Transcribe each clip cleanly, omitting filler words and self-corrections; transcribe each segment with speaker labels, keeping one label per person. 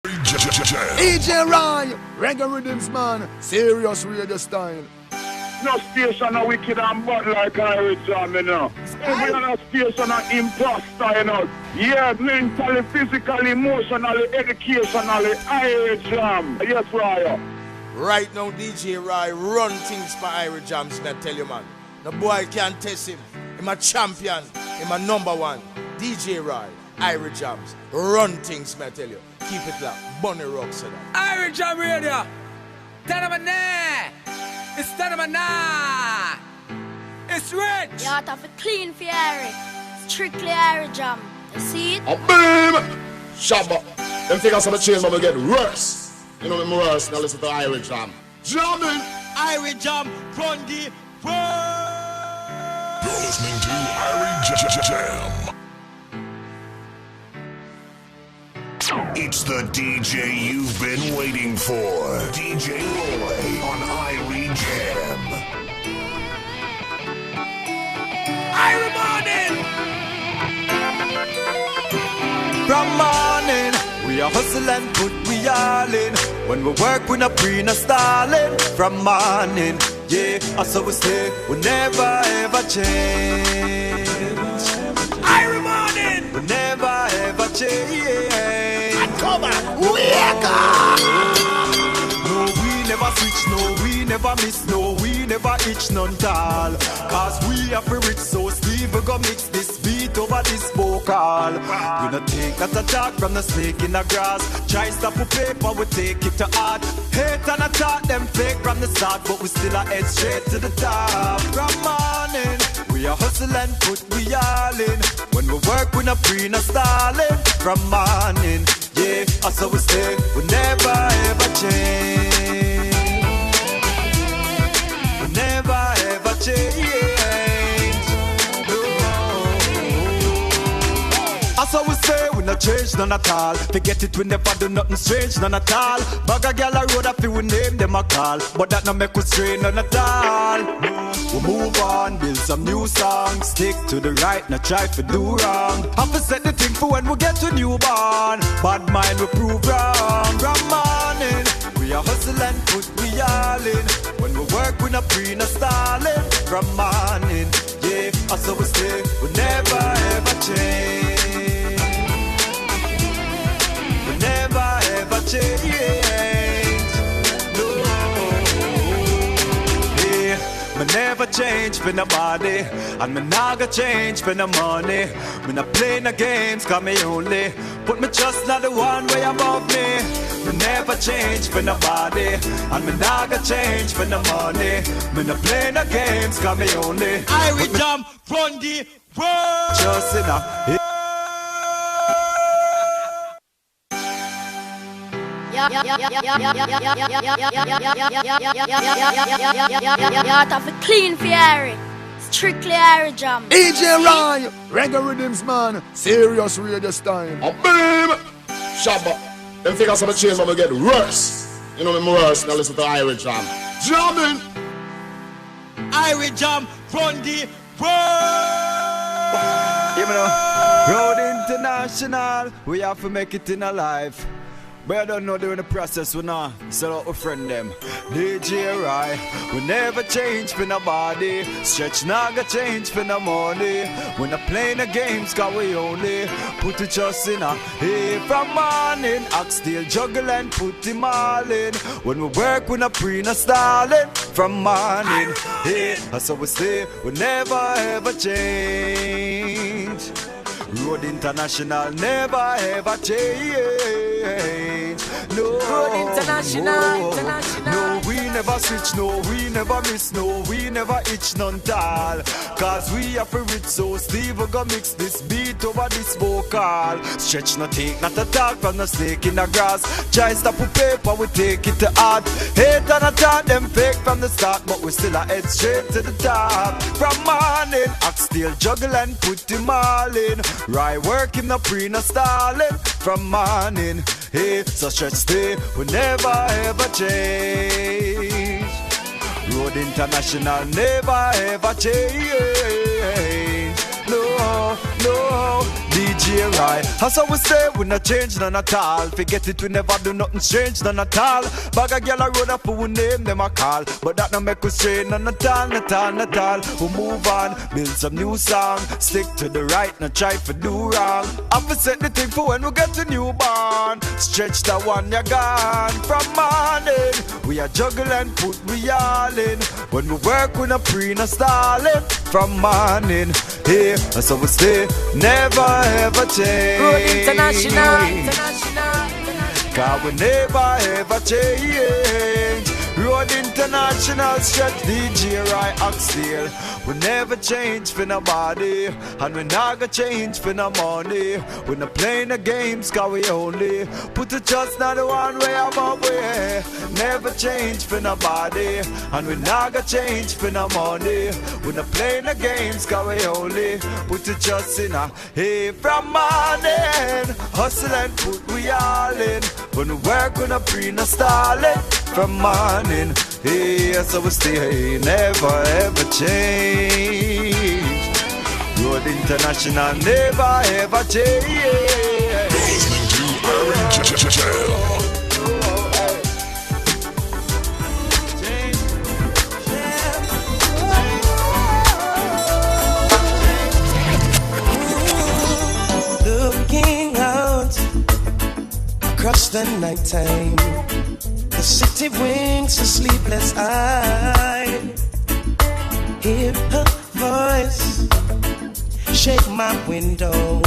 Speaker 1: Irie, reggae rhythms man, serious radio style.
Speaker 2: No station a wicked and bad like Irie Jam, you know. Every other station a imposter, you know. Yeah, mentally, physically, emotionally, educationally, Irie Jam. Yes, Raya.
Speaker 3: Right now, DJ Rai run things for Irie Jams, I tell you, man. The boy can't test him. He's a champion. He's a number one. DJ Rai, Irie Jams. Run things, I tell you. Keep it locked. Bunny Rock said that.
Speaker 4: Irie Jam Radio. Tanamana. It's Tanamana. It's rich.
Speaker 5: You have to clean for Irie. Strictly Irie Jam. You see it?
Speaker 1: A boom! Shabba. Them figures on the chain, but we get worse. You know me worse, now listen to Irie Jam. Jamming!
Speaker 4: Irie Jam from the world.
Speaker 6: You're listening to Irie Jam. It's the DJ you've been waiting for. DJ Roy on Irie Jam.
Speaker 4: Irie morning.
Speaker 7: From morning, we are hustling, put we all in. When we work, we not pre, no stalling. From morning, yeah, that's how we stay. We never ever change.
Speaker 4: Irie morning.
Speaker 7: We never ever change.
Speaker 1: Come on, wake up!
Speaker 7: No, we never switch, no, we never miss, no, we never itch none tall. Cause we are rich, so Steve we go mix this beat over this vocal. We not take that attack from the snake in the grass. Try stop with paper, we take it to art. Hate and attack them fake from the start, but we still are head straight to the top. From morning, we are hustling, put we all in. When we work, we not pre, no stalling. From morning, yeah, that's how we stay. We never ever change. We never ever change. That's how we say, we not change none at all. Forget it, we never do nothing strange, none at all. Bag a girl a road, I feel we name them a call. But that no make us strain none at all. We move on, build some new songs. Stick to the right, not try to do wrong. Have to set the thing for when we get to newborn. Bad mind we prove wrong. From morning, we are hustling, put we all in. When we work, we not pre, no stalling. From morning, yeah, that's how we stay. We never ever change. Never ever change. No. Yeah, me never change for nobody. And me not gonna change for no money. Me not play no games, cause me only put me trust not the one way above me. Me never change for nobody. And me not gonna change for no money. Me not play no games, cause me only
Speaker 4: Irie Jam from the world.
Speaker 7: just enough.
Speaker 5: You have to clean for Irie. Strictly Irie Jam.
Speaker 1: Irie, reggae rhythms man, serious radio style. A boom! Shabba. Them figures on the chain, but we get worse. You know me worse, now listen to Irie Jam. Jamming!
Speaker 4: Irie Jam from the world.
Speaker 7: You know, Road International, we have to make it in a life. But I don't know during the process, we not sell out a friend them. DJ Rai, we never change for nobody. Stretch naga change for no money. We not playing the games, cause we only put it just in a hey from morning. Axe still juggle and put him all in. When we work, we not pre, no stalling. From morning, hey, that's how we stay. We never ever change. Road International never ever change. No,
Speaker 4: Road International, International.
Speaker 7: No, we never switch, no, we never miss, no, we never itch none tall. Cause we are for rich, so Steve will go mix this beat over this vocal. Stretch no take, not a talk from the snake in the grass. Try stop with paper, we take it to art. Hate and attack them fake from the start, but we still are head straight to the top. From morning, axe still juggle and put him all in. Right work him no pre, no stalling. From morning, hey, so stretch stay, we never ever change. Road International never ever change. No, no, DJ DJ Right. That's how we say we not change none at all. Forget it, we never do nothing strange none at all. Bag a girl a road up who name them a call, but that no make us strain none at all, not all, not all. We move on, build some new song, stick to the right, not try to do wrong. I fi set the thing for when we get to newborn. Stretch the one you gone from morning. We are juggle and put we all in. When we work we no pre no stalling. From morning, hey, that's how we stay. Never ever change.
Speaker 4: Road international.
Speaker 7: Cause we never ever change. Road international stretch DJ Right Oxtail. We never change for nobody, and we not gonna change for no money. We not playing the games cause we only put the trust not the one way I'm away. Never change for nobody, and we not gonna change for no money. We not playing the games cause we only put the trust in a hey from morning. Hustle and put we all in. When we work we not pre no stalling. From morning, hey, so we stay, never ever change. Road international, never ever change.
Speaker 6: Listening to
Speaker 8: Looking out across the nighttime, the city winks a sleepless eye. Hear her voice shake my window,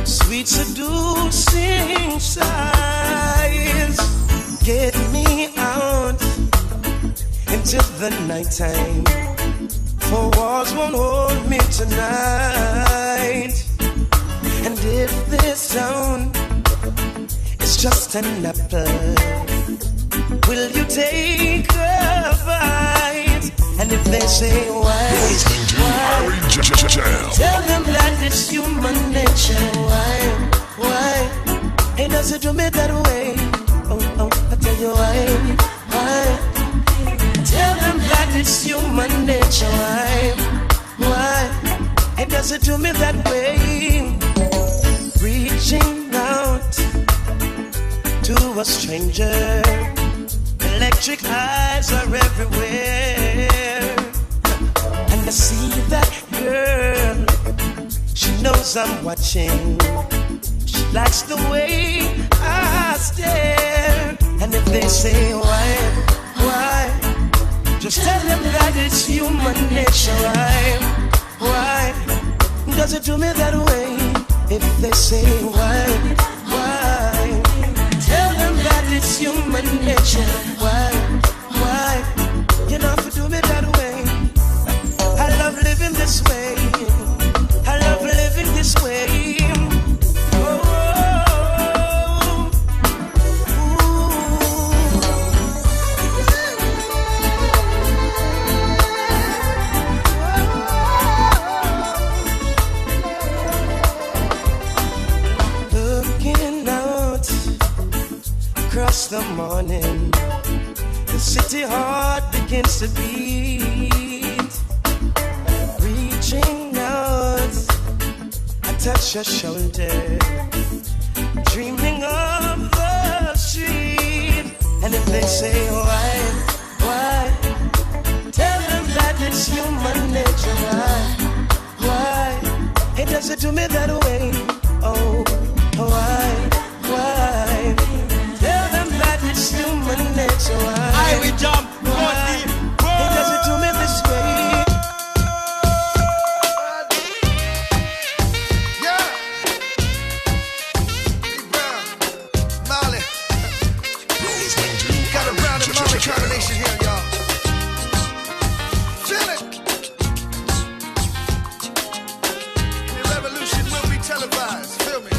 Speaker 8: sweet seducing sighs. Get me out into the nighttime, for walls won't hold me tonight. And if this sound is just an apple, will you take a bite? And if they say why, tell them that it's human nature. Why? It doesn't do me that way. Oh, I tell you why? Tell them that it's human nature. Why? It doesn't do me that way. Reaching out to a stranger, electric eyes are everywhere, and I see that girl. She knows I'm watching. She likes the way I stare. And if they say why, just tell them that it's human nature. Why does it do me that way? If they say why, tell them that it's human nature. Why, you know if you do me that way. I love living this way. I love living this way. Across the morning, the city heart begins to beat. Reaching out, I touch your shoulder, dreaming of the street. And if they say why, tell them that it's human nature. Why? It doesn't do me that way. Oh, why? It's human nature.
Speaker 4: Irie jump, it
Speaker 8: doesn't do me this way.
Speaker 9: Yeah. Big Brown, Molly. Got a Brown and Molly combination here, y'all. Feel it. The revolution will be televised. Feel me?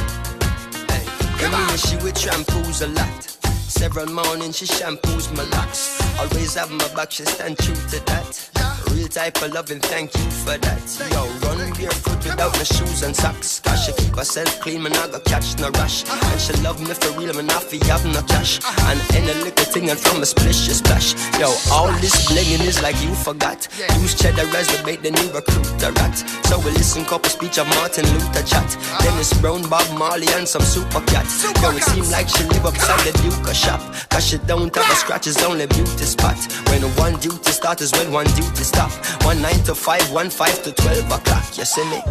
Speaker 10: Hey, come on. She with shampoos a lot. Several mornings she shampoos my locks. Always have my back, she stand true to that. real type of loving, thank you for that. Yo, run barefoot without no shoes and socks. Cause she keep herself clean, man, I got catch no rush. And she love me for real, man, I feel have no cash. And any little thing and from a splish, you splash. Yo, all this blinging is like you forgot. Use cheddar as the bait, then you recruit a rat. So we listen couple speech of Martin Luther chat. Dennis Brown, Bob Marley and some super cat. Yo, it seem like she live upside the Duke shop. Cause she don't have a scratch, it's only beauty spot. When one duty start is when one duty stop. 1 9 to 5, 1 5 to 12 o'clock, you see me?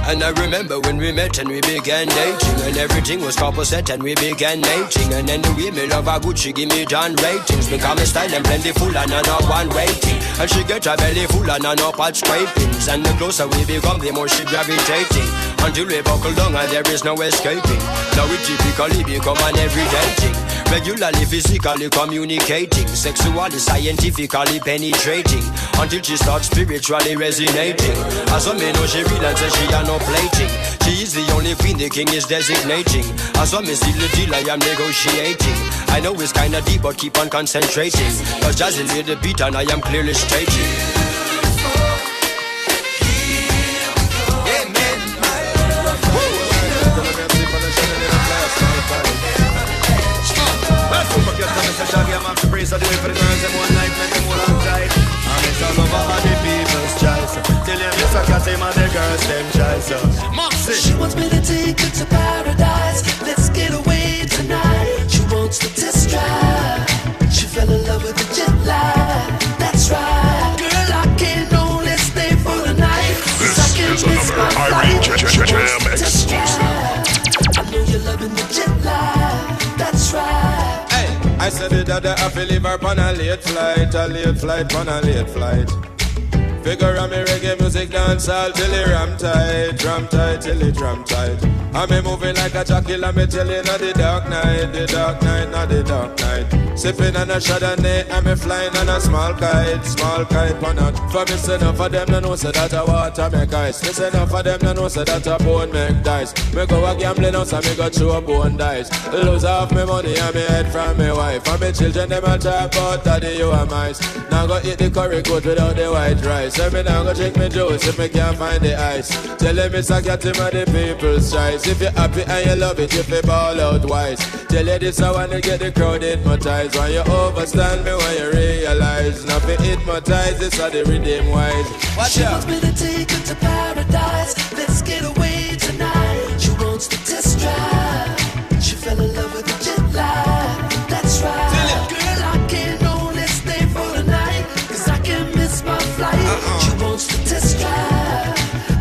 Speaker 10: And I remember when we met and we began dating, and everything was couple set and we began mating. And then the way me love her good, she give me John ratings. Because my style and plentiful and I not one waiting. And she get her belly full and I no pot scrapings. And the closer we become, the more she gravitating. Until we buckle down and there is no escaping. Now we typically become an everyday thing. Regularly, physically communicating. Sexually, scientifically penetrating. Until she starts spiritually resonating. As I may know she real and say she are no plating. She is the only queen the king is designating. As I may see the deal I am negotiating. I know it's kinda deep but keep on concentrating. Cause Jazzy laid the beat and I am clearly stating.
Speaker 11: I do it for the girls, them one life, make them hold on tight. And it's all over all the people's choice. Till you miss a cat, him and the girls, them choice. Moxie!
Speaker 8: She wants me to take her to paradise. Let's get away tonight. She wants to test drive. She fell in love with the jet lag. That's right. Girl, I can only stay for the night.
Speaker 6: This is another Irie Jam exclusive.
Speaker 8: I know you're loving the jet lag. That's right.
Speaker 11: I said it that I feel live up on a late flight, on a late flight. Figure on me reggae music dance all till it ram tight, till it ram tight. I'm moving like a jackal, I'm telling you the dark night, not the dark night. Sipping on a Chardonnay, I'm flying on a small kite on a. For me, say enough of them, no know say that a water make ice. Me say enough of them, no know say that a bone make dice. Me go a gambling house and me go throw a bone dice. Lose half me money and me head from me wife. And me children, them a talk about daddy, you are mice. Now go eat the curry goat without the white rice. So me now go drink me juice if me can't find the ice. Tell them it's a cat him and the people's choice. If you're happy and you love it, if you ball out wise. Tell you this I wanna get the crowd hypnotized. When you overstand me, when you realize. Nothing hypnotized, this are the rhythm wise. Watch
Speaker 8: she
Speaker 11: out.
Speaker 8: wants me to take her to paradise. Let's get away tonight. She wants to test drive. She fell in love with the jet lag. That's right. Girl, I can only stay for the night. Cause I can miss my flight. She wants to test drive.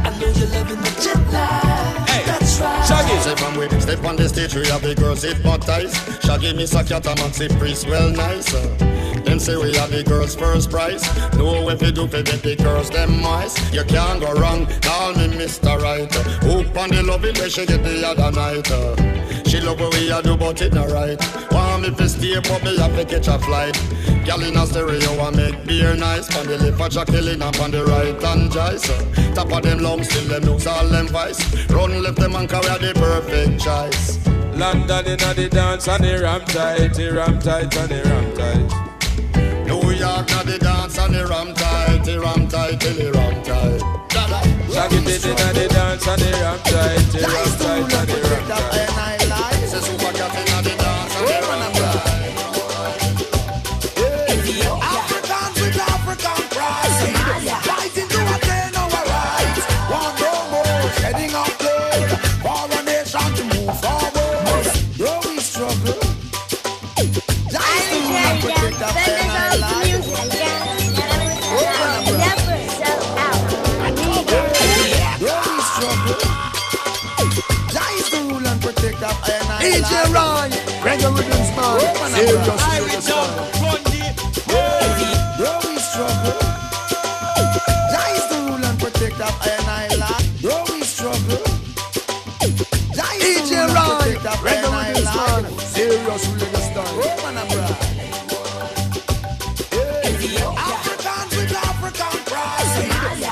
Speaker 8: I know you're loving the jet lag. That's right.
Speaker 1: Shaggy, step on the stage, we have the girls hypnotized. Shaggy, Miss Akata, Maxi Priest, well nice. Them say we have the girls first prize. No if you do for get the girls them mice. You can't go wrong, call me Mr. Right. Hoop on the loving where she get the other night. She love what we a do but it not right. Want me to stay but me have to catch a flight. Girl in a stereo and make beer nice. On the left a Jacqueline and on the right and Joyce. Top of them lungs till them looks all them vice. Run left them and carry the perfect choice.
Speaker 11: London in the dance and the ram tight, the ram tight and the ram tight.
Speaker 1: New York na the dance and the ram tight, till the ram tight.
Speaker 11: Shaggy did it na the dance and the ram tight, the ram tight and the ram tight.
Speaker 1: Say super cat inna the dance and the ram tight.
Speaker 8: Africans with African pride. Fighting to attain our rights. One more heading up there. For a nation to move forward. Though we struggle. Protect our
Speaker 1: DJ Ryan, Reggae Rhythms man, serious
Speaker 8: though we struggle, Jah is the rule and protect of iron land. Though we struggle, Jah is the rule and protect of iron land.
Speaker 1: serious Serious radio style.
Speaker 3: Oh, man, I'm right. Africans with African pride.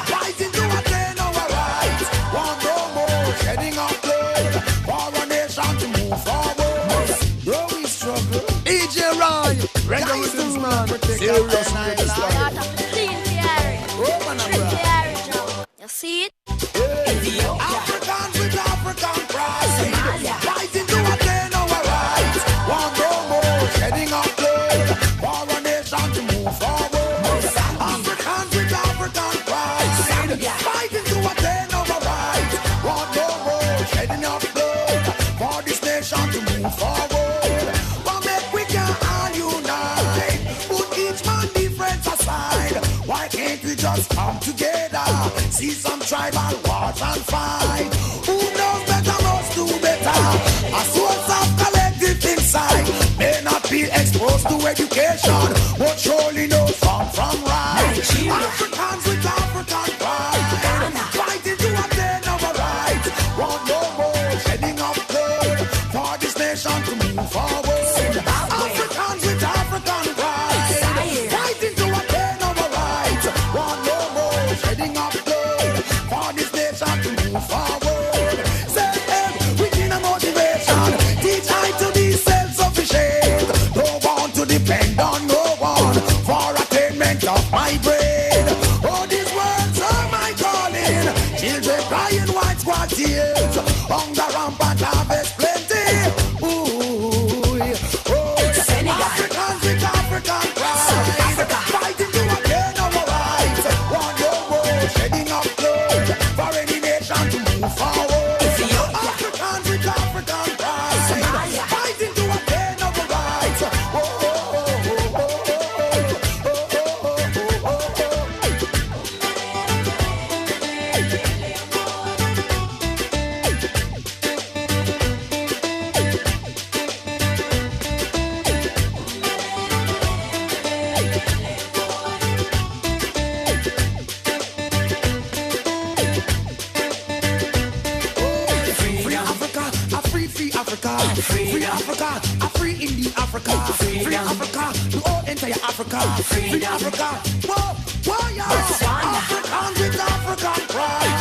Speaker 3: Fighting to attain our rights. Want no more shedding of blood. For a nation to move forward. Though we struggle.
Speaker 1: DJ Ryan, reggae rhythms man. Serious radio style.
Speaker 5: Clean the Irie.
Speaker 3: Oh, man, I'm
Speaker 5: Trick the
Speaker 3: right.
Speaker 5: Irie jam. You see it?
Speaker 3: Africans with African pride. Fighting to attain our rights. Want no more shedding of blood. For a nation to move forward. Africans with African pride. Fighting to attain our rights. Want no more shedding of blood. For this nation to move forward. But make we can all unite. Put each man difference aside. Why can't we just come together? See some tribal wars and fight. Who knows better must do better. A source of collective insight may not be exposed to education, but surely knows wrong from right. Africans with African pride, fighting to obtain our rights. Want no more shedding of blood for this nation to move forward. Africans with African pride, fighting to obtain our rights. Want no more shedding of blood for this nation to move forward. Say we need a motivation. Teach I to be self-sufficient. Don't want to depend on no one for attainment of my brain. Oh, these words are my calling. Children crying white squad tears. Hunger rampant harvest plenty. Ooh, oh, Africans with African pride. Fighting to attain our rights. Want no more shedding of blood for any nation to move forward. Africans with African pride. Fighting to attain our rights. Free Africa, a free Africa. Free Africa, a free Indian Africa. Free Africa, the whole entire Africa. Free Africa, whoa, yeah. Africans with African pride.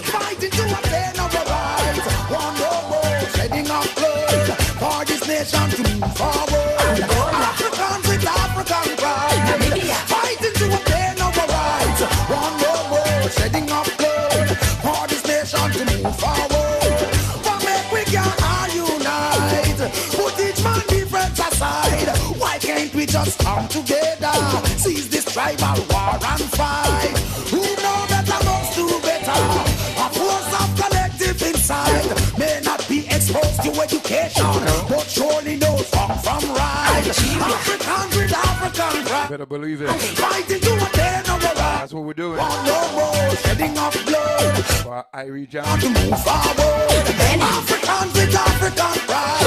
Speaker 3: Fighting to attain our rights. Want no more shedding of blood for this nation to move forward. Africans with African pride. Fighting to attain our rights. Want no more shedding of blood for this nation to move forward. But make we can all unite. Put each man difference aside. Why can't we just come together? Seize this tribal war and fight. Who know better must do better. A force of collective insight may not be exposed to education, but surely knows wrong from right. Africans with African pride.
Speaker 11: Better believe it.
Speaker 3: Fighting to attain our rights.
Speaker 11: That's what we're doing.
Speaker 3: Want no more shedding of blood.
Speaker 11: For Irie Jam.
Speaker 3: To move forward. Africans with African pride.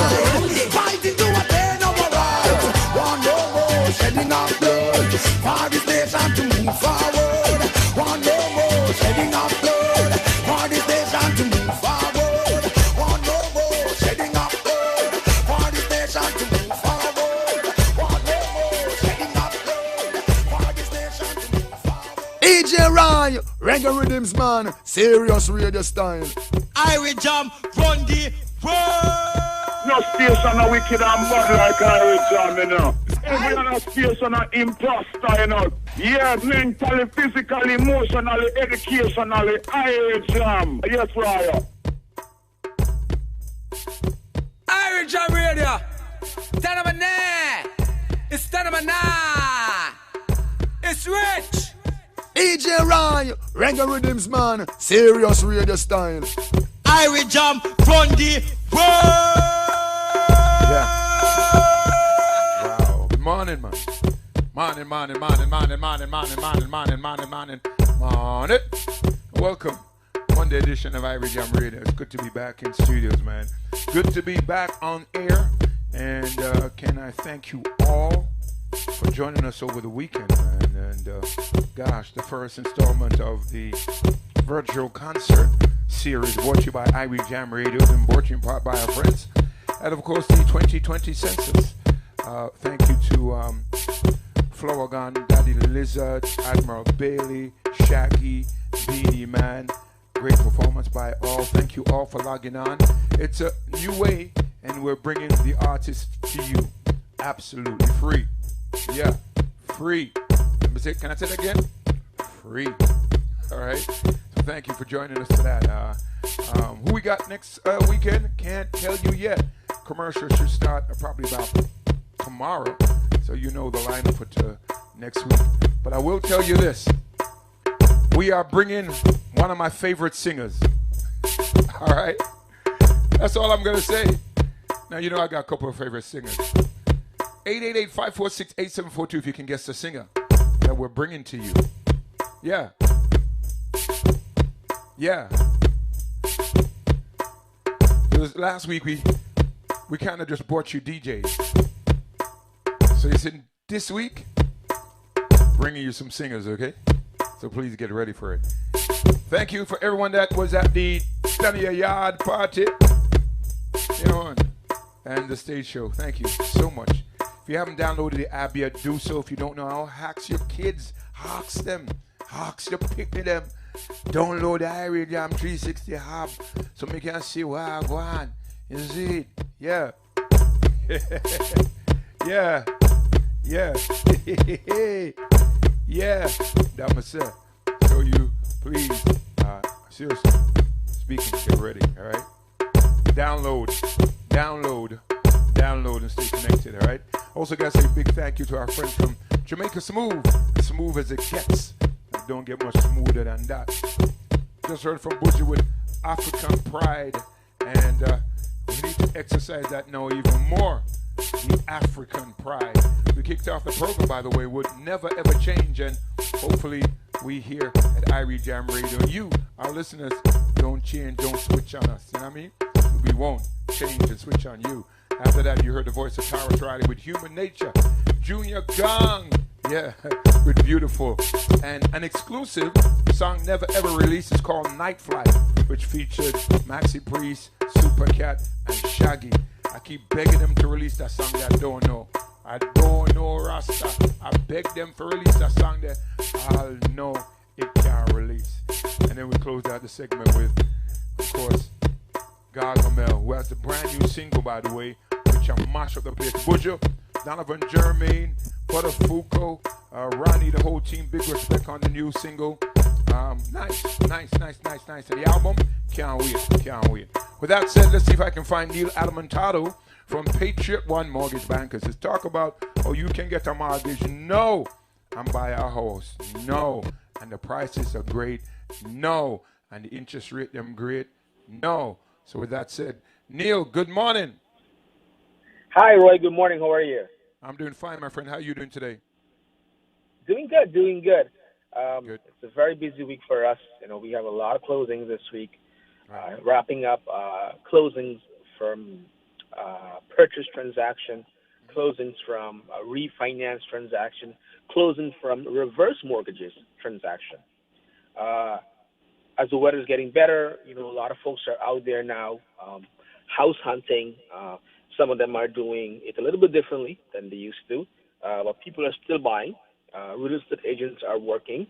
Speaker 3: Fighting to attain our rights. Want no more shedding of blood. For this nation to move forward. Want no more shedding of blood. For this nation to move forward. Want no more shedding of blood. For this nation to move forward. Want no more shedding of blood. For this nation to move forward.
Speaker 1: DJ Ryan, reggae rhythms man. Serious radio style.
Speaker 4: Irie Jam, run the world.
Speaker 2: No station a wicked and bad like Irie Jam, you know. Every other station a imposter, you know. Yeah, mentally, physically, emotionally, educationally, Irie Jam. Yes, Ryan.
Speaker 4: Irie Jam Radio. Tanamana. It's Tanamana. It's rich.
Speaker 1: DJ Ryan, reggae rhythms man. Serious radio style.
Speaker 4: Irie Jam, run the world.
Speaker 11: Wow. Good morning, man. Morning. Welcome. Monday edition of Irie Jam Radio. It's good to be back in studios, man. Good to be back on air. And can I thank you all for joining us over the weekend, man. And gosh, the first installment of the virtual concert series brought to you by Irie Jam Radio and brought to you in part by our friends
Speaker 12: And of course, the 2020 census. Thank you to Floragon, Daddy Lizard, Admiral Bailey, Shaggy, Beanie Man. Great performance by all. Thank you all for logging on. It's a new way, and we're bringing the artists to you absolutely free. Yeah, free. Let me say, can I say that again? Free. All right. So thank you for joining us for that. Who we got next weekend? Can't tell you yet. Commercial should start probably about tomorrow, so you know the lineup for next week. But I will tell you this. We are bringing one of my favorite singers. All right? That's all I'm going to say. Now, you know I got a couple of favorite singers. 888-546-8742 if you can guess the singer that we're bringing to you. Yeah. Yeah. Because last week we kind of just brought you DJs. So you said this week, bringing you some singers, okay? So please get ready for it. Thank you for everyone that was at the Stania Yard party, you know, and the stage show. Thank you so much. If you haven't downloaded the app yet, do so. If you don't know how, hacks your kids, hawks them, hawks your picnic them. Download the Irie Jam 360 app so we can see what I go on. You see it? Yeah. Yeah. Yeah. Yeah. That was it. So you, please, seriously, speaking, get ready, all right? Download, and stay connected, all right? Also, got to say a big thank you to our friends from Jamaica Smooth as it gets. Don't get much smoother than that. Just heard from Butcher with African Pride, and we need to exercise that now even more. The African Pride. We kicked off the program, by the way, would never ever change, and hopefully we here at Irie Jam Radio, and you, our listeners, don't change, don't switch on us. You know what I mean? We won't change and switch on you. After that, you heard the voice of Tara Riley with Human Nature. Junior Gong, yeah, with Beautiful. And an exclusive song never ever released is called Night Flight, which featured Maxi Priest, Supercat, and Shaggy. I keep begging them to release that song that I don't know. I don't know Rasta. I beg them to release that song that I'll know it can't release. And then we closed out the segment with, of course, Gargamel, who has the brand new single, by the way, which I mash up the place. Bujo, Donovan Jermaine, Butter Fuko, Ronnie, the whole team, big respect on the new single. Nice. And the album, can't wait. With that said, let's see if I can find Neil Adamantato from Patriot One Mortgage Bankers. Let's talk about, oh, you can get a mortgage. No. I'm buying a house. No. And the prices are great. No. And the interest rate, them great. No. So with that said, Neil, good morning.
Speaker 13: Hi, Roy. Good morning. How are you?
Speaker 12: I'm doing fine, my friend. How are you doing today?
Speaker 13: Doing good.
Speaker 12: Good.
Speaker 13: It's a very busy week for us. You know, we have a lot of closings this week. Wrapping up closings from purchase transaction, closings from refinance transaction, closing from reverse mortgages transaction. As the weather's getting better, you know, a lot of folks are out there now house hunting. Some of them are doing it a little bit differently than they used to, but people are still buying. Real estate agents are working.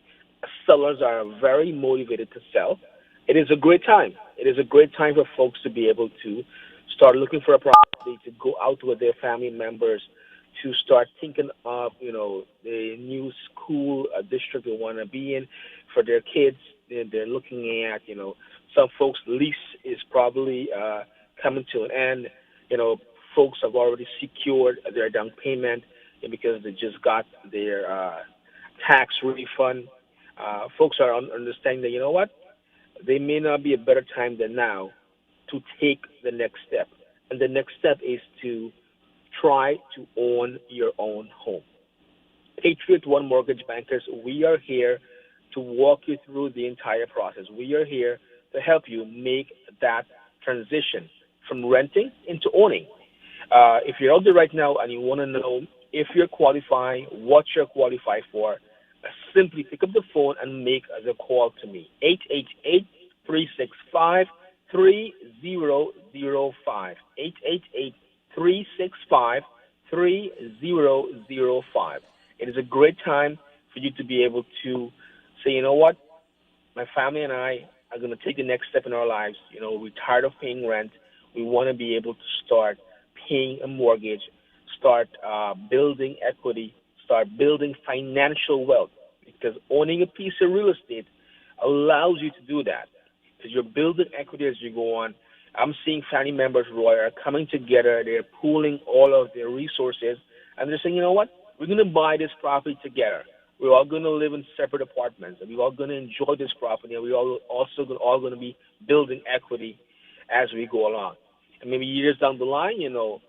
Speaker 13: Sellers are very motivated to sell. It is a great time. It is a great time for folks to be able to start looking for a property, to go out with their family members, to start thinking of, you know, the new school district they want to be in for their kids. They're looking at, you know, some folks' lease is probably coming to an end. You know, folks have already secured their down payment because they just got their tax refund. Folks are understanding that, you know what, there may not be a better time than now to take the next step. And the next step is to try to own your own home. Patriot One Mortgage Bankers, we are here to walk you through the entire process. We are here to help you make that transition from renting into owning. If you're out there right now and you want to know if you're qualifying, what you're qualified for, simply pick up the phone and make the call to me. 888-365-6766. 3005. 888-365-3005. It is a great time for you to be able to say, you know what? My family and I are going to take the next step in our lives. You know, we're tired of paying rent. We want to be able to start paying a mortgage, start building equity, start building financial wealth. Because owning a piece of real estate allows you to do that. Because you're building equity as you go on. I'm seeing family members, Roy, are coming together. They're pooling all of their resources, and they're saying, you know what? We're going to buy this property together. We're all going to live in separate apartments, and we're all going to enjoy this property, and we're all going to be building equity as we go along. And maybe years down the line, you know,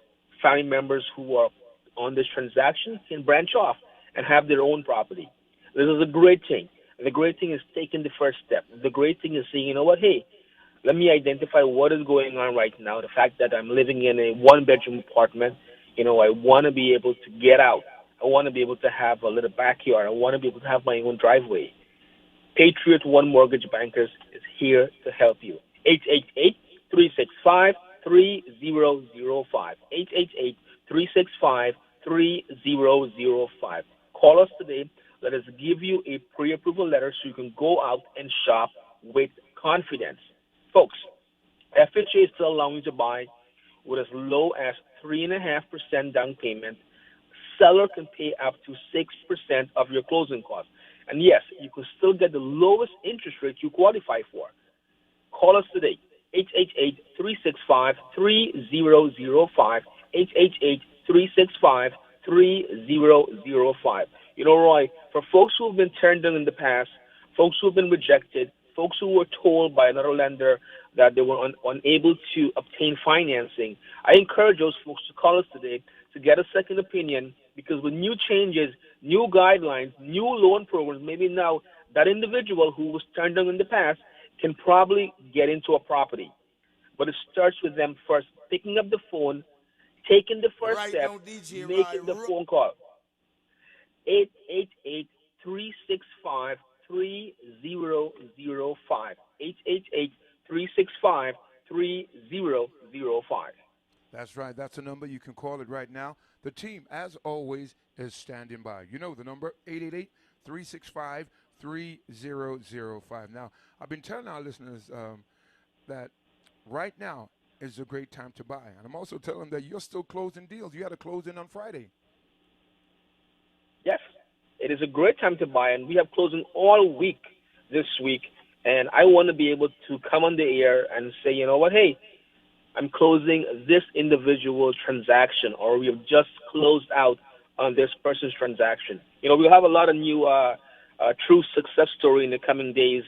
Speaker 13: family members who are on this transaction can branch off and have their own property. This is a great thing. And the great thing is taking the first step. The great thing is saying, you know what, hey, let me identify what is going on right now. The fact that I'm living in a one-bedroom apartment, you know, I want to be able to get out. I want to be able to have a little backyard. I want to be able to have my own driveway. Patriot One Mortgage Bankers is here to help you. 888-365-3005. 888-365-3005. Call us today. Let us give you a pre-approval letter so you can go out and shop with confidence. Folks, FHA is still allowing you to buy with as low as 3.5% down payment. Seller can pay up to 6% of your closing costs. And yes, you can still get the lowest interest rate you qualify for. Call us today, 888-365-3005, 888-365-3005. You know, Roy, for folks who have been turned down in the past, folks who have been rejected, folks who were told by another lender that they were unable to obtain financing, I encourage those folks to call us today to get a second opinion, because with new changes, new guidelines, new loan programs, maybe now that individual who was turned down in the past can probably get into a property. But it starts with them first picking up the phone, taking the first step, making the phone call. 888-365-3005. 888-365-3005.
Speaker 12: That's right. That's a number. You can call it right now. The team, as always, is standing by. You know the number, 888-365-3005. Now, I've been telling our listeners that right now is a great time to buy. And I'm also telling them that you're still closing deals. You had to close in on Friday.
Speaker 13: Yes, it is a great time to buy, and we have closing all week this week. And I want to be able to come on the air and say, you know what, hey, I'm closing this individual transaction, or we have just closed out on this person's transaction. You know, we'll have a lot of new true success story in the coming days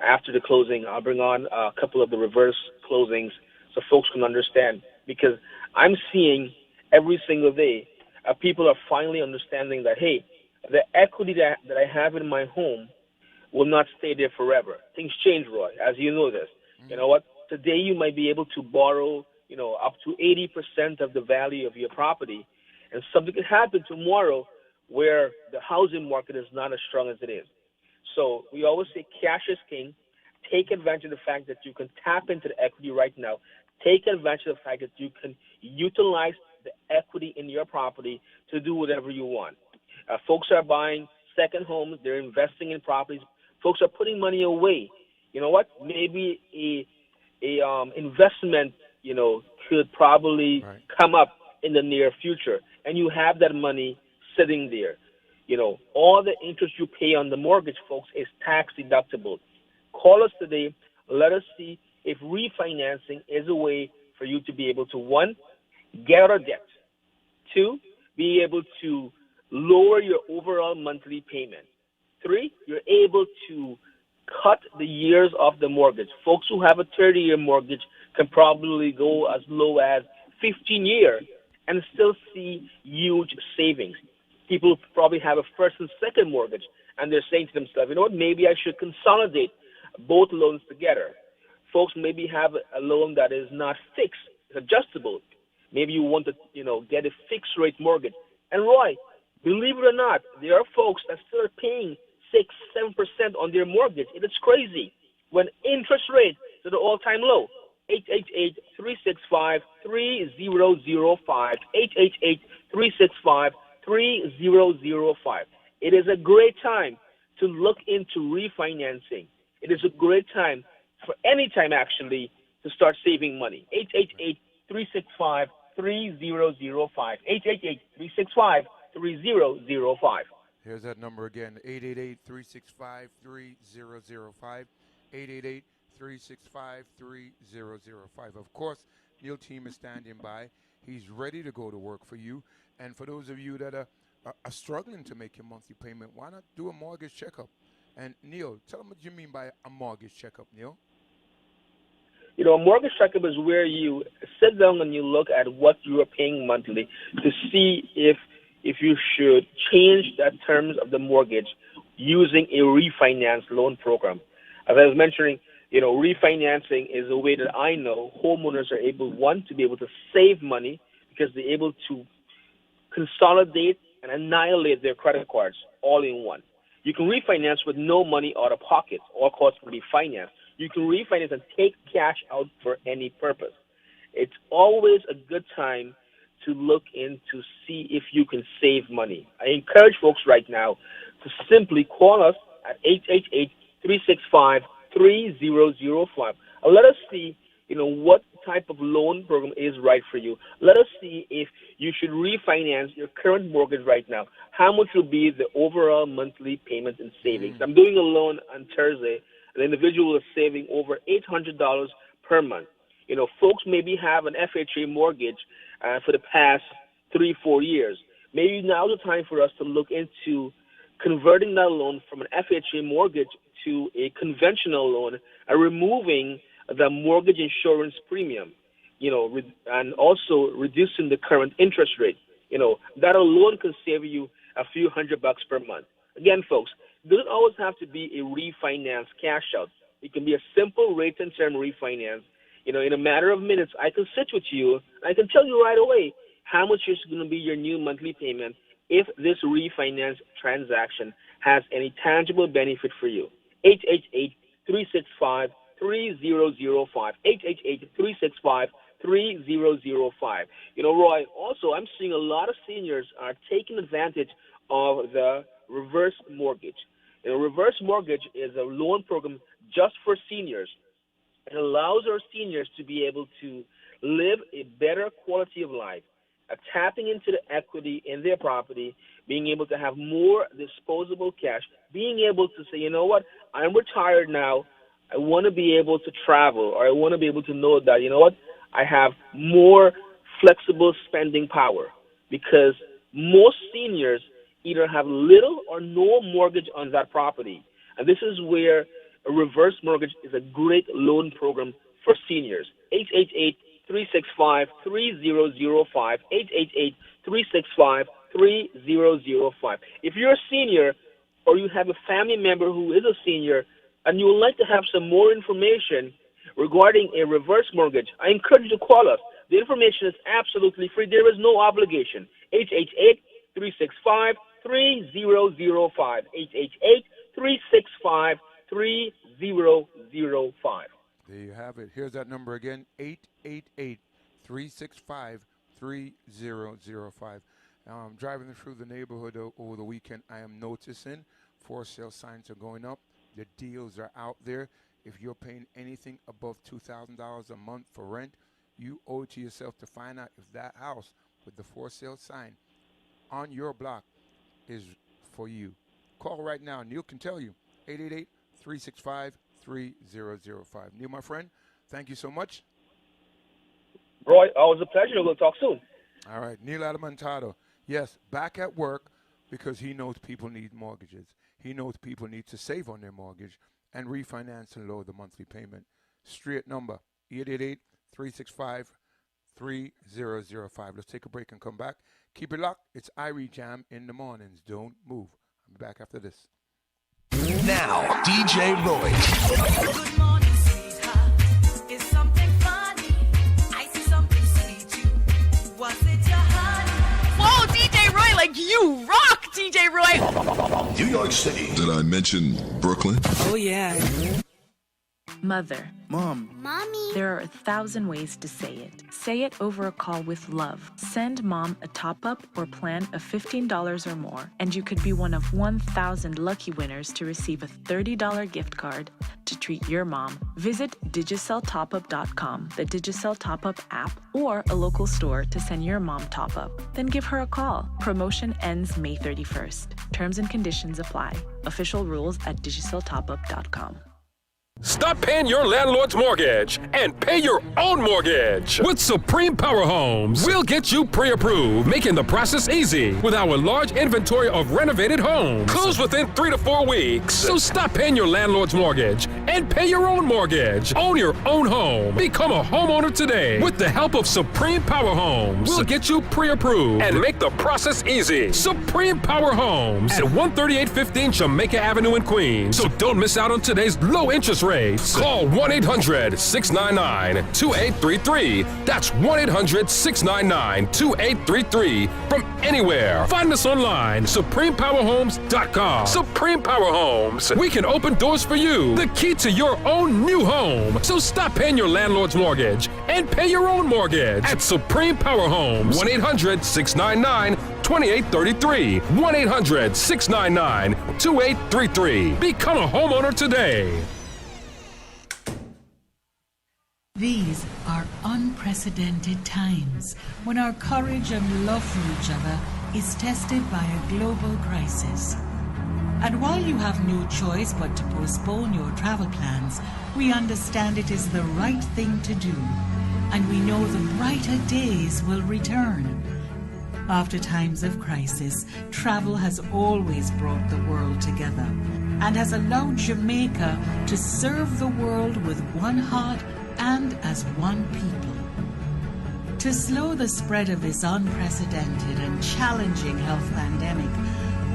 Speaker 13: after the closing. I'll bring on a couple of the reverse closings so folks can understand, because I'm seeing every single day people are finally understanding that, hey, the equity that I have in my home will not stay there forever. Things change, Roy, as you know this. Mm-hmm. You know what? Today you might be able to borrow, you know, up to 80% of the value of your property, and something could happen tomorrow where the housing market is not as strong as it is. So we always say cash is king. Take advantage of the fact that you can tap into the equity right now. Take advantage of the fact that you can utilize the equity in your property to do whatever you want. Folks are buying second homes. They're investing in properties. Folks are putting money away. You know what? Maybe a investment, you know, could probably come up in the near future, and you have that money sitting there. You know, all the interest you pay on the mortgage, folks, is tax deductible. Call us today. Let us see if refinancing is a way for you to be able to, one, get out of debt. Two, be able to lower your overall monthly payment. Three, you're able to cut the years of the mortgage. Folks who have a 30-year mortgage can probably go as low as 15 years and still see huge savings. People probably have a first and second mortgage, and they're saying to themselves, you know what, maybe I should consolidate both loans together. Folks maybe have a loan that is not fixed, it's adjustable. Maybe you want to, you know, get a fixed rate mortgage. And Roy, believe it or not, there are folks that still are paying 6-7% on their mortgage. It is crazy when interest rates are at an all-time low. 888-365-3005. 888-365-3005. It is a great time to look into refinancing. It is a great time for any time actually to start saving money. 888-365-3005. 888-365-3005.
Speaker 12: Here's that number again, 888-365-3005. 888-365-3005. Of course, Neil team is standing by. He's ready to go to work for you. And for those of you that are struggling to make your monthly payment, why not do a mortgage checkup? And Neil, tell them what you mean by a mortgage checkup, Neil.
Speaker 13: You know, a mortgage checkup is where you sit down and you look at what you are paying monthly to see if you should change the terms of the mortgage using a refinance loan program. As I was mentioning, you know, refinancing is a way that I know homeowners are able, one, to be able to save money because they're able to consolidate and annihilate their credit cards all in one. You can refinance with no money out of pocket. All costs can be financed. You can refinance and take cash out for any purpose. It's always a good time to look in to see if you can save money. I encourage folks right now to simply call us at 888-365-3005. And let us see, you know, what type of loan program is right for you. Let us see if you should refinance your current mortgage right now. How much will be the overall monthly payment and savings? I'm doing a loan on Thursday. An individual is saving over $800 per month. You know, folks maybe have an FHA mortgage for the past 3-4 years. Maybe now's the time for us to look into converting that loan from an FHA mortgage to a conventional loan and removing the mortgage insurance premium, you know, and also reducing the current interest rate. You know, that alone can save you a few $100 per month. Again, folks, it doesn't always have to be a refinance cash out. It can be a simple rate and term refinance. You know, in a matter of minutes, I can sit with you. I can tell you right away how much is going to be your new monthly payment if this refinance transaction has any tangible benefit for you. 888-365-3005. 888-365-3005. You know, Roy, also, I'm seeing a lot of seniors are taking advantage of the reverse mortgage. You know, reverse mortgage is a loan program just for seniors. It allows our seniors to be able to live a better quality of life, tapping into the equity in their property, being able to have more disposable cash, being able to say, you know what, I'm retired now. I want to be able to travel, or I want to be able to know that, you know what, I have more flexible spending power, because most seniors either have little or no mortgage on that property. And this is where a reverse mortgage is a great loan program for seniors. 888-365-3005. 888-365-3005. If you're a senior or you have a family member who is a senior and you would like to have some more information regarding a reverse mortgage, I encourage you to call us. The information is absolutely free. There is no obligation. 888-365-3005. 888-365-3005.
Speaker 12: There you have it. Here's that number again, 888-365-3005. Driving through the neighborhood over the weekend, I am noticing for sale signs are going up. The deals are out there. If you're paying anything above $2,000 a month for rent, you owe it to yourself to find out if that house with the for sale sign on your block is for you. Call right now. Neil can tell you. 888-365-3005. Neil, my friend, thank you so much.
Speaker 13: Roy, always a pleasure. We'll talk soon.
Speaker 12: All right. Neil Adamantado. Yes, back at work because he knows people need mortgages. He knows people need to save on their mortgage and refinance and lower the monthly payment. Straight number, 888-365-3005. Let's take a break and come back. Keep it locked. It's Irie Jam in the mornings. Don't move. I'll be back after this.
Speaker 6: Now, DJ Roy.
Speaker 8: Good morning, sweetheart. Is something funny? I see something sweet too. Was it your honey?
Speaker 14: Whoa, DJ Roy, like you rock, DJ Roy.
Speaker 6: New York City.
Speaker 15: Did I mention Brooklyn?
Speaker 14: Oh, yeah.
Speaker 15: Mother.
Speaker 12: Mom.
Speaker 5: Mommy.
Speaker 15: There are 1,000 ways to say it. Say it over a call with love. Send mom a top-up or plan of $15 or more, and you could be one of 1,000 lucky winners to receive a $30 gift card to treat your mom. Visit digicelltopup.com, the Digicel Top-Up app, or a local store to send your mom top-up. Then give her a call. Promotion ends May 31st. Terms and conditions apply. Official rules at digicelltopup.com.
Speaker 16: Stop paying your landlord's mortgage and pay your own mortgage. With Supreme Power Homes, we'll get you pre-approved, making the process easy with our large inventory of renovated homes. Close within 3 to 4 weeks. So stop paying your landlord's mortgage and pay your own mortgage. Own your own home. Become a homeowner today with the help of Supreme Power Homes. We'll get you pre-approved and make the process easy. Supreme Power Homes at 13815 Jamaica Avenue in Queens. So don't miss out on today's low interest rates. Call 1-800-699-2833. That's 1-800-699-2833 from anywhere. Find us online, supremepowerhomes.com. Supreme Power Homes. We can open doors for you. The key to your own new home. So stop paying your landlord's mortgage and pay your own mortgage at Supreme Power Homes. 1-800-699-2833. 1-800-699-2833. Become a homeowner today.
Speaker 17: These are unprecedented times when our courage and love for each other is tested by a global crisis. And while you have no choice but to postpone your travel plans, we understand it is the right thing to do, and we know the brighter days will return. After times of crisis, travel has always brought the world together and has allowed Jamaica to serve the world with one heart and as one people. To slow the spread of this unprecedented and challenging health pandemic,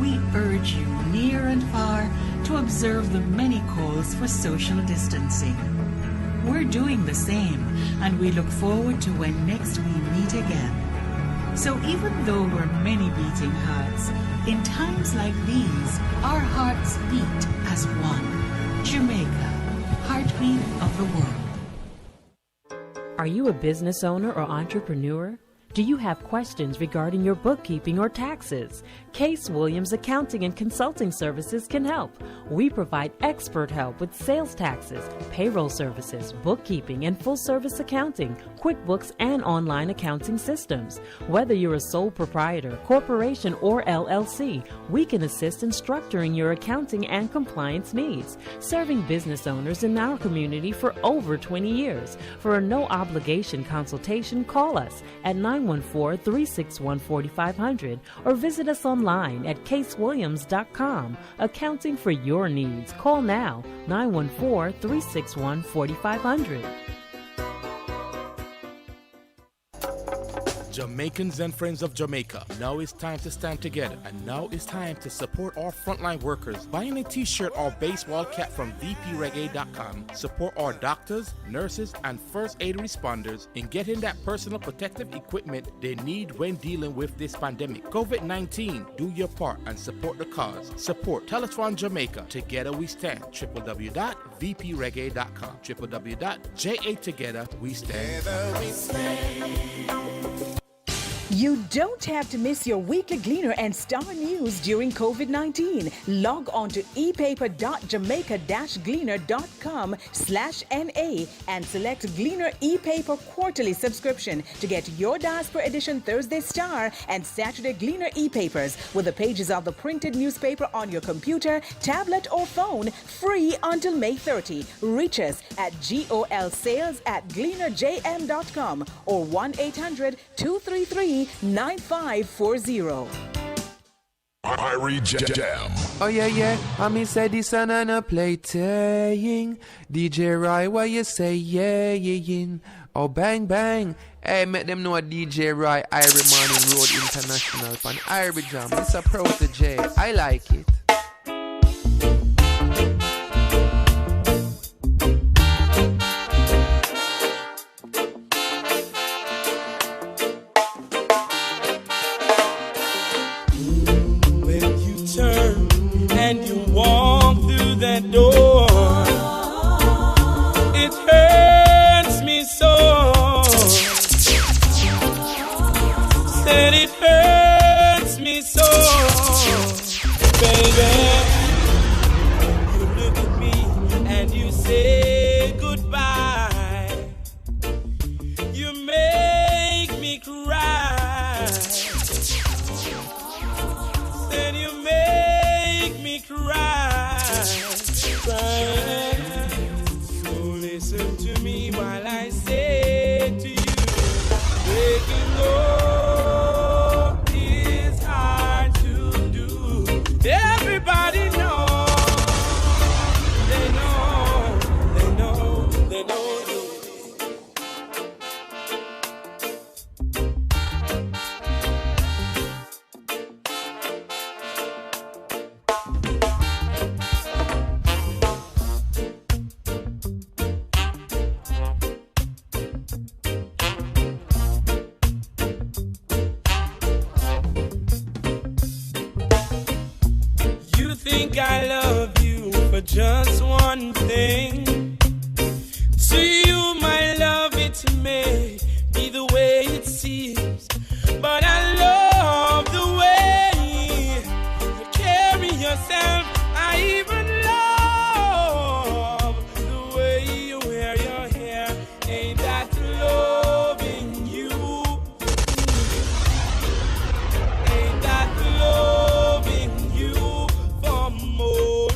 Speaker 17: we urge you near and far to observe the many calls for social distancing. We're doing the same, and we look forward to when next we meet again. So even though we're many beating hearts, in times like these, our hearts beat as one. Jamaica, heartbeat of the world.
Speaker 18: Are you a business owner or entrepreneur? Do you have questions regarding your bookkeeping or taxes? Case Williams Accounting and Consulting Services can help. We provide expert help with sales taxes, payroll services, bookkeeping, and full-service accounting, QuickBooks, and online accounting systems. Whether you're a sole proprietor, corporation, or LLC, we can assist in structuring your accounting and compliance needs, serving business owners in our community for over 20 years. For a no-obligation consultation, call us at 914-361-4500 or visit us online at casewilliams.com. Accounting for your needs. Call now, 914-361-4500.
Speaker 19: Jamaicans and friends of Jamaica, now it's time to stand together, and now it's time to support our frontline workers. Buying a t-shirt or baseball cap from vpreggae.com. Support our doctors, nurses, and first aid responders in getting that personal protective equipment they need when dealing with this pandemic. COVID-19, do your part and support the cause. Support Telethon Jamaica. Together we stand. www.vpreggae.com. www.jatogetherwestand.
Speaker 20: You don't have to miss your weekly Gleaner and Star News during COVID-19. Log on to epaper.jamaica-gleaner.com/NA and select Gleaner ePaper Quarterly subscription to get your Diaspora Edition Thursday Star and Saturday Gleaner e-papers with the pages of the printed newspaper on your computer, tablet, or phone, free until May 30. Reach us at golsales@gleanerjm.com or 1-800-233-9540.
Speaker 6: Irie Jam.
Speaker 21: Oh yeah, I mean say this and a playing. DJ Rai, why you say yeah. Oh bang bang. Hey, make them know DJ Rai, Irie Morning Road International on Irie Jam. It's a protege. I like it.
Speaker 4: And you walk through that door,
Speaker 8: just one thing. To you, my love, it may be the way it seems, but I love the way you carry yourself. I even love the way you wear your hair. Ain't that loving you? Ain't that loving you for more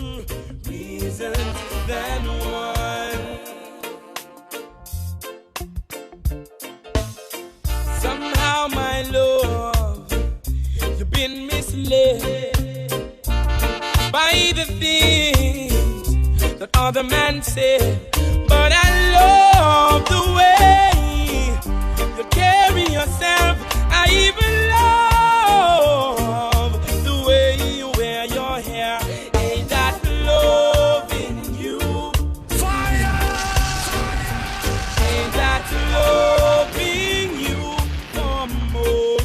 Speaker 8: reasons than one? Somehow, my love, you've been misled by the things that other men say, but I love the way you carry yourself. I even love the way you wear your hair. Ain't that loving you? Fire! Ain't that loving you for more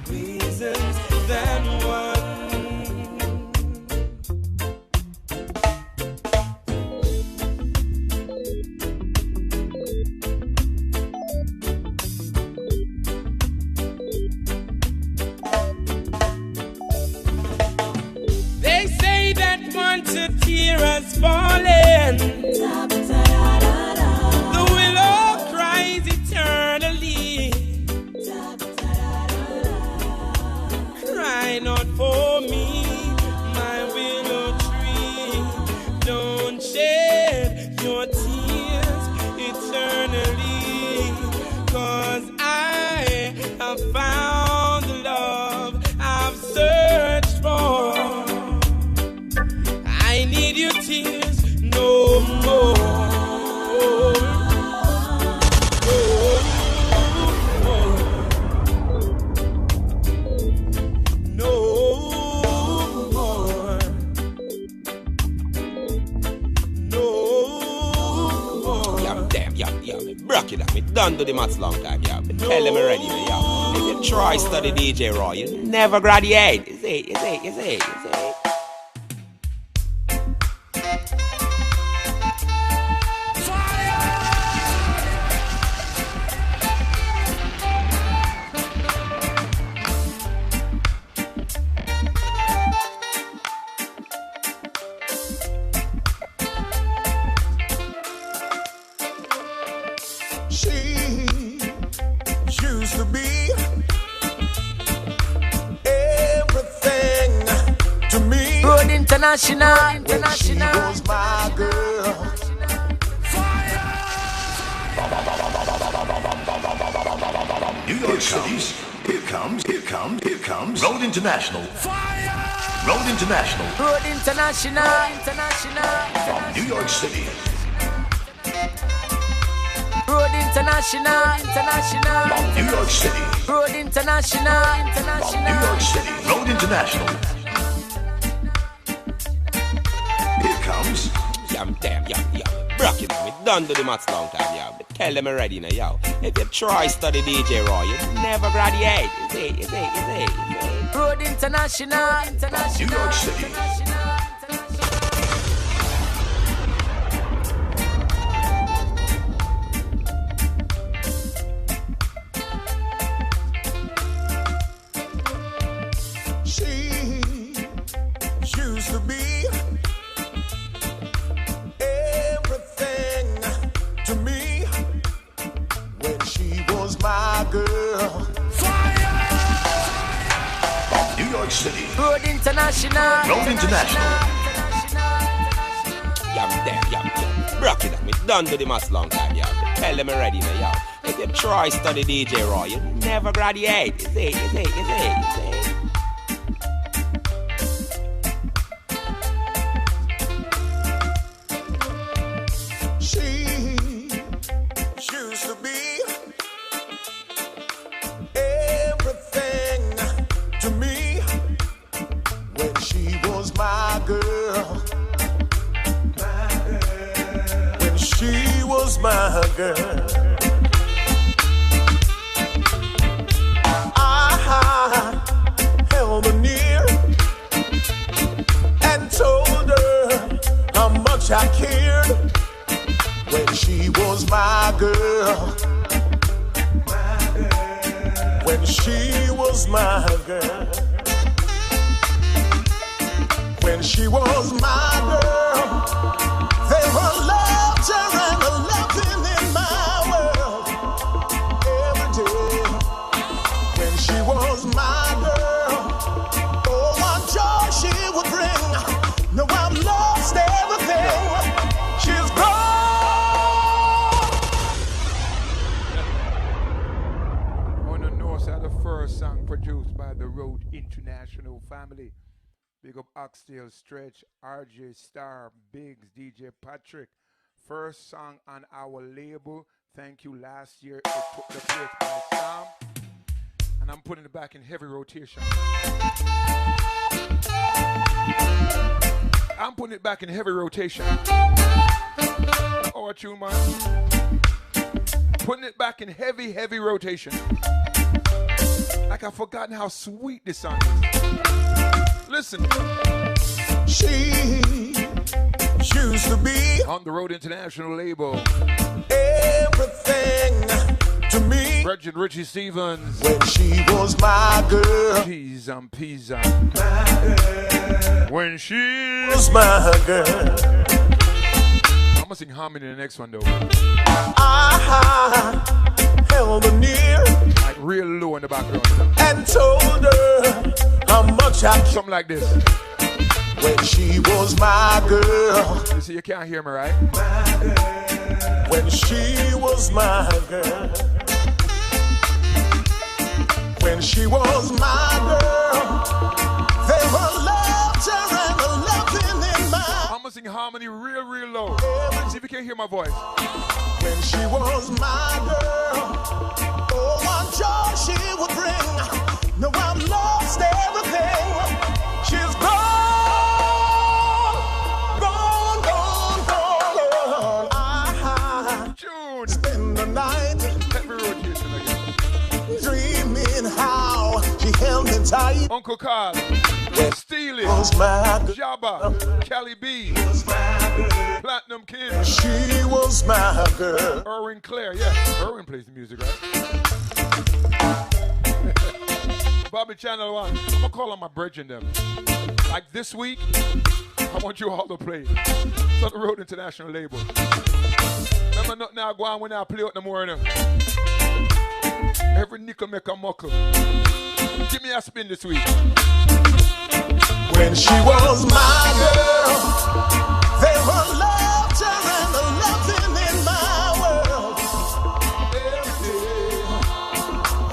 Speaker 8: reasons than one? They say that once a tear has fallen, the willow cries eternally. Cry not for me, my willow tree. Don't shed your tears eternally, 'cause I have found the love I've searched for. I need your tears no more. No more. No more.
Speaker 7: Yeah, damn, yeah, me broke it up. Me done to the match long time, yeah. Me tell them already, me, yeah. If you try study DJ Roy, you never graduate. You see.
Speaker 8: She used to be everything to me.
Speaker 22: Road International.
Speaker 8: She was my girl.
Speaker 6: New York City's. Here comes Road International. Road International.
Speaker 22: Road International.
Speaker 6: From New York City.
Speaker 22: Road International.
Speaker 6: From New York City.
Speaker 22: Road International.
Speaker 6: From New York City. Road International. Here comes.
Speaker 7: Yeah, damn, yeah. Broke it up. Me done to the match long time, yeah. Me tell them already now, yo. If you try study DJ Roy, you never graduate. You see.
Speaker 22: Road International.
Speaker 6: New York City.
Speaker 8: She used to be everything to me when she was my girl.
Speaker 6: From New York City.
Speaker 22: Road International.
Speaker 6: Road International.
Speaker 7: Yeah, damn, yeah. Broke it up. Me done to the match long time, yeah. Me tell them already now, yo. If you try study DJ Roy, you never graduate. You see.
Speaker 8: She used to be everything to me when she was my girl. When she was my girl. I held her near and told her how much
Speaker 9: much I cared when she was my girl. When she was my girl. When she was my girl, there were laughter and a laughing in my world every day. When she was my girl, oh, what joy she would bring. No, I've lost everything. She's gone.
Speaker 12: On the north side, the first song produced by the Road International family. Big up Oxtail, Stretch, RJ Star, Biggs, DJ Patrick. First song on our label. Thank you. Last year it took the place by Sam. And I'm putting it back in heavy rotation. I'm putting it back in heavy rotation. Oh, what you, man? Putting it back in heavy, heavy rotation. Like I've forgotten how sweet this song is. Listen.
Speaker 9: She used to be
Speaker 12: on the Road International label.
Speaker 9: Everything to me.
Speaker 12: Bridget Richie Stevens.
Speaker 9: When she was my girl.
Speaker 12: Peas on. When she
Speaker 9: was my girl.
Speaker 12: I'm gonna sing harmony in the next one though.
Speaker 9: I held her near.
Speaker 12: Like real low in the background.
Speaker 9: And told her how much I.
Speaker 12: Something like this.
Speaker 9: When she was my girl.
Speaker 12: You see, you can't hear me, right?
Speaker 9: When she was my girl. When she was my girl. There were laughter and a laughing in my.
Speaker 12: I'm gonna sing harmony real, real low. See if you can hear my voice.
Speaker 9: When she was my girl. Oh, what joy she would bring. No, I've lost everything. She's gone. Spend the night dreaming how she held me tight.
Speaker 12: Uncle Carl, Steely, Jabba, Cali B, Platinum Kid.
Speaker 9: She was my girl.
Speaker 12: Erwin Clare, yeah. Erwin plays the music, right? Bobby Channel 1. I'm gonna call on my bridge in them. Like this week, I want you all to play. It's on the Road International label. Remember not now go on when I play out the morning. Every nickel make a muckle. Give me a spin this week.
Speaker 9: When she was my girl, there were laughter and a laughing in my world.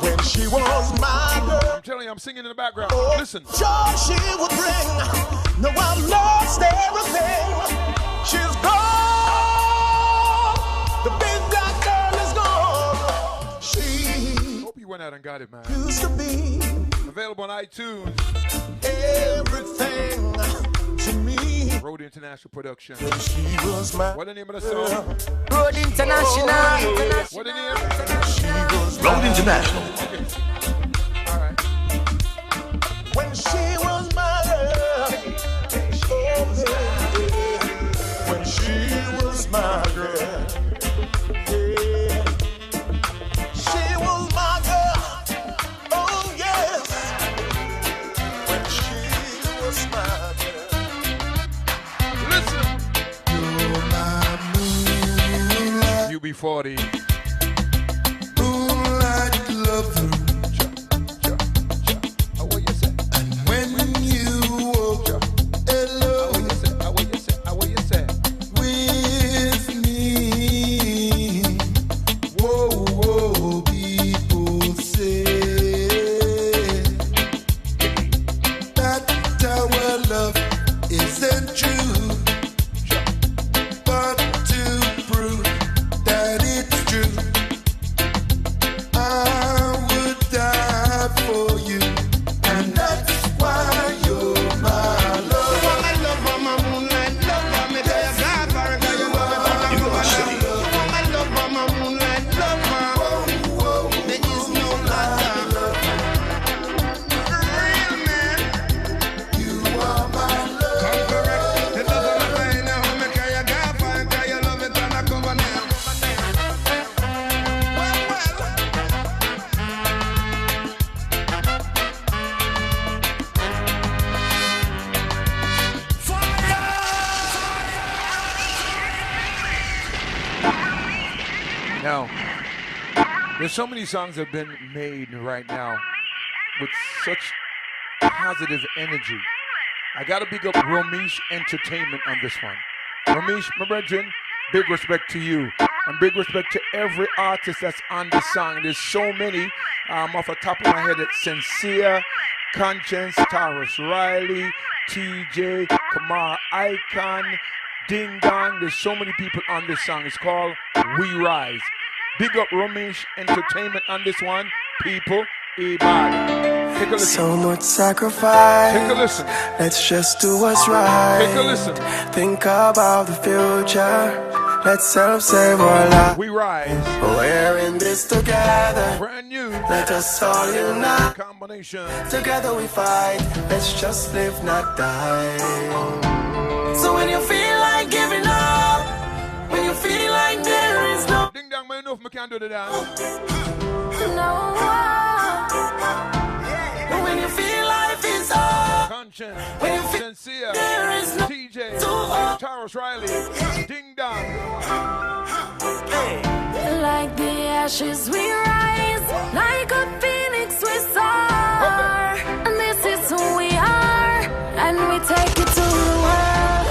Speaker 9: When she was my girl,
Speaker 12: I'm telling you, I'm singing in the background.
Speaker 9: Oh,
Speaker 12: listen.
Speaker 9: Joy she would bring. No, I've lost everything. She's gone. The big black girl is gone. She
Speaker 12: hope you went out and got it, man.
Speaker 9: Used to be
Speaker 12: available on iTunes.
Speaker 9: Everything to me.
Speaker 12: Road International Production.
Speaker 9: She was my.
Speaker 12: What the name of the song?
Speaker 22: Road International.
Speaker 12: What the name?
Speaker 9: She was
Speaker 6: Road International.
Speaker 12: Okay. All right.
Speaker 9: When she was my girl. Oh, when she was my girl.
Speaker 12: UB40.
Speaker 9: Moonlight love
Speaker 12: There's so many songs that have been made right now with such positive energy. I gotta big up Romesh Entertainment on this one. Romesh, my brethren, big respect to you. And big respect to every artist that's on the song. There's so many. Off the top of my head, it's Sincere, Conscience, Taurus Riley, TJ, Kamar Icon, Ding Dong. There's so many people on this song. It's called We Rise. Big up Romesh Entertainment on this one. People, Ibad. Take a listen.
Speaker 3: So much sacrifice.
Speaker 12: Take a listen.
Speaker 3: Let's just do what's right.
Speaker 12: Take a listen.
Speaker 3: Think about the future. Let's help save our lives.
Speaker 12: We rise.
Speaker 3: We're in this together.
Speaker 12: Brand new.
Speaker 3: Let us all unite.
Speaker 12: Combination.
Speaker 3: Together we fight. Let's just live, not die. So when you feel like giving up, when you feel like there is no.
Speaker 12: Ding dong, man, enough, I can't do the dance.
Speaker 3: No. When you feel life is up.
Speaker 12: Conscience.
Speaker 3: When you feel
Speaker 12: Sincere.
Speaker 3: there is no.
Speaker 12: TJ. Taurus Riley. Ding dong.
Speaker 5: Like the ashes we rise, like a phoenix we soar. And this is who we are, and we take it to the world.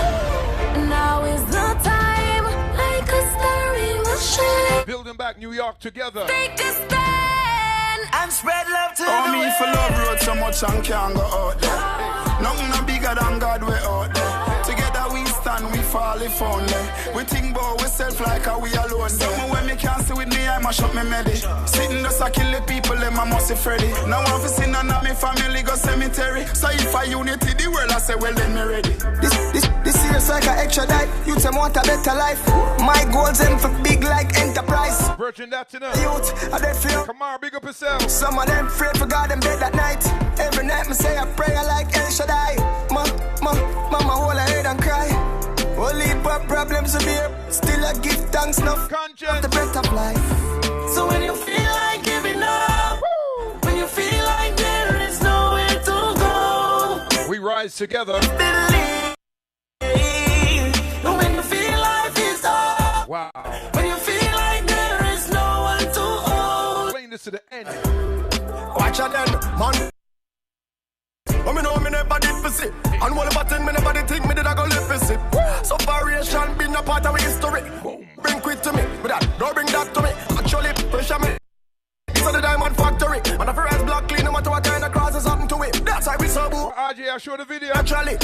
Speaker 5: And now is the time, like a star we will shine.
Speaker 12: Building back New York together.
Speaker 5: Take a stand
Speaker 3: and spread love to the
Speaker 9: Oh, me
Speaker 3: world.
Speaker 9: for love road so much and can't go out there. Nothing no bigger than God we out there. Together we stand, we fall if only. We think about ourselves like how we alone. Something when me can't see with me, I must shut me medi. Sitting just a kill the people, them I must be Freddy. Now I'm for sin and me family go cemetery. So if I unity the world, I say well then me ready. This year's like an extra diet. Youth them want a better life. My goals them for big like enterprise.
Speaker 12: Virgin that to them.
Speaker 9: Youth, I dead feel.
Speaker 12: Come on, big up yourself.
Speaker 9: Some of them afraid for God them dead that night. Every night me say a prayer like El Shaddai. Mama hold her head and cry. Only problems are there. Still I give thanks enough.
Speaker 12: Conscience.
Speaker 9: The breath of life. So when you feel like giving up, when you feel like there is nowhere to go,
Speaker 12: we rise together.
Speaker 9: Believe. When you feel life is up,
Speaker 12: wow.
Speaker 9: When you feel like there is no one to hold.
Speaker 12: Playing this to the end.
Speaker 9: Watch out then, man. Oh, me know me never did for see. And all about thing, me never did think me did I go live for see. So variation been a part of my history. Bring quit to me, but that, don't bring that to me. Actually, pressure me. It's a the diamond factory. And if your eyes black clean, no matter what kind of crosses happen to it. That's why we so boo.
Speaker 12: RJ, I'll show the video.
Speaker 9: Actually.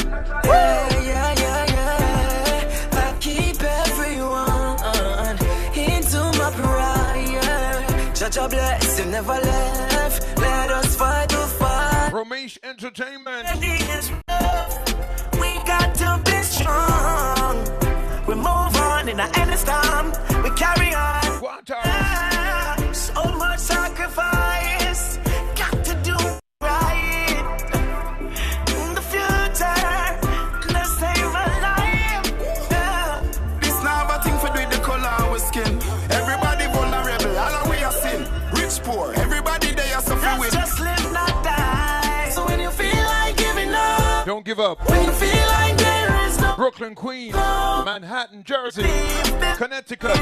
Speaker 9: Yeah. I keep everyone into my prayer. Judge a blessing, never left. Let us fight the fight.
Speaker 12: Romesh Entertainment.
Speaker 3: We got to be strong. We move on in the end of time. We carry on. So much sacrifice. Got to do right. In the future, let's save a life.
Speaker 9: This now a thing for do with the color of our skin. Everybody vulnerable, all of we are sin. Rich, poor, everybody they are suffering with.
Speaker 3: Just live, not die. So when you feel like giving up,
Speaker 12: don't give up.
Speaker 3: when you feel like there is no
Speaker 12: Brooklyn, Queens, Manhattan, Jersey, Connecticut.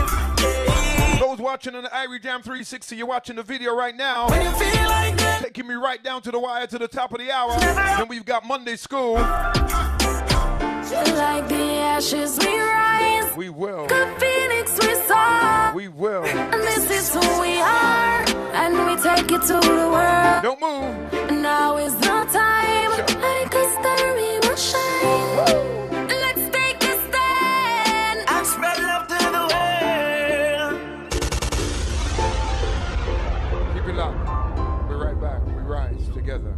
Speaker 12: Those watching on the Irie Jam 360, you're watching the video right now.
Speaker 3: When you feel like that,
Speaker 12: taking me right down to the wire to the top of the hour. Then we've got Monday School.
Speaker 5: like the ashes we rise.
Speaker 12: We will.
Speaker 5: The phoenix we soar.
Speaker 12: We will.
Speaker 5: And this is who we are, and we take it to the world.
Speaker 12: Don't move.
Speaker 5: And now is the time, like a star we will shine. Let's take a stand
Speaker 3: and spread love to the world.
Speaker 12: Keep it locked. We're right back. We rise together.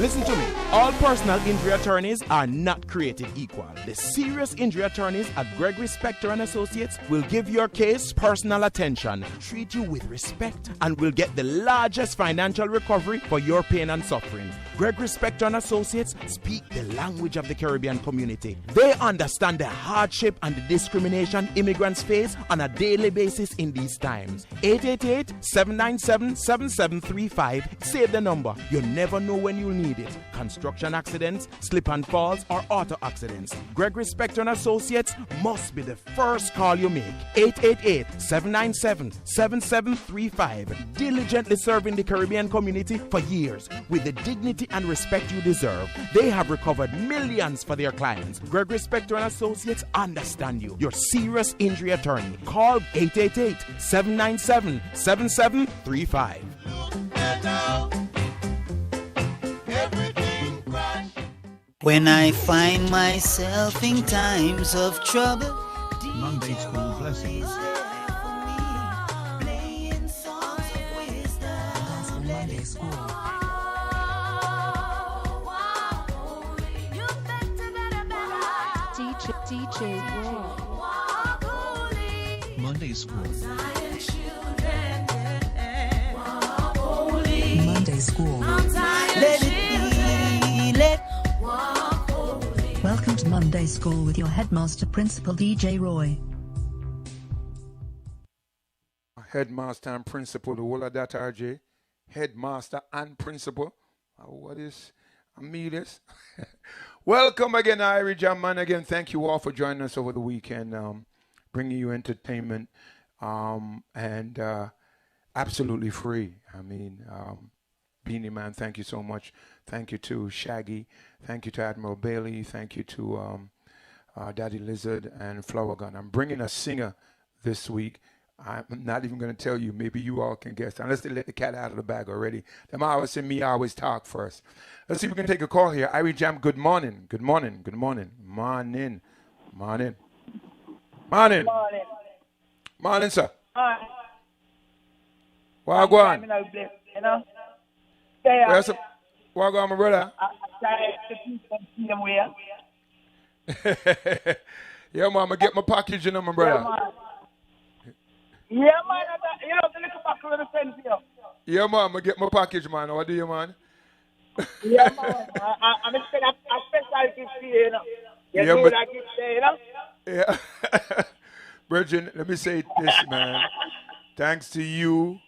Speaker 19: Listen to me. All personal injury attorneys are not created equal. The serious injury attorneys at Gregory Spector and Associates will give your case personal attention, treat you with respect, and will get the largest financial recovery for your pain and suffering. Gregory Spector and Associates speak the language of the Caribbean community. They understand the hardship and the discrimination immigrants face on a daily basis in these times. 888-797-7735. Save the number. You never know when you'll need it. Construction accidents, slip and falls, or auto accidents. Gregory Spector and Associates must be the first call you make. 888-797-7735. Diligently serving the Caribbean community for years with the dignity and respect you deserve. They have recovered millions for their clients. Gregory Spector and Associates understand you. Your serious injury attorney. Call 888-797-7735.
Speaker 2: When I find myself in times of trouble,
Speaker 10: Monday School Blessings. Monday School.
Speaker 23: DJ Roy.
Speaker 10: Monday School.
Speaker 23: Monday School.
Speaker 2: Let it be,
Speaker 23: Welcome to Monday School with your headmaster principal DJ Roy.
Speaker 12: Headmaster and principal, the whole of that RJ. Headmaster and principal. What is Amelis? Welcome again, Irie Jam Man. Again, thank you all for joining us over the weekend, bringing you entertainment and absolutely free. I mean, Beanie Man, thank you so much. Thank you to Shaggy. Thank you to Admiral Bailey. Thank you to Daddy Lizard and Flower Gun. I'm bringing a singer this week. I'm not even going to tell you. Maybe you all can guess. Unless they let the cat out of the bag already. Them always say me always talk first. Let's see if we can take a call here. Irie Jam, good morning. Good morning. Good morning. Morning. Morning. Morning.
Speaker 24: Morning.
Speaker 12: Morning, sir.
Speaker 24: Hi.
Speaker 12: Well, go on.
Speaker 24: You know?
Speaker 12: Well, go on, my brother. Yeah, man, I get my package, you know, my brother.
Speaker 24: Yeah, man. You know, the little package with the friends here.
Speaker 12: Yeah, man, I get my package, man. What do you, man?
Speaker 24: Yeah, man. I'm a special gift for you, you know. You
Speaker 12: Yeah,
Speaker 24: know
Speaker 12: but-
Speaker 24: that gift there, you know?
Speaker 12: Yeah. Virgin, let me say this, man. Thanks to you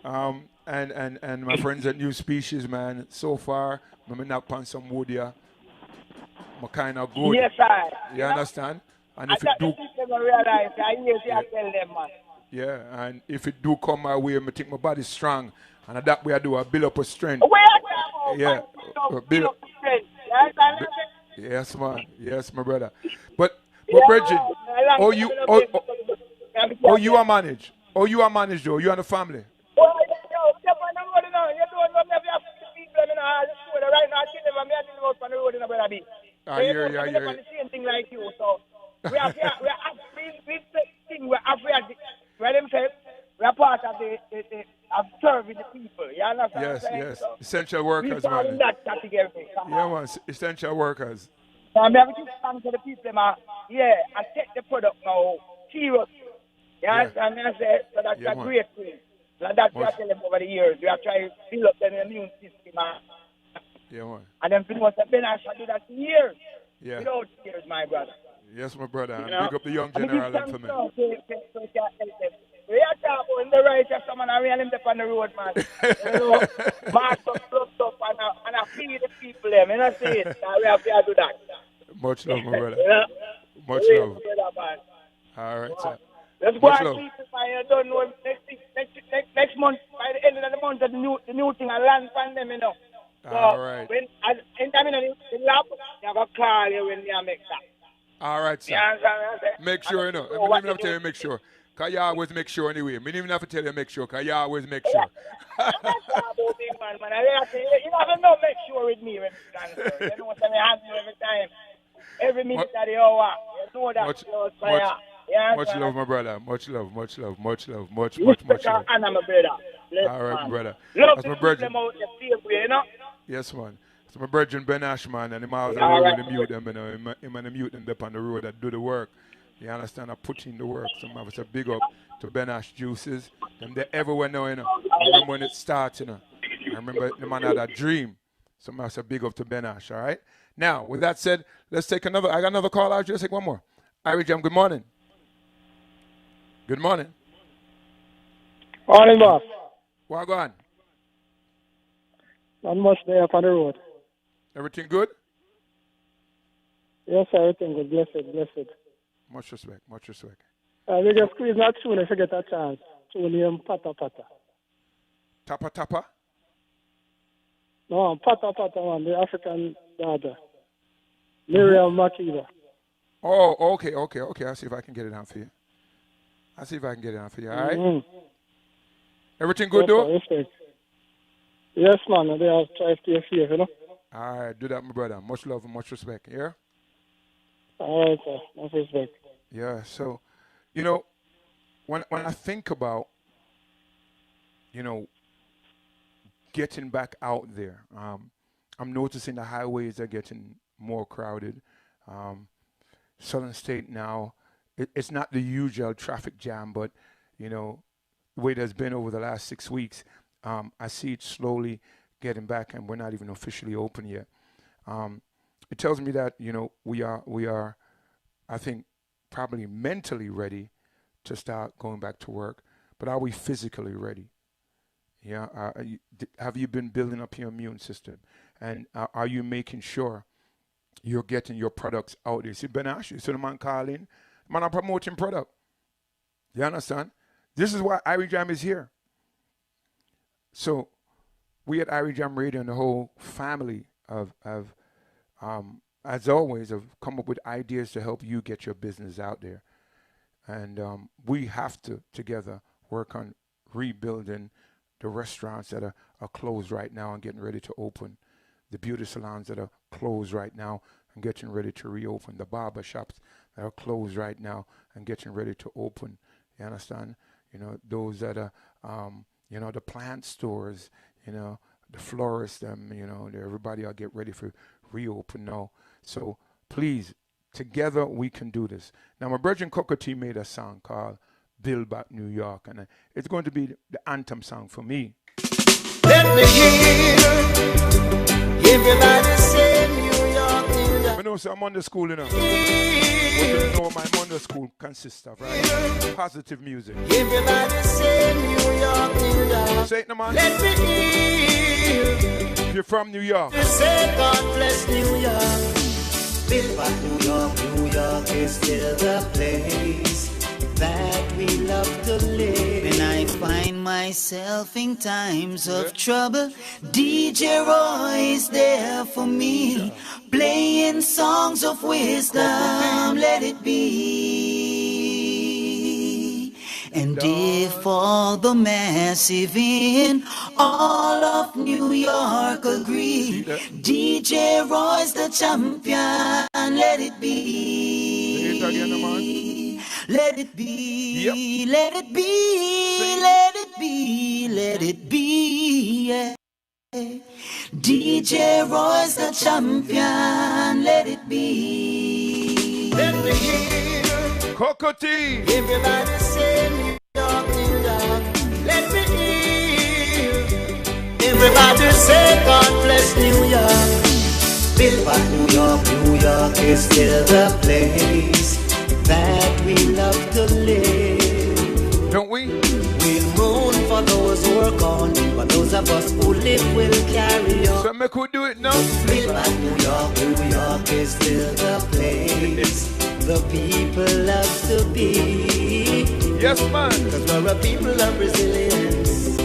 Speaker 12: and my friends at New Species, man. So far, I'm not on some wood here. I'm kind of good.
Speaker 24: Yes, I.
Speaker 12: You understand? And
Speaker 24: I
Speaker 12: if it
Speaker 24: thought
Speaker 12: do,
Speaker 24: the people don't realize that I tell them, man.
Speaker 12: yeah, and if it do come my way, I think my body's strong. And that way I do, I build up a strength.
Speaker 24: Where are you?
Speaker 12: Yeah.
Speaker 24: Build up the strength. You understand?
Speaker 12: Yes, man. Yes, my brother. But
Speaker 24: Yeah,
Speaker 12: Virgin,
Speaker 24: I like
Speaker 12: you are managed. Oh, you are managed, though. You and the family.
Speaker 24: Well, you don't know me if you have people, you know, right now, I tell them, I'm out on the road, you know, brother B.
Speaker 12: I hear you, I hear
Speaker 24: I'm
Speaker 12: you.
Speaker 24: the same thing like you, so we have we are part of of serving the people. You understand?
Speaker 12: Yes,
Speaker 24: what I'm saying?
Speaker 12: yes.
Speaker 24: So
Speaker 12: Essential workers,
Speaker 24: we fall in
Speaker 12: man.
Speaker 24: that category.
Speaker 12: Yeah, man. Essential workers.
Speaker 24: So I'm having to thank to the people, man. Yeah, I take the product now seriously. You understand? I say, so that's
Speaker 12: Yeah,
Speaker 24: a
Speaker 12: man.
Speaker 24: great thing. So that's what I
Speaker 12: Much-
Speaker 24: tell them over the years. We are trying to build up the immune system, man.
Speaker 12: Yeah, man.
Speaker 24: And then people say, Ben, I shall do that for years.
Speaker 12: Yeah.
Speaker 24: Without years, my brother.
Speaker 12: Yes, my brother. And
Speaker 24: You know?
Speaker 12: big up the young
Speaker 24: I mean,
Speaker 12: general
Speaker 24: this
Speaker 12: and for me.
Speaker 24: time, so we can help them. We are talking about in the right of someone and real him up on the road, man. You know, mark up, plug up, and I feed the people them. You know, see it. Now we have to do that.
Speaker 12: Much love, my brother.
Speaker 24: You know?
Speaker 12: Much
Speaker 24: Really,
Speaker 12: love.
Speaker 24: brother, man.
Speaker 12: All right, sir.
Speaker 24: Let's go
Speaker 12: Much
Speaker 24: and
Speaker 12: love.
Speaker 24: see if I don't know next month, by the end of the month, the new thing, I land from them, you know. So
Speaker 12: All right.
Speaker 24: when anytime in the lab, they have a call you when they make that.
Speaker 12: All right, sir.
Speaker 24: You understand what I'm saying?
Speaker 12: Make sure, you know. I don't even have to tell you make sure. Because you always make sure anyway. I don't even have to tell you make sure. Because you always make sure.
Speaker 24: Man. I say, you never know, make sure with me when you answer. You know what I mean? I handle every time. Every minute of the hour. You know that.
Speaker 12: Much love, my brother. Much love, much love, much love, much
Speaker 24: Respect
Speaker 12: love.
Speaker 24: and I'm a brother. Bless,
Speaker 12: All right,
Speaker 24: man.
Speaker 12: brother.
Speaker 24: Love
Speaker 12: That's
Speaker 24: to
Speaker 12: my
Speaker 24: keep
Speaker 12: brother.
Speaker 24: them out the same way, you know?
Speaker 12: Yes, man. So my brethren Ben Ashman and him out on the
Speaker 24: All
Speaker 12: road
Speaker 24: right.
Speaker 12: with the mute them, you know, him and the mute them up on the road that do the work. You understand? I put in the work. Some of us a big up to Ben Ash Juices. Them they everywhere now, you know. I remember when it starts, you know. I remember the man had a dream. Some of us a big up to Ben Ash, all right? Now, with that said, let's take another. I got another call out. Just take one more. Irie Jam, good morning. Good morning.
Speaker 1: Morning, boss.
Speaker 12: What go on?
Speaker 1: Not much there up on the road.
Speaker 12: Everything good?
Speaker 1: Yes, sir, everything good. Blessed.
Speaker 12: Much respect, much respect.
Speaker 1: We just squeeze that tune if you get a chance. Tune him Pata Pata.
Speaker 12: Tapa Tapa?
Speaker 1: No, Pata Pata, man, the African daughter. Miriam Makeba.
Speaker 12: Oh, okay. I'll see if I can get it on for you. All right?
Speaker 1: Mm-hmm.
Speaker 12: Everything good,
Speaker 1: yes,
Speaker 12: though?
Speaker 1: Sir, respect. Yes, man, they are trying to stay safe, you know?
Speaker 12: All right, do that, my brother. Much love and much respect, yeah?
Speaker 1: All right, sir. Much respect.
Speaker 12: Yeah, so, you know, when I think about, you know, getting back out there, I'm noticing the highways are getting more crowded. Southern State now, it's not the usual traffic jam, but, you know, the way it has been over the last 6 weeks, I see it slowly getting back, and we're not even officially open yet. It tells me that, you know, we are, I think, probably mentally ready to start going back to work, but are we physically ready? Yeah, have you been building up your immune system, and are you making sure you're getting your products out there? See, Ben Ash, you see the man calling, man, I'm promoting product. You understand? This is why Irie Jam is here. So we at Irie Jam Radio and the whole family of as always, have come up with ideas to help you get your business out there. And we have to, together, work on rebuilding the restaurants that are closed right now and getting ready to open, the beauty salons that are closed right now and getting ready to reopen, the barber shops that are closed right now and getting ready to open. You understand? You know, those that are, you know, the plant stores, you know, the florists, you know, everybody will get ready for reopen now. So please, together we can do this. Now, my brethren Cocoa Tea made a song called Build Back New York, and it's going to be the anthem song for me.
Speaker 3: Let me hear everybody say New York, New York.
Speaker 12: I know, so I'm under school, you know. What you know my Monday school consists of, right? Positive music.
Speaker 3: Everybody say New York, New York.
Speaker 12: Say it, no man.
Speaker 3: Let me hear.
Speaker 12: If you're from New York.
Speaker 3: Say God bless New York. Build back New York, New York is still the place that we love to live.
Speaker 2: When I find myself in times of trouble, DJ Roy is there for me, playing songs of wisdom, let it be. And if all the massive in all of New York agree, DJ Roy's the champion, let it be. Let it be, let it be, let it be, let it be, yeah. DJ Roy's the champion, let it be.
Speaker 3: Let me hear
Speaker 12: Cocoa Tea.
Speaker 3: Everybody say New York, New York. Let me hear everybody say God bless New York. Build back New York, New York is still the place that we love to live.
Speaker 12: Don't we?
Speaker 3: We'll mourn for those who are gone, but those of us who live will carry on.
Speaker 12: So make we do it now.
Speaker 3: Build back New York, New York is still the place the people love to be.
Speaker 12: Yes, man.
Speaker 3: Cause we're a people of resilience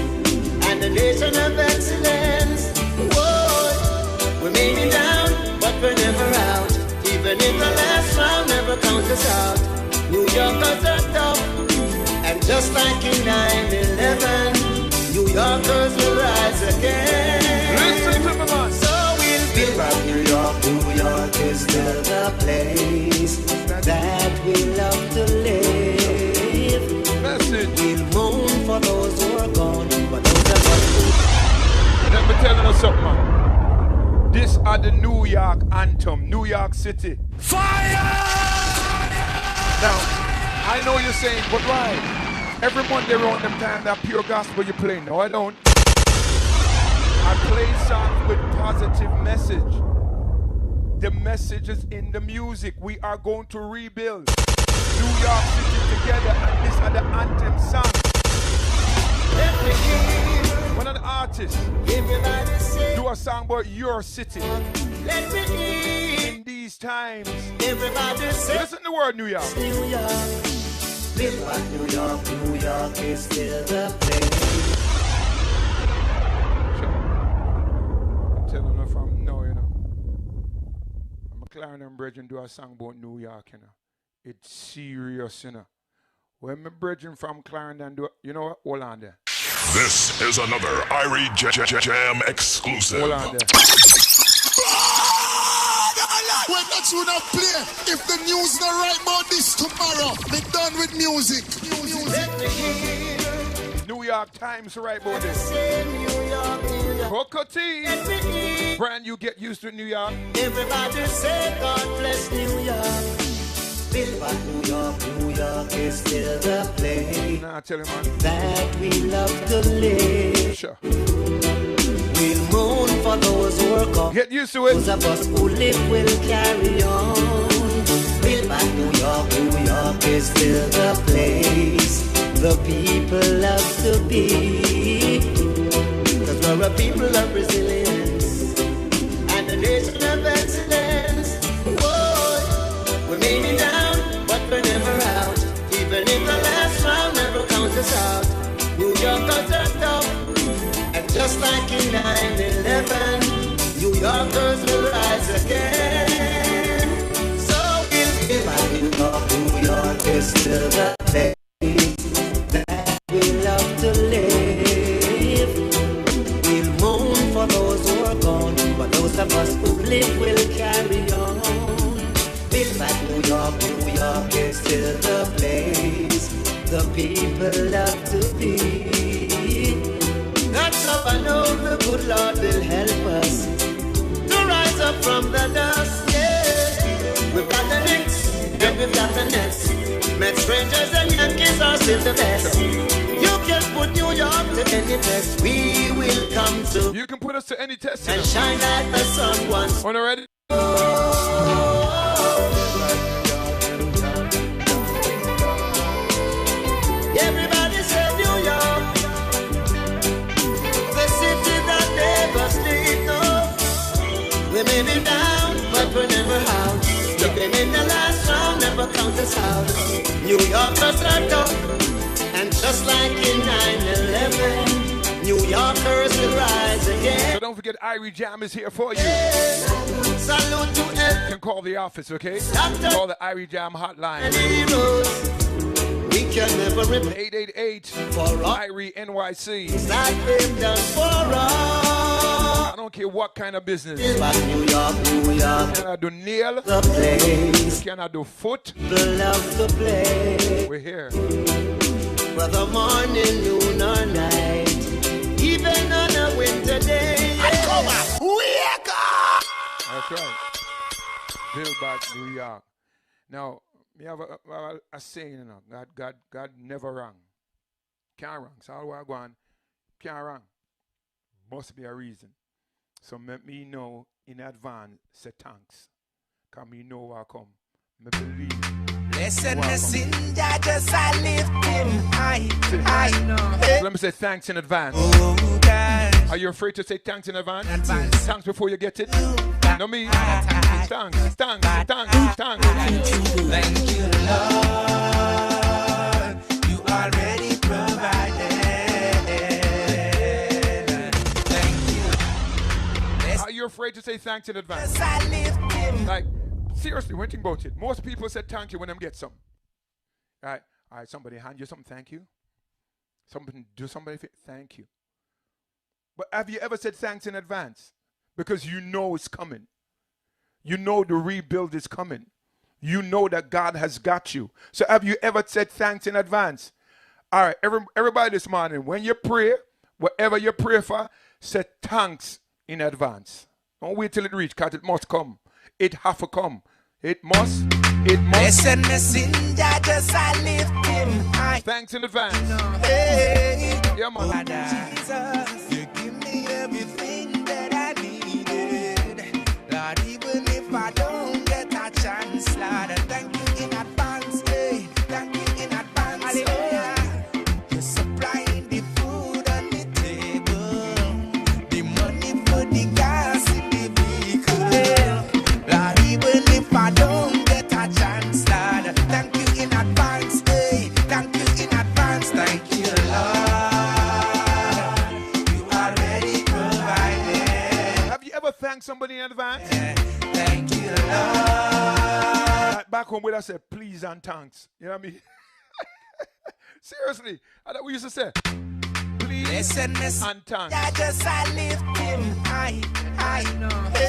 Speaker 3: and a nation of excellence. Whoa, we may be down, but we're never out. Even in the last round, never count us out. New Yorkers are tough, and just like in 9/11, New Yorkers will rise again.
Speaker 12: Listen to me, man.
Speaker 3: So we'll build back New York. New York is still the place that we love to live.
Speaker 12: Message.
Speaker 3: We'll mourn for those who are gone, but those of us who...
Speaker 12: Let me tell you something, man. This are the New York anthem, New York City.
Speaker 9: Fire!
Speaker 12: Now, I know you're saying, but why? Every Monday around them time, that pure gospel you play. No, I don't. I play songs with positive message. The message is in the music. We are going to rebuild New York City together, and these are the anthem songs. When an artist do a song about your city in these times, listen to the word New York.
Speaker 3: New York. Build back New York. New York is still the place.
Speaker 12: I'm telling you from now, you know. I'm a McLaren and Brethren do a song about New York, you know. It's serious, you know. When my brethren from Clarendon do, you know what? Hold on there.
Speaker 6: This is another Irie Jam exclusive.
Speaker 12: Hold on there.
Speaker 9: When that tune not play, if the news not right about this tomorrow, be done with music.
Speaker 12: New York Times right about this. Booker T. Brand you get used to New York.
Speaker 3: Everybody say God bless New York. Build back New York. New York is still the place.
Speaker 12: Nah, tell him, man.
Speaker 3: That we love to live.
Speaker 12: Sure.
Speaker 3: We'll mourn for those who are gone.
Speaker 12: Get used to it.
Speaker 3: Those of us who live will carry on. Build back New York. New York is still the place the people love to be. Cause we're a people of resilience and a nation of excellence. Whoa, we may be down, but we're never out. Even if the last round never counts us out. New Yorkers are tough. And just like in 9/11, New Yorkers will rise again. So we'll give back New York. New York is still the place that we love to live. We'll mourn for those who are gone, but those of us who live will carry on. Build back New York. New York is still the place the people love to be. That's how I know the good Lord will help us to rise up from the dust, yeah. We've got the Knicks and we've got the Nets. Met strangers and Yankees are still the best. You can put New York to any test. We will come to.
Speaker 12: You can put us to any test.
Speaker 3: And shine like the sun once.
Speaker 12: On already?
Speaker 3: Everybody say New York. We may be down, but we're never out. Even in the last round, never count us out. New Yorkers are tough, and just like in 9/11, New Yorkers will rise again.
Speaker 12: So don't forget, Irie Jam is here for you.
Speaker 3: Salute to
Speaker 12: you can call the office, okay? Call the Irie Jam hotline.
Speaker 3: We can never replace
Speaker 12: 888 for Irie NYC.
Speaker 3: That they've done for us.
Speaker 12: I don't care what kind of business.
Speaker 3: But New York, New York.
Speaker 12: Can I do nail?
Speaker 3: The place.
Speaker 12: Can I do foot?
Speaker 3: The love to play.
Speaker 12: We're here.
Speaker 3: Whether morning, noon, or night, even on a winter day.
Speaker 12: That's right. Build back New York. Now, we have a saying, you know, God never wrong. Can't wrong. So how I go on? Can't wrong. Must be a reason. So let me know in advance, say thanks. Because me know I come. Me believe.
Speaker 8: Blessed messenger, just I lift him high.
Speaker 12: So let me say thanks in advance. Are you afraid to say thanks in advance? Thanks before you get it? No me. Thanks. Thank
Speaker 8: you, Lord. You already provided.
Speaker 12: Are you afraid to say thanks in advance? Like, seriously, when you think about it, most people say thank you when them get something. All right, somebody hand you something, thank you. Somebody do somebody, thank you. But have you ever said thanks in advance? Because you know it's coming. You know the rebuild is coming. You know that God has got you. So have you ever said thanks in advance? All right, everybody this morning, when you pray, whatever you pray for, say thanks in advance. Don't wait till it reach, cause it must come. It have to come. It must. It must.
Speaker 8: Listen, messenger, just I lift him high.
Speaker 12: Thanks in advance.
Speaker 8: Hey,
Speaker 12: yeah, man.
Speaker 8: Jesus, you give me everything that I needed. Lord, even if I don't get a chance, Lord, thank you in advance. Hey, thank you in advance. Hallelujah. You're supplying the food on the table, the money for the gas in the vehicle. Lord, even if I don't get a chance, Lord, thank you in advance. Hey, thank you in advance. Thank you, Lord. You already provided.
Speaker 12: Have you ever thanked somebody in advance?
Speaker 8: Thank you, Lord.
Speaker 12: Like back home, where I said please and thanks. You know what I mean? Seriously, that's what we used to say. Please and thanks.
Speaker 8: I just I lift him high.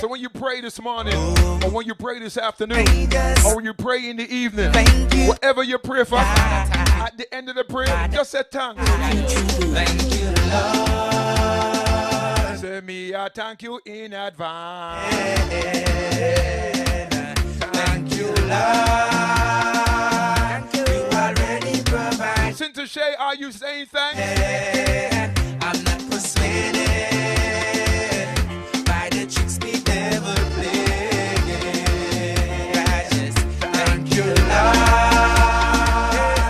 Speaker 12: So when you pray this morning, or when you pray this afternoon, or when you pray in the evening, whatever you pray for, at the end of the prayer, just say thanks.
Speaker 8: Thank you, Lord.
Speaker 12: Say me, I thank you in advance.
Speaker 8: Thank you, Lord. You already provide.
Speaker 12: Sister Shay, are you saying thanks?
Speaker 8: I'm not persuaded by the tricks the devil plays. I just thank you,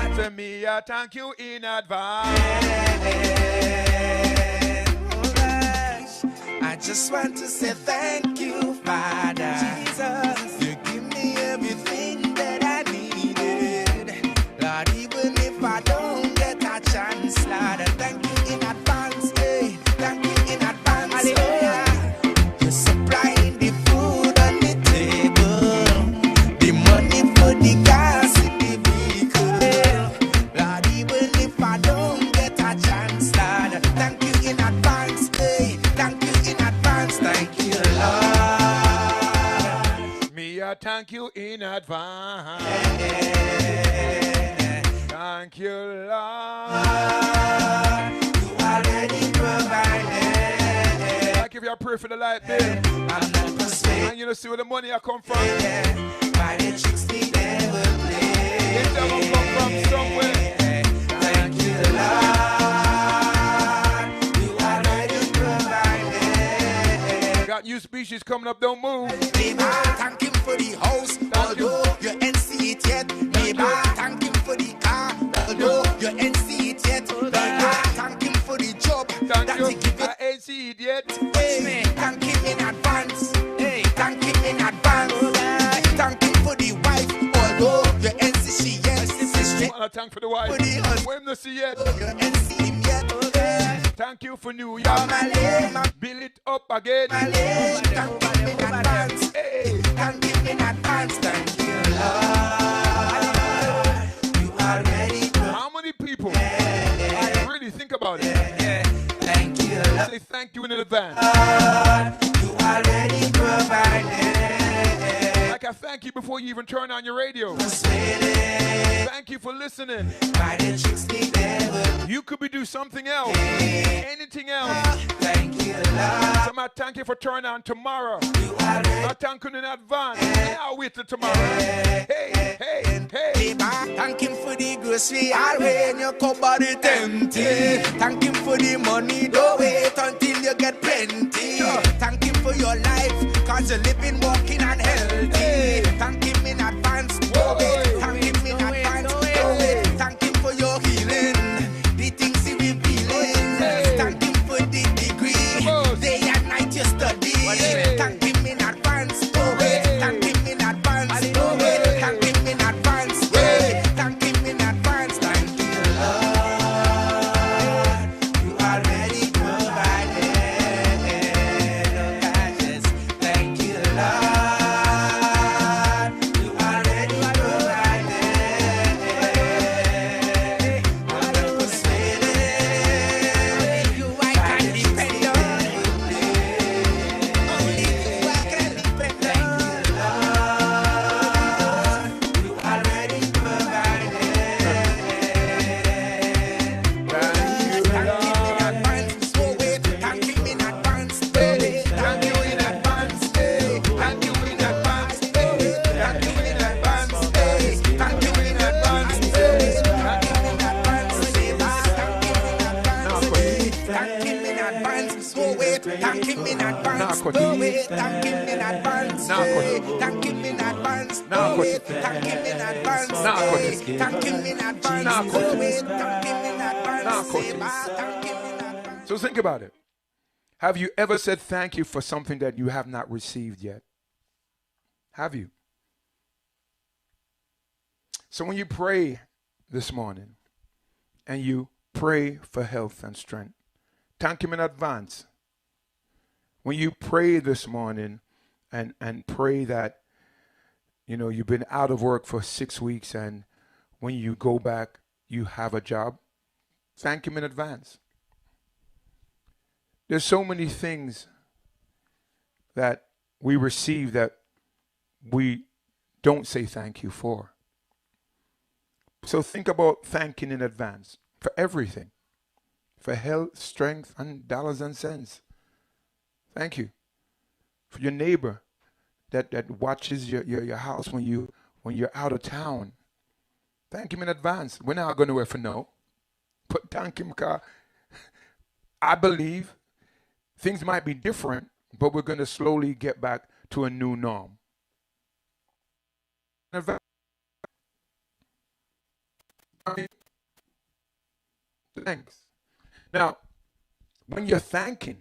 Speaker 8: Lord.
Speaker 12: Say me, I thank you in advance.
Speaker 8: I just want to say thank you, Father. Jesus, you give me everything that I needed. Lord, even if I don't get a chance, Lord, thank you in advance. Hey, thank you in advance. Hallelujah. You're supplying the food on the table, the money for the gas in the vehicle. Lord, even if I don't get a chance, Lord, thank you in advance. Hey, thank you in advance. Thank you, Lord.
Speaker 12: Me, I thank you in advance. Thank you, Lord.
Speaker 8: You already provided.
Speaker 12: Like if you pray for the light bill,
Speaker 8: I'm not persuaded.
Speaker 12: and you know see where the money I come from.
Speaker 8: By the tricks the devil plays.
Speaker 12: It never come from somewhere.
Speaker 8: Thank you, Lord. You already provided.
Speaker 12: Got new species coming up, don't move.
Speaker 8: Thank him for the house, although you ain't see it yet. Thank him for the car, although you ain't see it yet. Thank him for the job that he give it.
Speaker 12: I ain't see it yet.
Speaker 8: Hey, thank him in advance. Hey, thank him in advance. Thank him for the wife, although you ain't see she yet.
Speaker 12: I thank for the wife. When not see yet.
Speaker 8: You ain't see him yet.
Speaker 12: Thank you for New York. Build it up again.
Speaker 8: Thank him in advance. Hey, thank him in advance. Thank you, Lord. You already know.
Speaker 12: How many people really think about it?
Speaker 8: Thank you, Lord.
Speaker 12: Say thank you in advance.
Speaker 8: You already provided.
Speaker 12: Like I thank you before you even turn on your radio. Thank you for listening. You could be doing something else, anything else.
Speaker 8: Thank you, Lord.
Speaker 12: So I thank you for turning on tomorrow. I thank you in advance. I'll wait till tomorrow. Hey, hey, hey.
Speaker 8: Thank him for the grocery all when your cupboard is empty. Thank him for the money, don't wait until you get plenty. Thank him for your life, cause you're living, walking and healthy. Thank him in advance, don't wait. Thank him in advance, don't wait. Thank him for your healing, the things he revealing. Thank him for the degree, day and night you study. Thank him in advance, don't wait. Thank him in advance, don't wait. Thank him in advance, thank him in advance. Thank you, Lord. You already provided. Thank you, Lord.
Speaker 12: cut
Speaker 8: No
Speaker 12: it.
Speaker 8: way, thank him in advance.
Speaker 12: Nah, cut it.
Speaker 8: Thank him in advance.
Speaker 12: Nah,
Speaker 8: No
Speaker 12: cut
Speaker 8: way,
Speaker 12: it.
Speaker 8: thank him in advance.
Speaker 12: Nah, cut it.
Speaker 8: Thank him in advance.
Speaker 12: Nah, cut
Speaker 8: No
Speaker 12: it.
Speaker 8: way, thank him in advance.
Speaker 12: Nah, cut it.
Speaker 8: Thank him in advance.
Speaker 12: So think about it. Have you ever said thank you for something that you have not received yet? Have you? So when you pray this morning and you pray for health and strength, thank him in advance. When you pray this morning and pray that, you know, you've been out of work for 6 weeks and when you go back, you have a job, thank him in advance. There's so many things that we receive that we don't say thank you for. So think about thanking in advance for everything. For health, strength, and dollars and cents. Thank you. For your neighbor that watches your house when you're out of town. Thank him in advance. We're not going to for no. But thank him, because I believe things might be different, but we're going to slowly get back to a new norm. Thanks. Now, when you're thanking,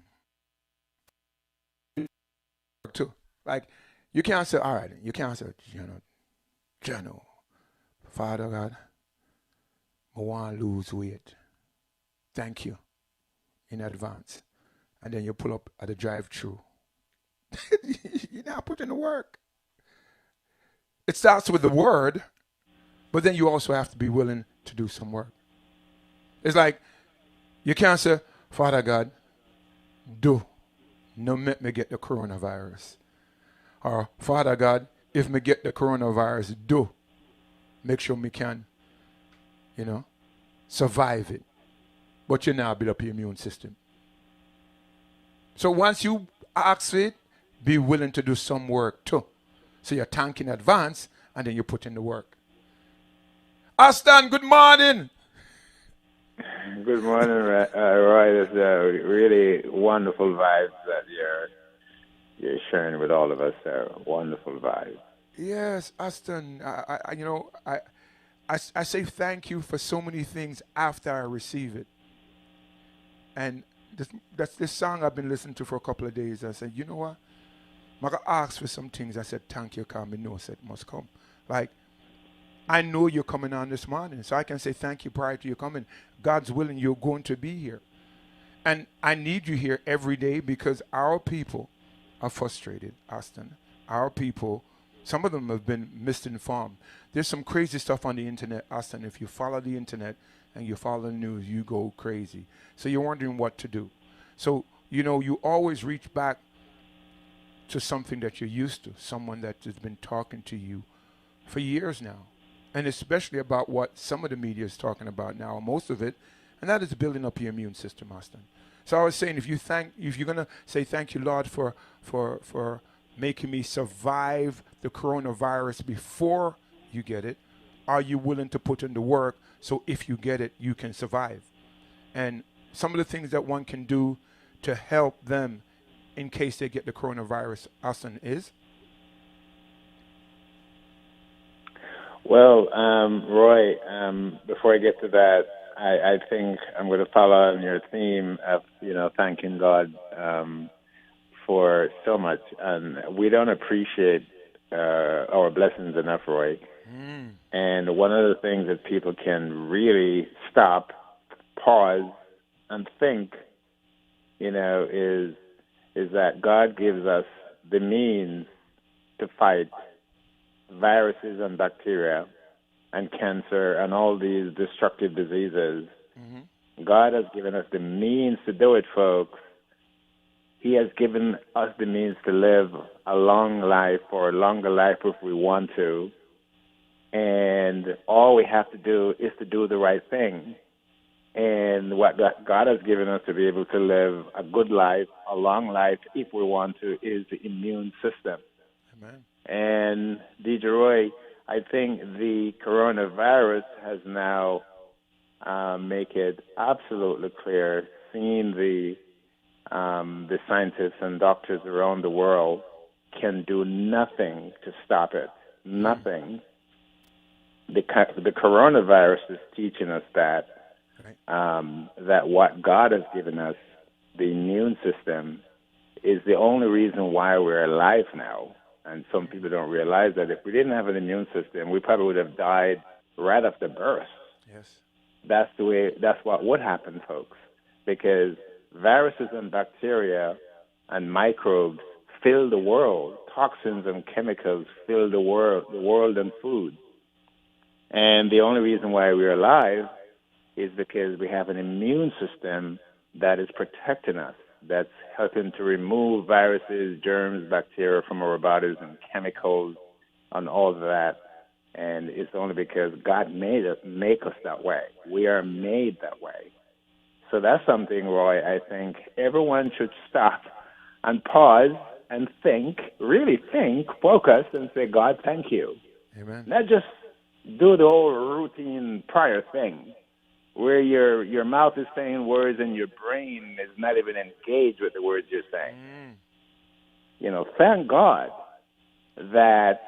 Speaker 12: too, like you can't say, all right, you can't say, Jano, Father God, I want to lose weight. Thank you in advance. And then you pull up at the drive-thru. You're not putting the work. It starts with the word, but then you also have to be willing to do some work. It's like, you can't say, Father God, no make me get the coronavirus. Or, Father God, if me get the coronavirus, make sure me can, survive it. But you now build up your immune system. So once you ask it, be willing to do some work too. So you're thanking in advance, and then you put in the work. Aston, good morning.
Speaker 11: Good morning, Roy. It's really wonderful vibes that you're sharing with all of us. Wonderful vibes.
Speaker 12: Yes, Aston. I say thank you for so many things after I receive it. And that's this song I've been listening to for a couple of days. I said, you know what? I'm going to ask for some things. I said, thank you, because I know it must come. Like, I know you're coming on this morning, so I can say thank you prior to you coming. God's willing, you're going to be here. And I need you here every day because our people are frustrated, Austin. Our people, some of them have been misinformed. There's some crazy stuff on the internet, Austin. If you follow the internet and you follow the news, you go crazy. So you're wondering what to do. So, you always reach back to something that you're used to, someone that has been talking to you for years now. And especially about what some of the media is talking about now, most of it, and that is building up your immune system, Austin. So I was saying, if you're gonna say thank you, Lord, for making me survive the coronavirus before you get it, are you willing to put in the work so if you get it, you can survive? And some of the things that one can do to help them in case they get the coronavirus, Austin, is?
Speaker 11: Well, Roy, before I get to that, I think I'm going to follow on your theme of, thanking God for so much. And we don't appreciate our blessings enough, Roy. And one of the things that people can really stop, pause, and think, is that God gives us the means to fight viruses and bacteria and cancer and all these destructive diseases. God has given us the means to do it, folks. He has given us the means to live a long life or a longer life if we want to. And all we have to do is to do the right thing. And what God has given us to be able to live a good life, a long life, if we want to, is the immune system.
Speaker 12: Amen.
Speaker 11: And DJ Roy, I think the coronavirus has now make it absolutely clear, seeing the the scientists and doctors around the world can do nothing to stop it. Nothing. The coronavirus is teaching us that that what God has given us, the immune system, is the only reason why we're alive now. And some people don't realize that if we didn't have an immune system, we probably would have died right after birth.
Speaker 12: Yes.
Speaker 11: That's what would happen, folks, because viruses and bacteria and microbes fill the world. Toxins and chemicals fill the world and food. And the only reason why we're alive is because we have an immune system that is protecting us, that's helping to remove viruses, germs, bacteria from our bodies and chemicals and all of that. And it's only because God make us that way. We are made that way. So that's something, Roy, I think everyone should stop and pause and think, really think, focus, and say, God, thank you.
Speaker 12: Amen.
Speaker 11: Not just do the old routine prior thing where your mouth is saying words and your brain is not even engaged with the words you're saying. You know, thank God that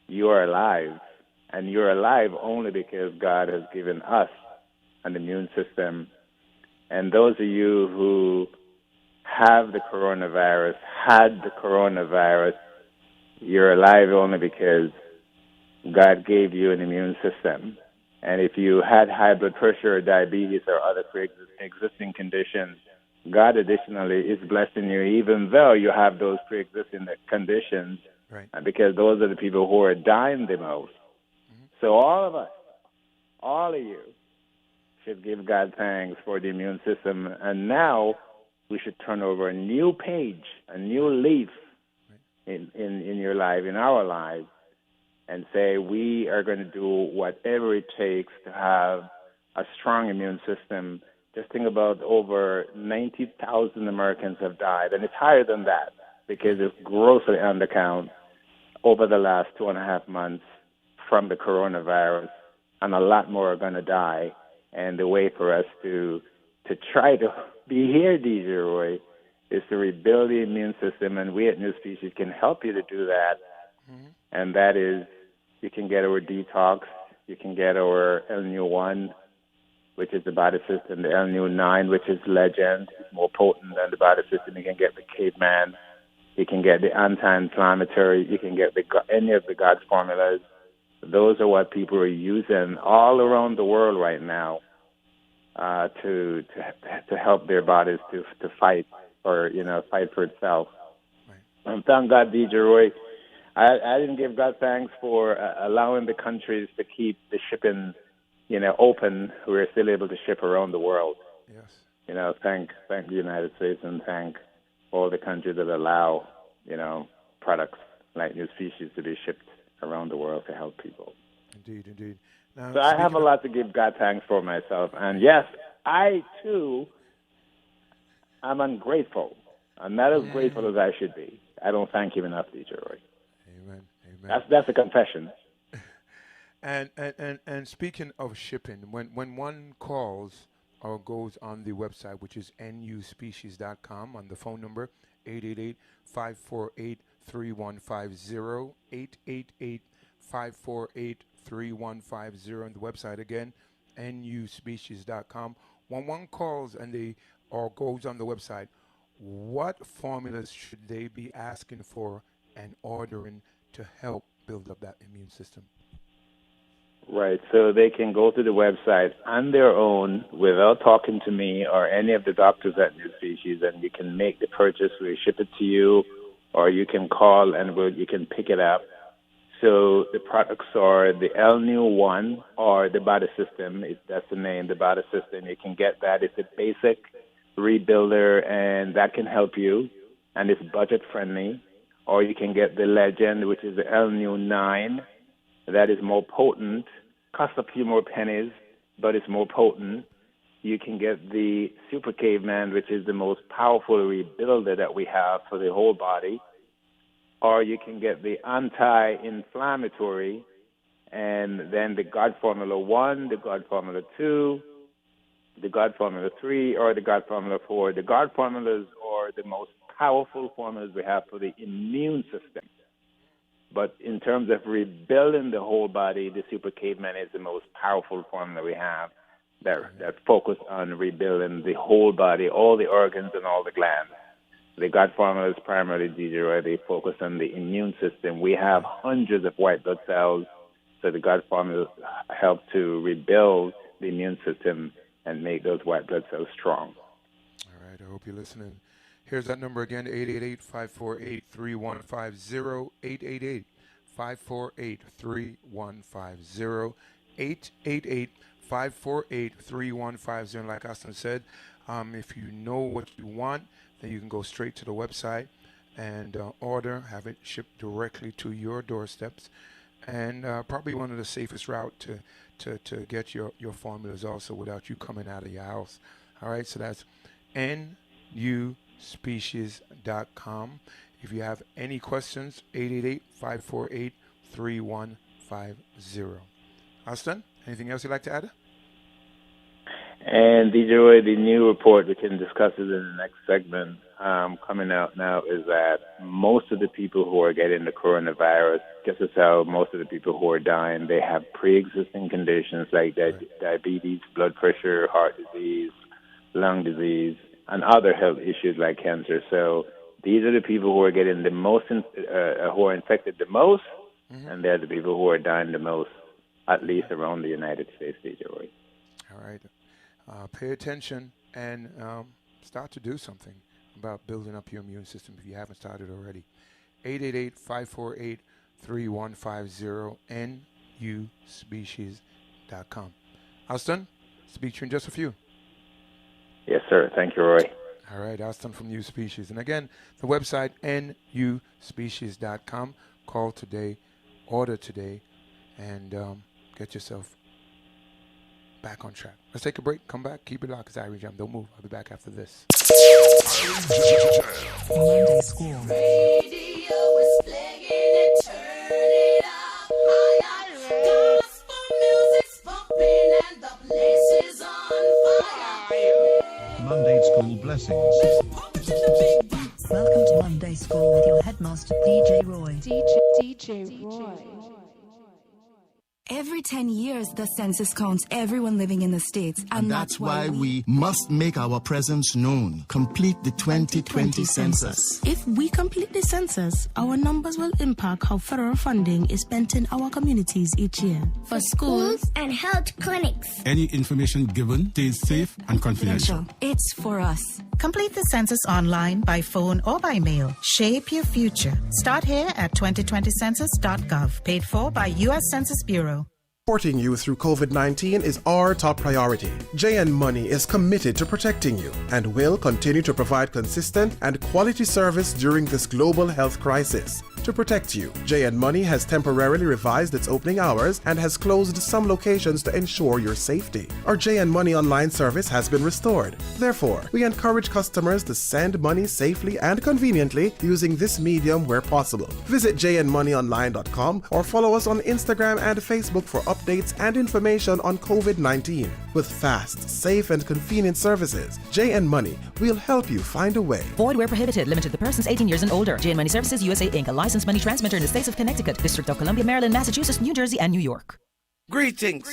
Speaker 11: you are alive, and you're alive only because God has given us an immune system. And those of you who have the coronavirus, had the coronavirus, you're alive only because God gave you an immune system. And if you had high blood pressure or diabetes or other pre-existing conditions, God additionally is blessing you even though you have those pre-existing conditions,
Speaker 12: right?
Speaker 11: Because those are the people who are dying the most. So all of us, all of you, should give God thanks for the immune system. And now we should turn over a new page, a new leaf in your life, in our lives, and say we are going to do whatever it takes to have a strong immune system. Just think about over 90,000 Americans have died, and it's higher than that because it's grossly undercount over the last 2.5 months from the coronavirus, and a lot more are going to die. And the way for us to try to be here, DJ Roy, is to rebuild the immune system, and we at New Species can help you to do that. And that is, you can get our detox, you can get our LNU1, which is the body system, the LNU9, which is legend, it's more potent than the body system. You can get the caveman, you can get the anti-inflammatory, you can get any of the God formulas. Those are what people are using all around the world right now to help their bodies to fight or fight for itself. Right. Thank God, DJ Roy. I didn't give God thanks for allowing the countries to keep the shipping, open. We're still able to ship around the world.
Speaker 12: Yes.
Speaker 11: Thank the United States and thank all the countries that allow, products like New Species to be shipped around the world to help people.
Speaker 12: Indeed, indeed. Now,
Speaker 11: so I have a lot to give God thanks for myself. And yes, I too am ungrateful. I'm not as grateful as I should be. I don't thank him enough, DJ Roy.
Speaker 12: Amen. Amen.
Speaker 11: That's a confession.
Speaker 12: And speaking of shipping, when one calls or goes on the website, which is nuspecies.com, on the phone number 888-548-3150, 888-548-3150, and the website again, nuspecies.com. When one calls or goes on the website, what formulas should they be asking for and ordering to help build up that immune system?
Speaker 11: Right, so they can go to the website on their own without talking to me or any of the doctors at New Species, and you can make the purchase. We ship it to you, or you can call and you can pick it up. So the products are the LNU1 or the body system. That's the name, the body system. You can get that. It's a basic rebuilder, and that can help you, and it's budget friendly. Or you can get the Legend, which is the LNU9. That is more potent, costs a few more pennies, but it's more potent. You can get the Super Caveman, which is the most powerful rebuilder that we have for the whole body. Or you can get the anti-inflammatory, and then the God Formula 1, the God Formula 2, the God Formula 3, or the God Formula 4. The God Formulas are for the most powerful formulas we have for the immune system. But in terms of rebuilding the whole body, the Super Caveman is the most powerful formula we have that focus on rebuilding the whole body, all the organs and all the glands. The God formula is primarily, DJ Roy, they focus on the immune system. We have hundreds of white blood cells, so the God formula help to rebuild the immune system and make those white blood cells strong.
Speaker 12: All right, I hope you're listening. Here's that number again, 888-548-3150, 888-548-3150, 888-548-3150. And like Austin said, if you know what you want, then you can go straight to the website and order, have it shipped directly to your doorsteps. And probably one of the safest route to get your formulas also without you coming out of your house. All right, so that's nuspecies.com. If you have any questions, 888-548-3150. Austin, anything else you'd like to add?
Speaker 11: And DJ Roy, the new report, we can discuss it in the next segment, coming out now, is that most of the people who are getting the coronavirus, just as how most of the people who are dying, they have pre-existing conditions like diabetes, blood pressure, heart disease, lung disease, and other health issues like cancer. So these are the people who are getting the most, who are infected the most, and they're the people who are dying the most, at least around the United States, DJ Roy.
Speaker 12: All right. Pay attention and start to do something about building up your immune system if you haven't started already. 888-548-3150, nuspecies.com. Austin, speak to you in just a few.
Speaker 11: Yes, sir. Thank you, Roy.
Speaker 12: All right, Austin from New Species. And again, the website, nuspecies.com. Call today, order today, and get yourself back on track. Let's take a break. Come back. Keep it locked. It's Irie Jam. Don't move. I'll be back after this.
Speaker 23: Monday School.
Speaker 5: Radio is playing it, turn it up higher. Gospel music's pumping and the place is on fire.
Speaker 10: Monday School blessings.
Speaker 23: Welcome to Monday School with your headmaster, DJ Roy.
Speaker 13: DJ Roy.
Speaker 14: Every 10 years, the census counts everyone living in the States.
Speaker 15: And that's why we must make our presence known. Complete the 2020 census.
Speaker 13: If we complete the census, our numbers will impact how federal funding is spent in our communities each year.
Speaker 16: For schools and health clinics.
Speaker 25: Any information given stays safe and confidential.
Speaker 14: It's for us.
Speaker 26: Complete the census online, by phone, or by mail. Shape your future. Start here at 2020census.gov. Paid for by U.S. Census Bureau.
Speaker 27: Supporting you through COVID-19 is our top priority. JN Money is committed to protecting you and will continue to provide consistent and quality service during this global health crisis. To protect you, JN Money has temporarily revised its opening hours and has closed some locations to ensure your safety. Our JN Money online service has been restored. Therefore, we encourage customers to send money safely and conveniently using this medium where possible. Visit jnmoneyonline.com or follow us on Instagram and Facebook for updates and information on COVID-19. With fast, safe, and convenient services, JN Money will help you find a way.
Speaker 28: Void where prohibited. Limited to persons 18 years and older. JN Money Services USA Inc. A licensed money transmitter in the states of Connecticut, District of Columbia, Maryland, Massachusetts, New Jersey, and New York.
Speaker 29: Greetings.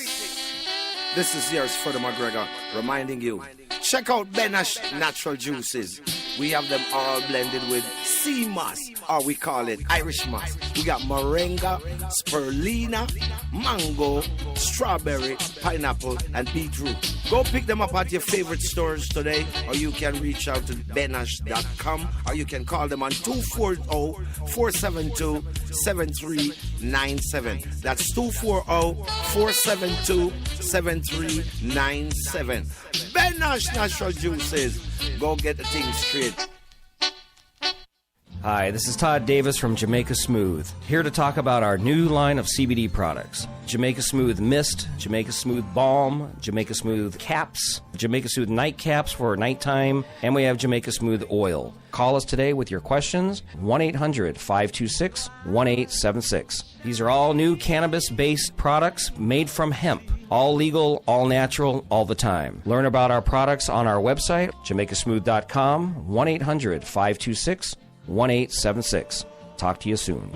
Speaker 29: This is yours, Further McGregor, reminding you, check out Benash Natural Juices. We have them all blended with sea moss, or we call it Irish moss. We got moringa, spirulina, mango, strawberry, pineapple, and beetroot. Go pick them up at your favorite stores today, or you can reach out to benash.com, or you can call them on 240-472-7397. That's 240-472-7397. Benash Natural Juices. Go get the thing straight.
Speaker 30: Hi, this is Todd Davis from Jamaica Smooth, here to talk about our new line of CBD products. Jamaica Smooth Mist, Jamaica Smooth Balm, Jamaica Smooth Caps, Jamaica Smooth Nightcaps for nighttime, and we have Jamaica Smooth Oil. Call us today with your questions, 1-800-526-1876. These are all new cannabis-based products made from hemp. All legal, all natural, all the time. Learn about our products on our website, jamaicasmooth.com, 1-800-526-1876. Talk to you soon.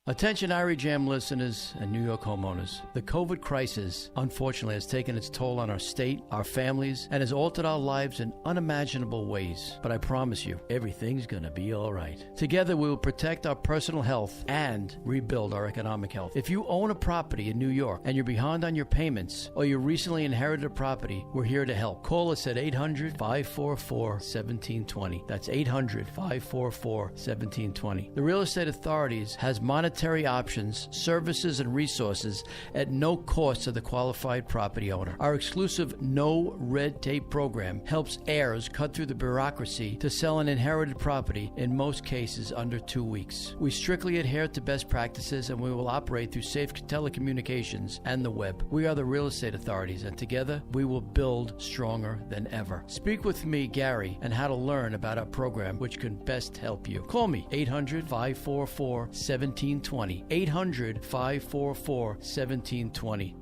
Speaker 1: Attention Irie Jam listeners and New York homeowners. The COVID crisis, unfortunately, has taken its toll on our state, our families, and has altered our lives in unimaginable ways. But I promise you, everything's gonna be all right. Together, we will protect our personal health and rebuild our economic health. If you own a property in New York and you're behind on your payments, or you recently inherited a property, we're here to help. Call us at 800-544-1720. That's 800-544-1720. The Real Estate Authorities has monitored options, services, and resources at no cost to the qualified property owner. Our exclusive no red tape program helps heirs cut through the bureaucracy to sell an inherited property, in most cases under 2 weeks. We strictly adhere to best practices, and we will operate through safe telecommunications and the web. We are the Real Estate Authorities, and together we will build stronger than ever. Speak with me, Gary, and how to learn about our program, which can best help you. Call me, 800-544-1720. 800-544-1720.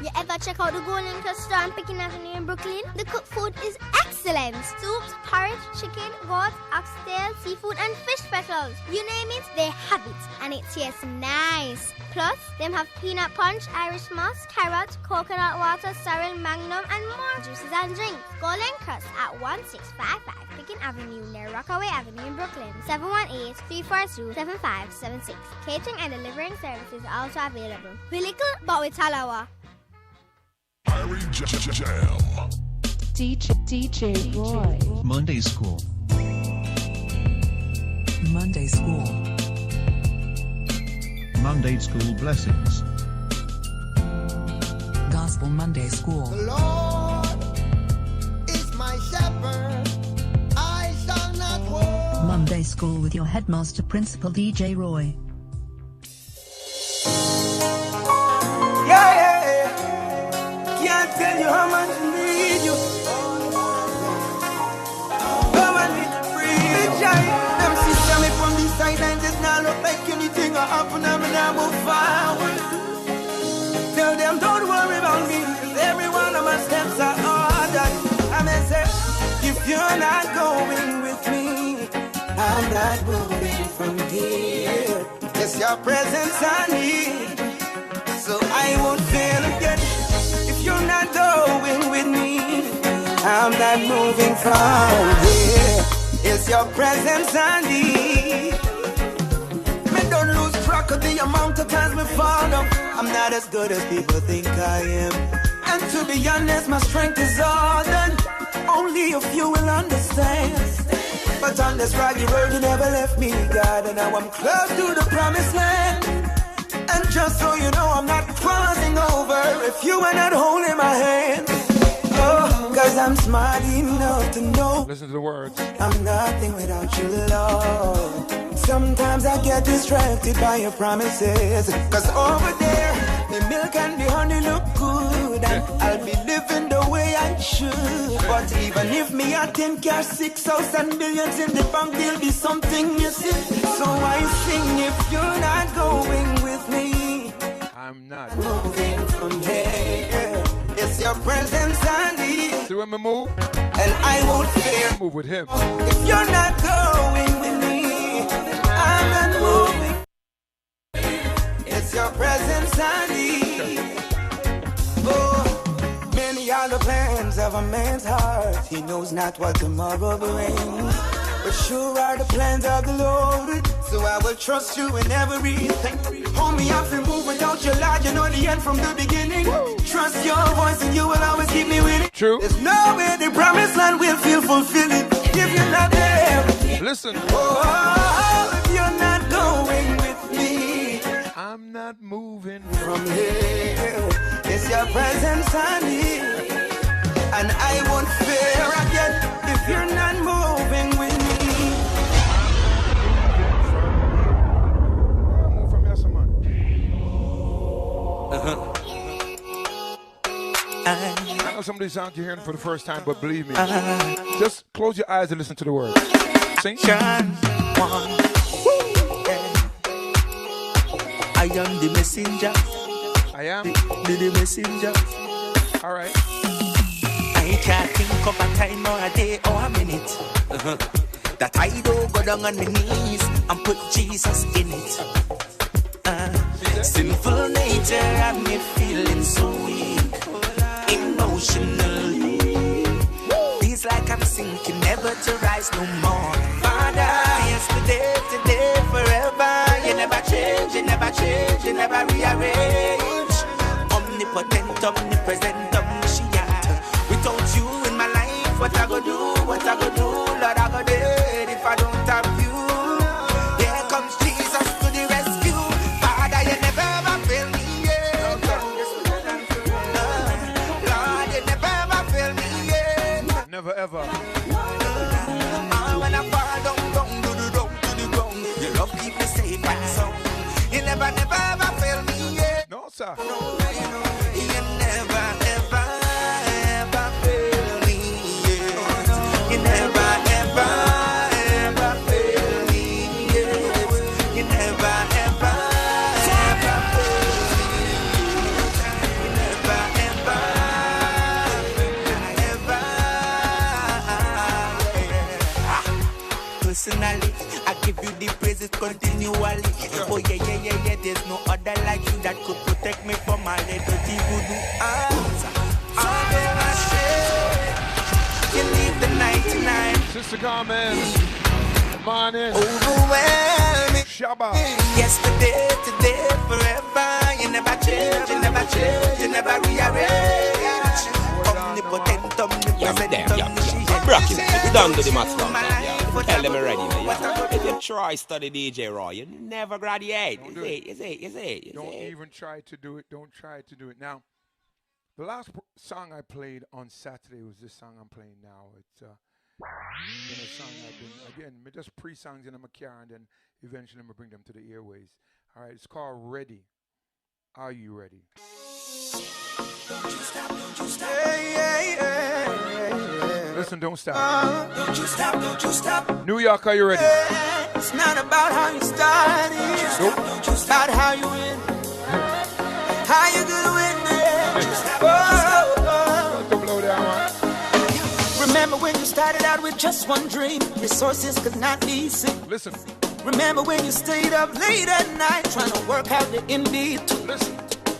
Speaker 16: You ever check out the Golden Cluster on Picking Avenue in Brooklyn? The cooked food is excellent. Soups, porridge, chicken, goat, oxtail, seafood, and fish specials. You name it, they have it. And it tastes nice. Plus, them have peanut punch, Irish moss, carrot, coconut water, sorrel, magnum, and more juices and drinks. Golden Crust at 1655 Picking Avenue near Rockaway Avenue in Brooklyn. 718-342-7576. Catering and delivering services are also available. We little, but we talawa.
Speaker 6: Irie Jam.
Speaker 23: DJ Roy.
Speaker 10: Monday School.
Speaker 23: Monday School.
Speaker 10: Monday School Blessings.
Speaker 23: Gospel Monday School.
Speaker 3: The Lord is my shepherd, I shall not want.
Speaker 23: Monday School with your headmaster principal DJ Roy.
Speaker 8: Can't tell you how much I need you. Come on, need to breathe. Big giant, them sister me from this side and just now look like anything will happen. I'm gonna move forward. Tell them don't worry about me, 'cause every one of my steps are ordered. I may say, if you're not going with me, I'm not moving from here. It's your presence I need, so I won't fail again. You're not going with me, I'm not moving from here. It's your presence I need. Me don't lose track of the amount of times me fall down. I'm not as good as people think I am, and to be honest, my strength is all done. Only a few will understand. But on this rocky road you never left me, God, and now I'm close to the promised land. And just so you know, I'm not crossing over if you are not holding my hand. Oh, 'cause I'm smart enough to know.
Speaker 12: Listen to the words.
Speaker 8: I'm nothing without you, Lord. Sometimes I get distracted by your promises, 'cause over there, the milk and the honey look good, and I'll be living the way I should. But even if me I 10 cash, 6 house and billions in the bank, there'll be something missing. So I sing, if you're not going with me,
Speaker 12: I'm not
Speaker 8: moving from here. It's your presence I need.
Speaker 12: See when we move?
Speaker 8: And I won't fear.
Speaker 12: Move with him.
Speaker 8: If you're not going with me, I'm not moving. It's your presence I need. Oh, many are the plans of a man's heart. He knows not what tomorrow brings. But sure are the plans of the Lord. So I will trust you in everything. Hold me up and move without your light. You know the end from the beginning. Trust your voice and you will always keep me with it.
Speaker 12: True.
Speaker 8: There's no way the promised land will feel fulfilling if you're not there.
Speaker 12: Listen.
Speaker 8: Oh, if you're not going with me,
Speaker 12: I'm not moving
Speaker 8: from here. It's your presence I need, and I won't fear again if you're not moving with me.
Speaker 12: I know some of these songs you're hearing for the first time, but believe me, just close your eyes and listen to the words. Sing.
Speaker 8: I I am the messenger.
Speaker 12: I am
Speaker 8: the messenger.
Speaker 12: All right.
Speaker 8: I can't think of a time or a day or a minute that I don't go down on my knees and put Jesus in it. Sinful nature had me feeling so weak, emotionally. Feels like I'm sinking, never to rise no more. Father, yesterday, today, forever. You never change, you never change, you never rearrange. Omnipotent, omnipresent, omniscient. Without you in my life, what I go do, what I go do, Lord, I go dead if I don't have you. Here comes Jesus to the rescue. Father, you never ever fail me, yeah. Lord, you never ever fail me, yeah.
Speaker 12: Never ever.
Speaker 8: When I fall down to the ground, your love keep me safe and sound. You never ever fail me, yeah.
Speaker 12: No, sir.
Speaker 8: You never ever fail me, yeah. You never ever fail me, yeah. You never ever fail me. You never personally, I give you the praises continually. Oh yeah, there's no other like you that could protect me from my little voodoo arms. You leave the 99.
Speaker 12: Sister Carmen, morning.
Speaker 8: Overwhelming.
Speaker 12: Shabba.
Speaker 8: Yesterday, today, forever. You never change, you never change, you never rearrange. Omnipotent, omnipresent, omniscient.
Speaker 2: Bracket, it's done to the master. Tell them already, man. If you try study DJ Roy, you never graduate. You see.
Speaker 12: Don't even try to do it. Don't try to do it. Now, the last song I played on Saturday was this song I'm playing now. It's a song I've been, again, just pre-songs in my car, and then eventually I'm going to bring them to the airways. All right, it's called Ready. Are you ready?
Speaker 8: Don't you stop, don't you stop. Yeah.
Speaker 12: Listen, don't stop.
Speaker 8: Don't you stop, don't you stop.
Speaker 12: New York, are you ready?
Speaker 8: It's not about how you started.
Speaker 12: Nope.
Speaker 8: It's about how you win. How you gonna win, man?
Speaker 12: To blow down, man.
Speaker 8: Remember when you started out with just one dream? Resources could not be seen.
Speaker 12: Listen.
Speaker 8: Remember when you stayed up late at night trying to work out the in-between?
Speaker 12: Listen.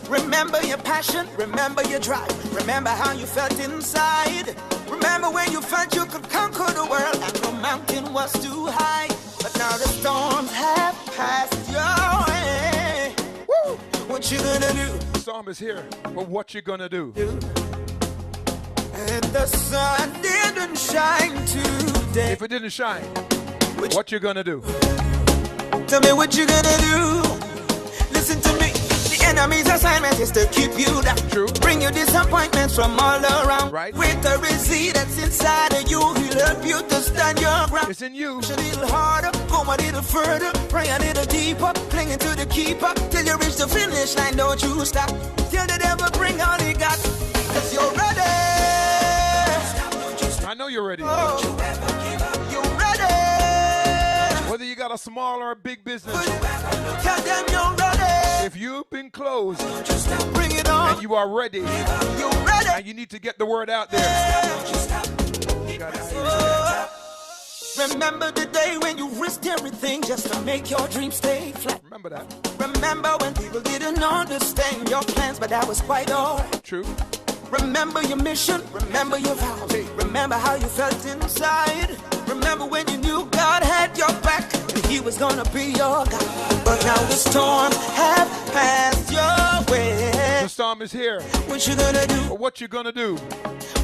Speaker 8: Remember your passion, remember your drive, remember how you felt inside. Remember when you felt you could conquer the world and the mountain was too high. But now the storms have passed your way. Woo! What you gonna do?
Speaker 12: The storm is here, but what you gonna do?
Speaker 8: And the sun didn't shine today.
Speaker 12: If it didn't shine, what you gonna do?
Speaker 8: Tell me what you gonna do. Listen to me. The enemy's assignment is to keep you down.
Speaker 12: True.
Speaker 8: Bring you disappointments from all around.
Speaker 12: Right.
Speaker 8: With the receipt that's inside of you, he'll help you to stand your ground.
Speaker 12: It's in you.
Speaker 8: Push a little harder, go a little further, pray a little deeper, clinging to the keeper till you reach the finish line. Don't you stop till the devil bring all he got. 'Cause you're ready.
Speaker 12: I know you're ready.
Speaker 8: Don't you ever give up. You're ready.
Speaker 12: Whether you got a small or a big business.
Speaker 8: Tell them you're ready.
Speaker 12: If you've been closed,
Speaker 8: bring it on.
Speaker 12: And you are ready.
Speaker 8: You're ready.
Speaker 12: And you need to get the word out there.
Speaker 8: Remember the day when you risked everything just to make your dreams stay flat.
Speaker 12: Remember that.
Speaker 8: Remember when people didn't understand your plans, but that was quite all right.
Speaker 12: True.
Speaker 8: Remember your mission, remember your vows, remember how you felt inside. Remember when you knew God had your back and he was gonna be your God. But now the storm have passed your way.
Speaker 12: The storm is here.
Speaker 8: What you gonna do?
Speaker 12: But what you gonna do?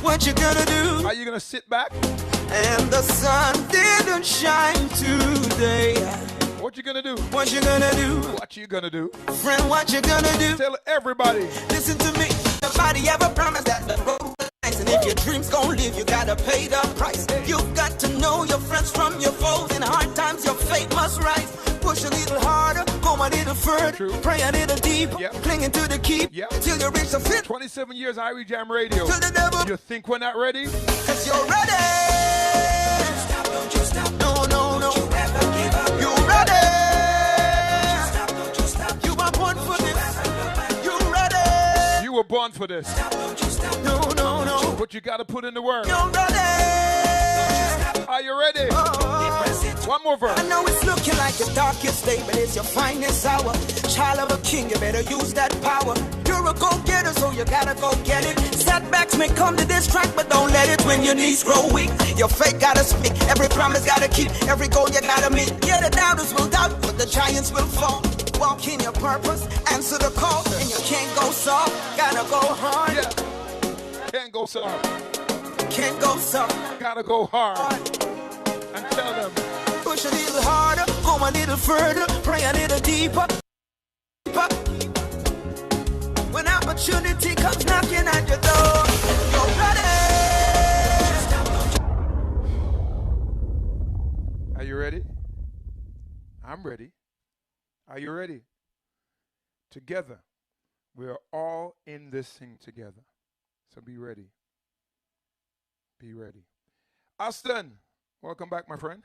Speaker 8: What you gonna do?
Speaker 12: Are you gonna sit back?
Speaker 8: And the sun didn't shine today.
Speaker 12: What you gonna do?
Speaker 8: What you gonna do?
Speaker 12: What you gonna do?
Speaker 8: Friend, what you gonna do?
Speaker 12: Tell everybody.
Speaker 8: Listen to me. Nobody ever promised that the road was nice. And if your dreams gon' live, you gotta pay the price. You've got to know your friends from your foes. In hard times, your fate must rise. Push a little harder, go a little further.
Speaker 12: True.
Speaker 8: Pray a little deeper, clinging to the keep till you reach the fit.
Speaker 12: 27 years Irie Jam Radio.
Speaker 8: To the devil.
Speaker 12: You think we're not ready?
Speaker 8: 'Cause you're ready. Don't you stop. No. Don't you ever give up. You're ready. Don't you stop. You are born
Speaker 12: born for this.
Speaker 8: No.
Speaker 12: But you gotta put in the work.
Speaker 8: You're ready.
Speaker 12: Are you ready? One more verse.
Speaker 8: I know it's looking like your darkest day, but it's your finest hour. Child of a king, you better use that power. You're a go-getter, so you gotta go get it. Setbacks may come to distract, but don't let it when your knees grow weak. Your faith gotta speak, every promise gotta keep, every goal you gotta meet. Yeah, the doubters will doubt, but the giants will fall. Walk in your purpose, answer the call, and you can't go soft, gotta go hard.
Speaker 12: Yeah. Can't go soft.
Speaker 8: Can't go soft.
Speaker 12: Gotta go hard. And tell them.
Speaker 8: Push a little harder, go a little further, pray a little deeper. When opportunity comes knocking at your door, you're ready.
Speaker 12: Are you ready? I'm ready. Are you ready? Together. We are all in this thing together. So be ready. Be ready. Austin, welcome back, my friend.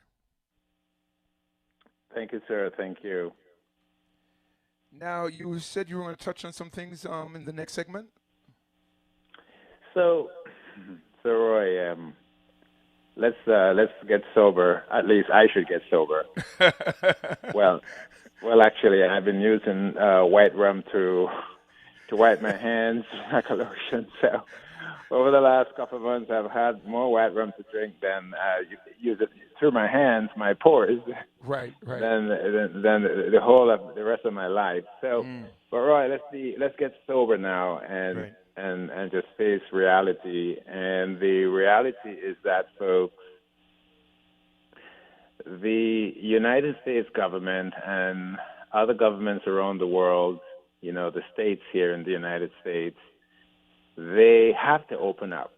Speaker 11: Thank you, sir. Thank you.
Speaker 12: Now, you said you were going to touch on some things in the next segment.
Speaker 11: So Roy, let's get sober. At least I should get sober. Well, actually, I've been using white rum to wipe my hands like a lotion. So over the last couple of months, I've had more white rum to drink than use it through my hands, my pores.
Speaker 12: Right.
Speaker 11: Than the whole of the rest of my life. So, but Roy, let's get sober now and just face reality. And the reality is that, folks, the United States government and other governments around the world, you know, the states here in the United States, they have to open up.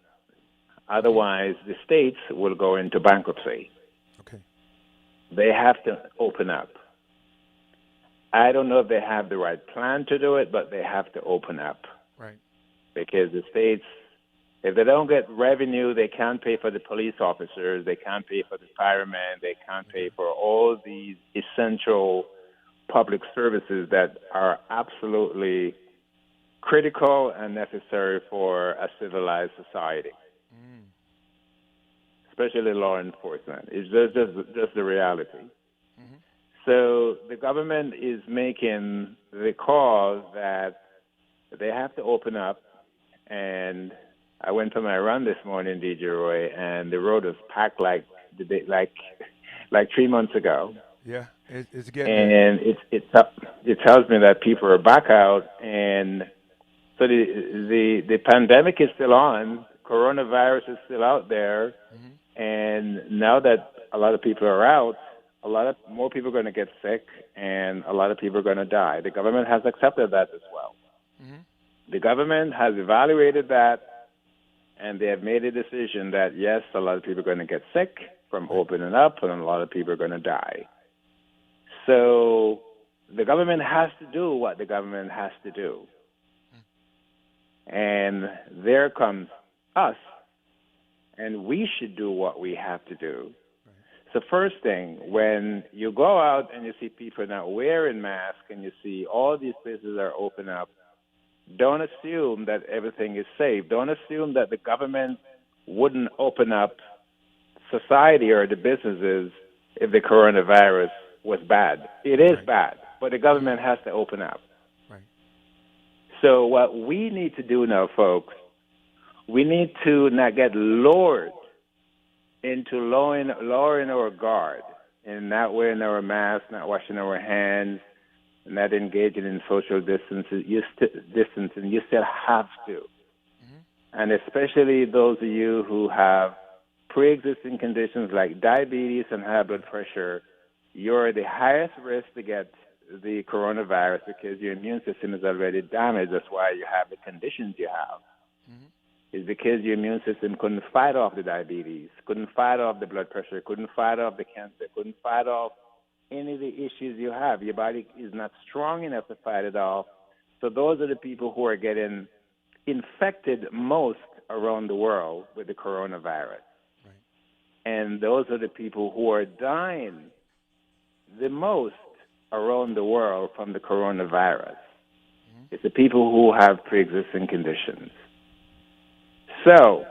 Speaker 11: Otherwise, the states will go into bankruptcy.
Speaker 12: Okay.
Speaker 11: They have to open up. I don't know if they have the right plan to do it, but they have to open up.
Speaker 12: Right.
Speaker 11: Because the states, if they don't get revenue, they can't pay for the police officers, they can't pay for the firemen, they can't pay for all these essential public services that are absolutely critical and necessary for a civilized society. Especially law enforcement. It's just the reality. Mm-hmm. So the government is making the call that they have to open up. And I went for my run this morning, DJ Roy, and the road was packed like 3 months ago.
Speaker 12: Yeah, it's getting.
Speaker 11: And it tells me that people are back out, and so the pandemic is still on. Coronavirus is still out there. Mm-hmm. And now that a lot of people are out, more people are going to get sick, and a lot of people are going to die. The government has accepted that as well. Mm-hmm. The government has evaluated that, and they have made a decision that, yes, a lot of people are going to get sick from opening up, and a lot of people are going to die. So the government has to do what the government has to do. Mm-hmm. And there comes us. And we should do what we have to do. Right. So first thing, when you go out and you see people not wearing masks and you see all these places are open up, don't assume that everything is safe. Don't assume that the government wouldn't open up society or the businesses if the coronavirus was bad. It is bad, but the government has to open up. Right. So what we need to do now, folks, we need to not get lured into lowering our guard and not wearing our masks, not washing our hands, not engaging in social distancing. You still have to. Mm-hmm. And especially those of you who have pre-existing conditions like diabetes and high blood pressure, you're at the highest risk to get the coronavirus because your immune system is already damaged. That's why you have the conditions you have. Mm-hmm. It's because your immune system couldn't fight off the diabetes, couldn't fight off the blood pressure, couldn't fight off the cancer, couldn't fight off any of the issues you have. Your body is not strong enough to fight it off. So those are the people who are getting infected most around the world with the coronavirus. Right. And those are the people who are dying the most around the world from the coronavirus. Mm-hmm. It's the people who have pre-existing conditions. So,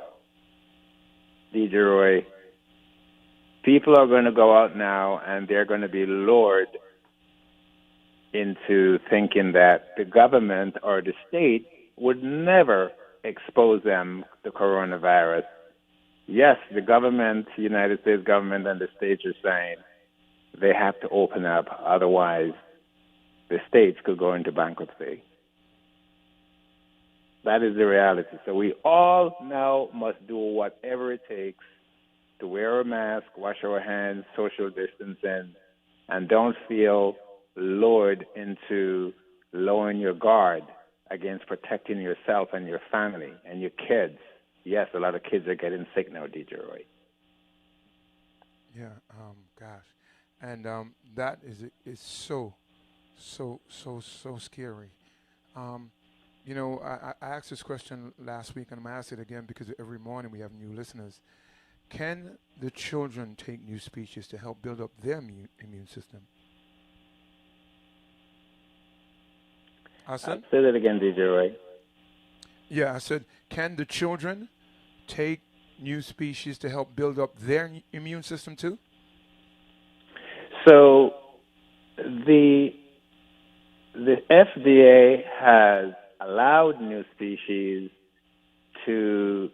Speaker 11: DJ Roy, people are going to go out now and they're going to be lured into thinking that the government or the state would never expose them to coronavirus. Yes, the government, the United States government and the states are saying they have to open up, otherwise the states could go into bankruptcy. That is the reality. So we all now must do whatever it takes to wear a mask, wash our hands, social distancing, and don't feel lured into lowering your guard against protecting yourself and your family and your kids. Yes, a lot of kids are getting sick now, DJ Roy.
Speaker 12: Yeah, gosh. And that is so scary. You know, I asked this question last week, and I'm going to ask it again because every morning we have new listeners. Can the children take new species to help build up their immune system? Austin?
Speaker 11: Say that again, DJ Roy.
Speaker 12: Yeah, I said, can the children take new species to help build up their immune system too?
Speaker 11: So the FDA has allowed new species to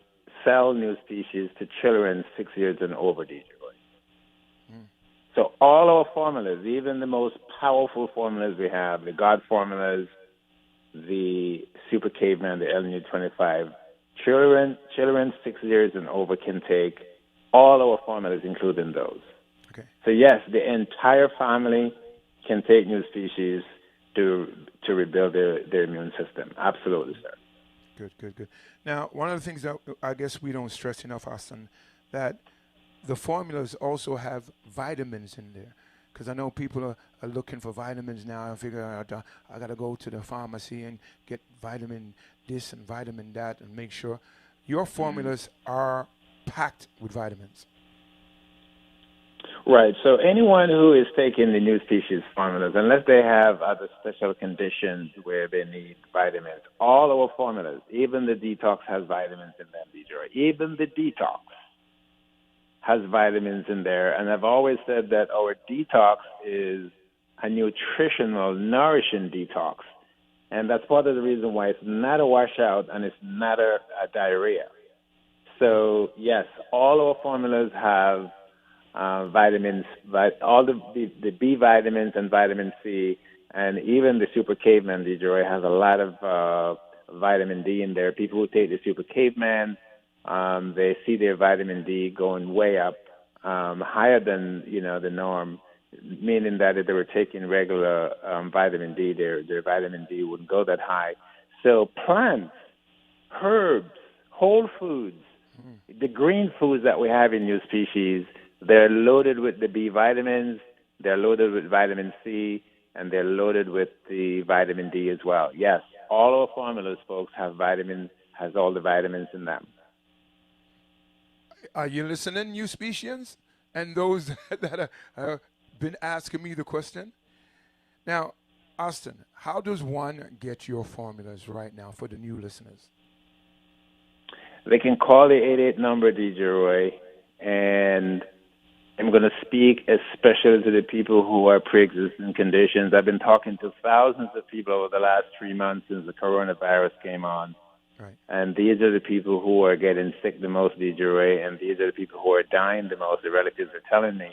Speaker 11: sell new species to children 6 years and over, DJ Roy. So all our formulas, even the most powerful formulas we have, the God formulas, the Super Caveman, the LNU25, children 6 years and over can take all our formulas, including those.
Speaker 12: Okay.
Speaker 11: So yes, the entire family can take new species to rebuild their immune system. Absolutely, sir.
Speaker 12: Good. Now, one of the things that I guess we don't stress enough, Austin, that the formulas also have vitamins in there. Because I know people are looking for vitamins now and figure out I got to go to the pharmacy and get vitamin this and vitamin that and make sure your formulas are packed with vitamins.
Speaker 11: Right. So anyone who is taking the new species formulas, unless they have other special conditions where they need vitamins, all our formulas, even the detox has vitamins in them, DJ. Even the detox has vitamins in there. And I've always said that our detox is a nutritional, nourishing detox. And that's part of the reason why it's not a washout and it's not a diarrhea. So, yes, all our formulas have vitamins, all the B vitamins and vitamin C, and even the Super Caveman, DJ, has a lot of vitamin D in there. People who take the Super Caveman, they see their vitamin D going way up, higher than the norm, meaning that if they were taking regular vitamin D, their vitamin D wouldn't go that high. So plants, herbs, whole foods, the green foods that we have in new species, they're loaded with the B vitamins, they're loaded with vitamin C, and they're loaded with the vitamin D as well. Yes, all our formulas, folks, has all the vitamins in them.
Speaker 12: Are you listening, new specians? And those that have been asking me the question? Now, Austin, how does one get your formulas right now for the new listeners?
Speaker 11: They can call the 88 number, DJ Roy, and I'm going to speak especially to the people who are pre-existing conditions. I've been talking to thousands of people over the last 3 months since the coronavirus came on.
Speaker 12: Right.
Speaker 11: And these are the people who are getting sick the most, DJ Ray, and these are the people who are dying the most, the relatives are telling me.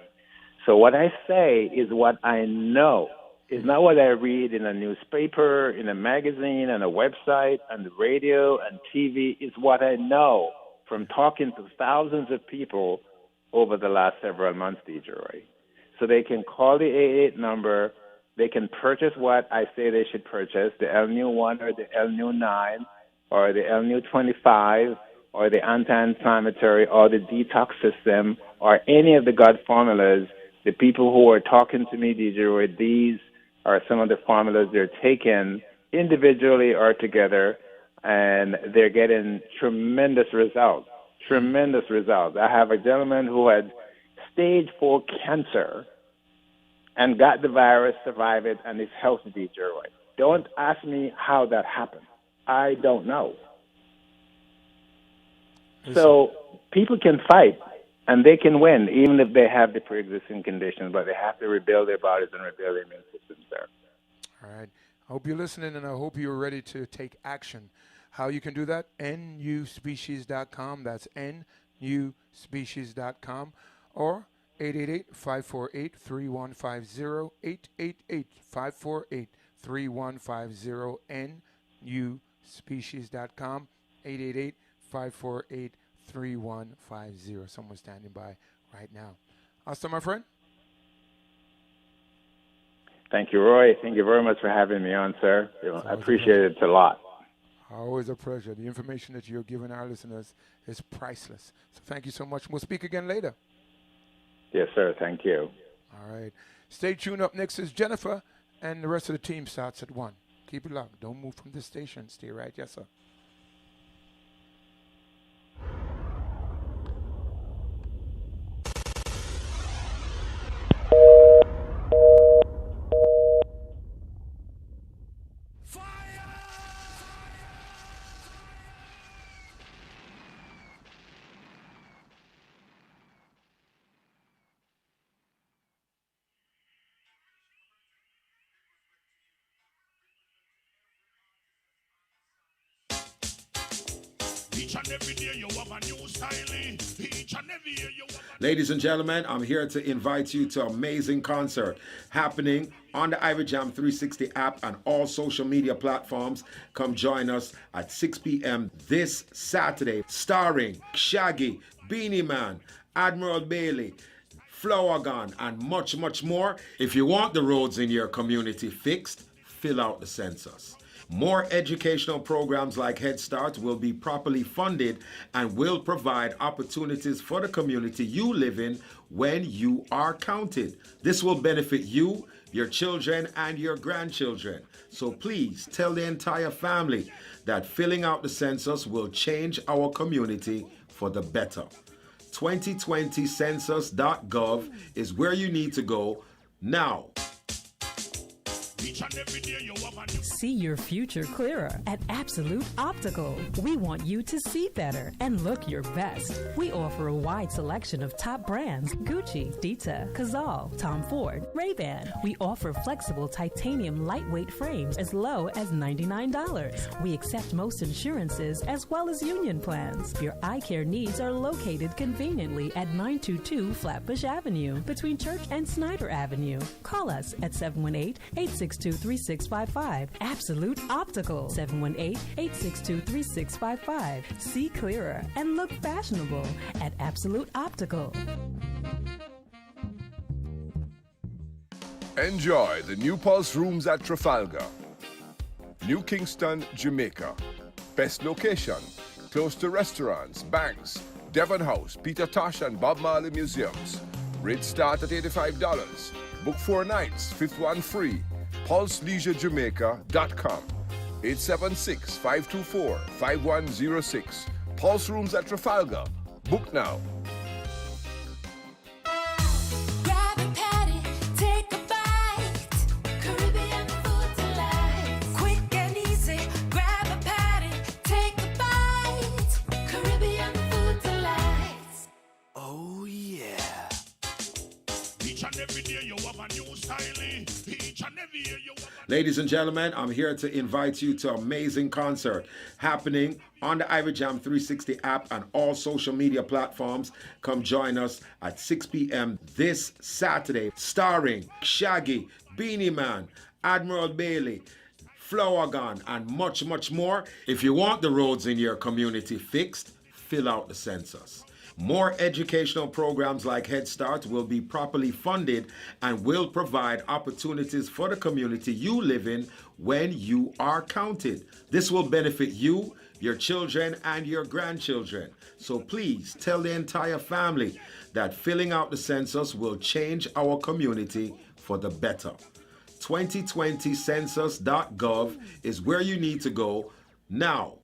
Speaker 11: So what I say is what I know. It's not what I read in a newspaper, in a magazine, on a website, on the radio, and TV. It's what I know from talking to thousands of people over the last several months, DJ Roy. So they can call the 88 number. They can purchase what I say they should purchase, the LNU1 or the LNU9 or the LNU25 or the anti-inflammatory or the detox system or any of the God formulas. The people who are talking to me, DJ Roy, these are some of the formulas they're taking individually or together, and they're getting tremendous results. Tremendous results. I have a gentleman who had stage 4 cancer and got the virus, survived it, and is healthy, DJ Roy. don't ask me how that happened. I don't know. So people can fight and they can win even if they have the pre-existing conditions, but they have to rebuild their bodies and rebuild their immune systems there.
Speaker 12: All right. I hope you're listening, and I hope you're ready to take action. How you can do that? NUSpecies.com. That's NUSpecies.com. Or 888-548-3150. 888-548-3150. NUSpecies.com. 888-548-3150. Someone's standing by right now. Asta, my friend.
Speaker 11: Thank you, Roy. Thank you very much for having me on, sir. I appreciate it a lot.
Speaker 12: Always a pleasure. The information that you're giving our listeners is priceless. So thank you so much. We'll speak again later.
Speaker 11: Yes, sir. Thank you.
Speaker 12: All right. Stay tuned. Up next is Jennifer, and the rest of the team starts at 1. Keep it locked. Don't move from the station. Stay right. Yes, sir.
Speaker 29: Ladies and gentlemen, I'm here to invite you to an amazing concert happening on the Irie Jam 360 app and all social media platforms. Come join us at 6 p.m. this Saturday, starring Shaggy, Beanie Man, Admiral Bailey, Flower Gun, and much, much more. If you want the roads in your community fixed, fill out the census. More educational programs like Head Start will be properly funded and will provide opportunities for the community you live in when you are counted. This will benefit you, your children, and your grandchildren. So please tell the entire family that filling out the census will change our community for the better. 2020census.gov is where you need to go now.
Speaker 4: See your future clearer at Absolute Optical. We want you to see better and look your best. We offer a wide selection of top brands: Gucci, Dita, Cazal, Tom Ford, Ray-Ban. We offer flexible titanium lightweight frames as low as $99. We accept most insurances as well as union plans. Your eye care needs are located conveniently at 922 Flatbush Avenue between Church and Snyder Avenue. Call us at 718-862-3655. Absolute Optical, 718-862-3655. See clearer and look fashionable at Absolute Optical.
Speaker 7: Enjoy the new Pulse Rooms at Trafalgar, New Kingston, Jamaica. Best location, close to restaurants, banks, Devon House, Peter Tosh and Bob Marley museums. Rates start at $85. Book 4 nights, 5th one free. PulseLeisureJamaica.com. 876-524-5106. Pulse Rooms at Trafalgar. Book now.
Speaker 5: Grab a patty, take a bite. Caribbean food delight. Quick and easy. Grab a patty, take a bite. Caribbean food delights.
Speaker 29: Oh, yeah.
Speaker 6: Each and every day you have a new styling. Each and every year you have a...
Speaker 29: Ladies and gentlemen, I'm here to invite you to an amazing concert happening on the Irie Jam 360 app and all social media platforms. Come join us at 6 p.m. this Saturday, starring Shaggy, Beanie Man, Admiral Bailey, Flower Gun, and much, much more. If you want the roads in your community fixed, fill out the census. More educational programs like Head Start will be properly funded and will provide opportunities for the community you live in when you are counted. This will benefit you, your children, and your grandchildren. So please tell the entire family that filling out the census will change our community for the better. 2020census.gov is where you need to go now.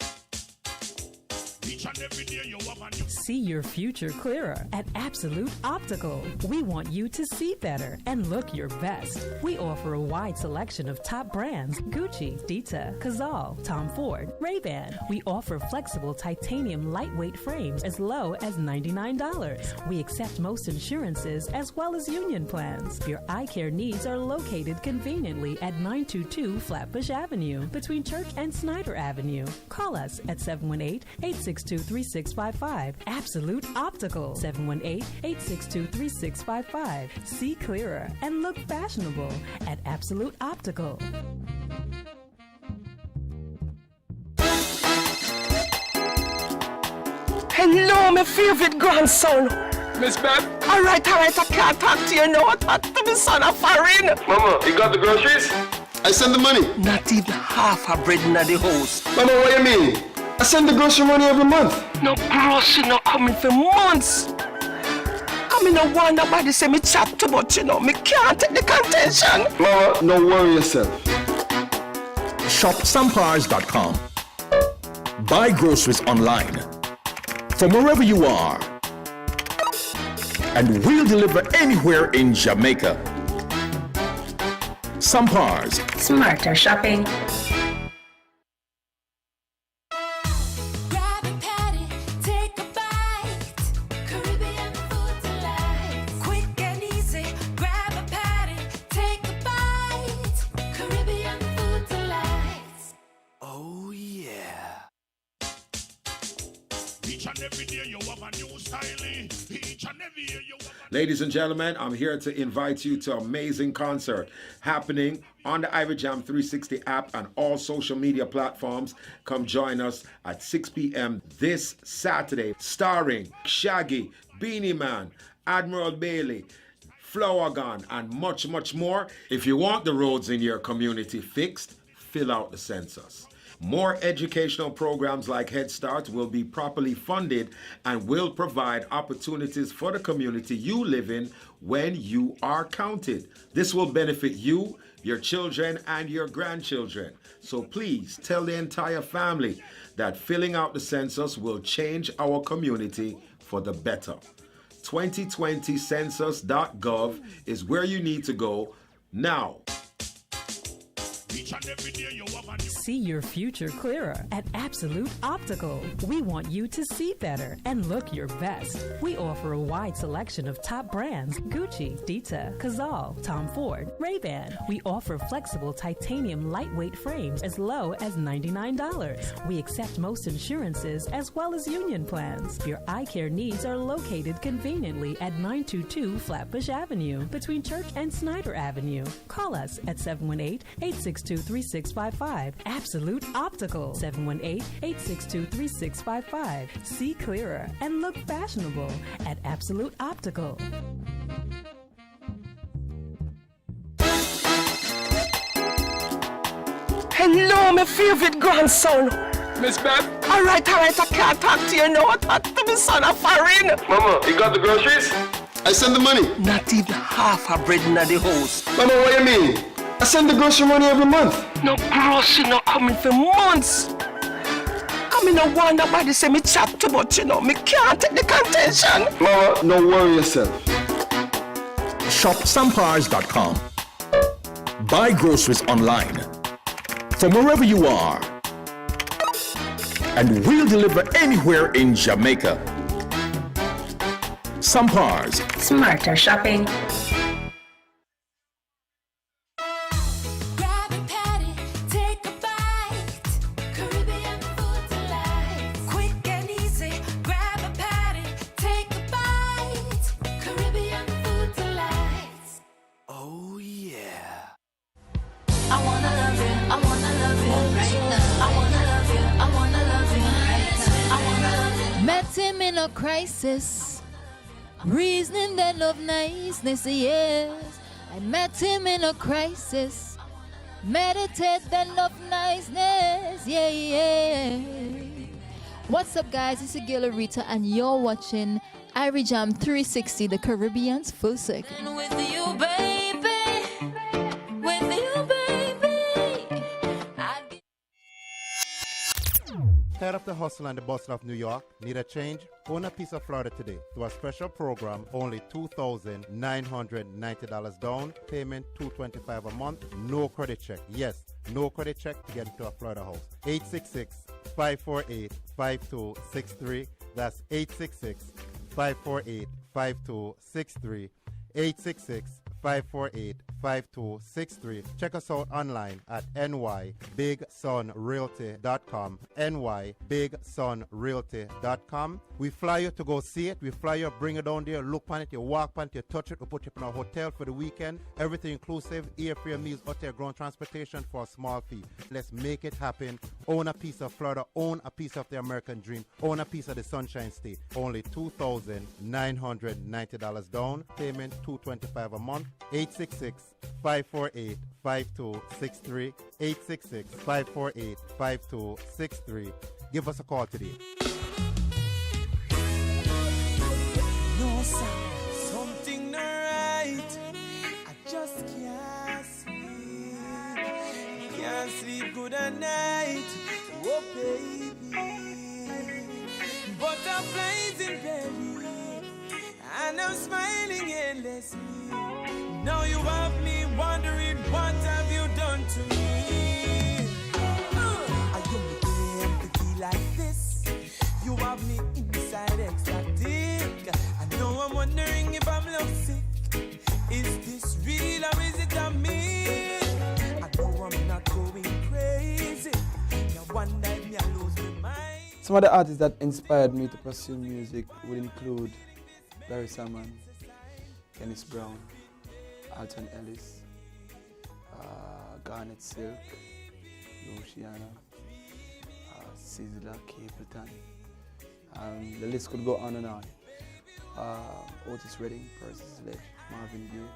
Speaker 4: See your future clearer at Absolute Optical. We want you to see better and look your best. We offer a wide selection of top brands: Gucci, Dita, Cazal, Tom Ford, Ray-Ban. We offer flexible titanium lightweight frames as low as $99. We accept most insurances as well as union plans. Your eye care needs are located conveniently at 922 Flatbush Avenue between Church and Snyder Avenue. Call us at 718-862-3655. Absolute Optical, 718-862-3655. See clearer and look fashionable at Absolute Optical.
Speaker 8: Hello, my favorite grandson.
Speaker 9: Miss Beth?
Speaker 8: All right, I can't talk to you now. Talk to my son of foreign.
Speaker 9: Mama, you got the groceries? I send the money.
Speaker 8: Not even half a bread in the house.
Speaker 9: Mama, what do you mean? I send the grocery money every month.
Speaker 8: No grocery not coming for months. I mean, no want nobody say me chat too much, you know. Me can't take the contention.
Speaker 9: Mama, no worry yourself.
Speaker 13: ShopSampars.com. Buy groceries online from wherever you are, and we'll deliver anywhere in Jamaica. Sampars.
Speaker 15: Smarter shopping.
Speaker 17: Ladies and gentlemen, I'm here to invite you to an amazing concert happening on the Irie Jam 360 app and all social media platforms. Come join us at 6 p.m. this Saturday, starring Shaggy, Beanie Man, Admiral Bailey, Flower Gun, and much, much more. If you want the roads in your community fixed, fill out the census. More educational programs like Head Start will be properly funded and will provide opportunities for the community you live in when you are counted. This will benefit you, your children, and your grandchildren. So please tell the entire family that filling out the census will change our community for the better. 2020census.gov is where you need to go now.
Speaker 4: See your future clearer at Absolute Optical. We want you to see better and look your best. We offer a wide selection of top brands: Gucci, Dita, Cazal, Tom Ford, Ray-Ban. We offer flexible titanium lightweight frames as low as $99. We accept most insurances as well as union plans. Your eye care needs are located conveniently at 922 Flatbush Avenue between Church and Snyder Avenue. Call us at 718-862-3655. Absolute Optical, 718-862-3655. See clearer and look fashionable at Absolute Optical.
Speaker 8: Hello, my favorite grandson.
Speaker 9: Miss Beth?
Speaker 8: All right, I can't talk to you now. Talk to my son of foreign.
Speaker 9: Mama, you got the groceries? I send the money.
Speaker 8: Not even half a bread in the house.
Speaker 9: Mama, what do you mean? I send the grocery money every month.
Speaker 8: No grocery not coming for months. I mean, no want nobody say me chat too much, you know. Me can't take the contention.
Speaker 9: Mama, no worry yourself.
Speaker 13: ShopSampars.com. Buy groceries online from wherever you are, and we'll deliver anywhere in Jamaica. Sampars.
Speaker 15: Smarter shopping.
Speaker 18: Crisis, reasoning that love niceness, yes. I met him in a crisis, meditate that love niceness, yeah. What's up, guys? It's Gila Rita, and you're watching Irie Jam 360, the Caribbean's full circle.
Speaker 5: With you, baby, with you, baby.
Speaker 14: Tired of the hustle and the bustle of New York? Need a change? Own a piece of Florida today through a special program, only $2,990 down, payment $225 a month, no credit check. Yes, no credit check to get into a Florida house. 866-548-5263. That's 866-548-5263. 866-548-5263. Check us out online at nybigsunrealty.com. nybigsunrealty.com. We fly you to go see it. We fly you, bring it down there, look on it, you walk on it, you touch it. We put you in a hotel for the weekend. Everything inclusive, airfare, meals, hotel, ground transportation for a small fee. Let's make it happen. Own a piece of Florida. Own a piece of the American dream. Own a piece of the Sunshine State. Only $2,990 down. Payment $225 a month. 866-548-5263. 866-548-5263. Give us a call today.
Speaker 8: No, sir, something not right. I just can't sleep. Can't sleep good at night. Oh, baby. Butterflies in belly. And I'm smiling endlessly. Now you have me wondering, what have you done to me? I don't claim to be like this. You have me inside ecstatic. I know I'm wondering if I'm lovesick. Is this real or is it a myth? I know I'm not going crazy. Now one night me I lose my mind.
Speaker 19: Some of the artists that inspired me to pursue music would include Barry Salmon, Dennis Brown, Alton Ellis, Garnet Silk, Luciana, Sizzla, Capleton. The list could go on and on. Otis Redding, Percy Sledge, Marvin Gaye,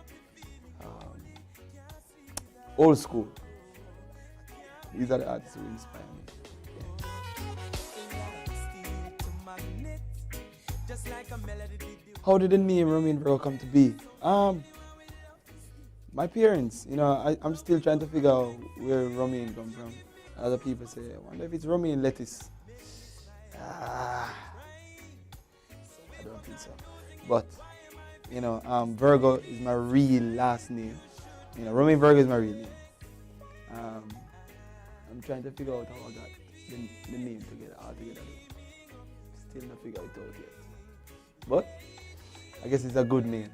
Speaker 19: old school. These are the artists who inspire me. How did the name Romain Virgo come to be? My parents, I'm still trying to figure out where Romain come from. Other people say, I wonder if it's Romain lettuce. I don't think so. But, Virgo is my real last name. Romain Virgo is my real name. I'm trying to figure out how I got the name all together. Still not figure it out yet. But I guess it's a good name.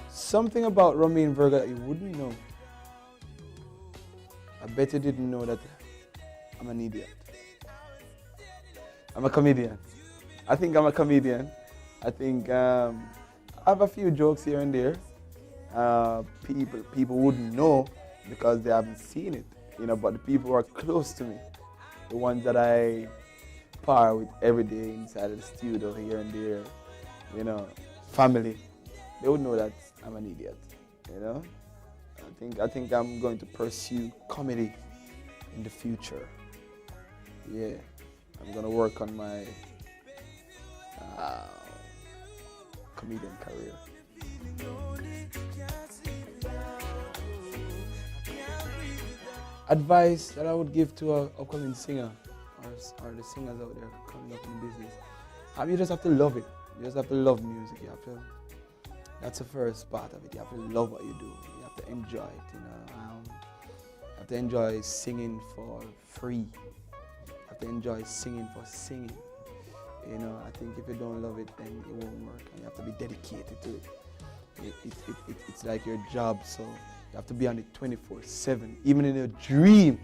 Speaker 19: Something about Romain Virgo that you wouldn't know. I bet you didn't know that I'm an idiot. I'm a comedian. I think I'm a comedian. I think I have a few jokes here and there. People wouldn't know because they haven't seen it. But the people who are close to me, the ones that I par with every day inside of the studio here and there, family, they would know that I'm an idiot. I think I'm going to pursue comedy in the future. Yeah, I'm gonna work on my comedian career. Advice that I would give to an upcoming singer or the singers out there coming up in the business. You just have to love it. You just have to love music. That's the first part of it. You have to love what you do. You have to enjoy it. You have to enjoy singing for free. You have to enjoy singing for singing. I think if you don't love it, then it won't work. And you have to be dedicated to it. It's like your job, so you have to be on it 24/7. Even in your dream,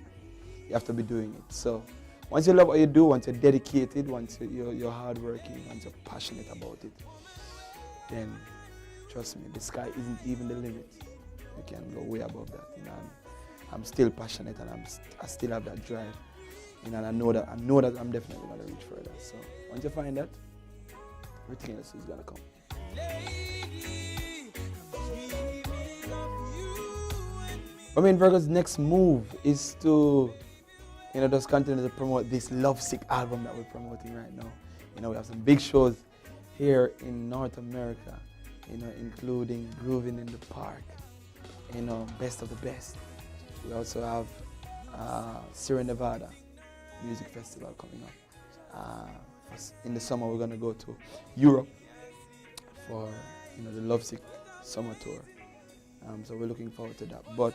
Speaker 19: you have to be doing it. So once you love what you do, once you're dedicated, once you're hardworking, once you're passionate about it, then trust me, the sky isn't even the limit. You can go way above that. I'm still passionate and I still have that drive. And I know that I'm definitely gonna reach further. So once you find that, everything else is gonna come. Romain Virgo's next move is to, just continue to promote this Lovesick album that we're promoting right now. We have some big shows here in North America, including Grooving in the Park, best of the best. We also have Sierra Nevada Music Festival coming up. In the summer, we're gonna go to Europe for the Lovesick Summer Tour. So we're looking forward to that. But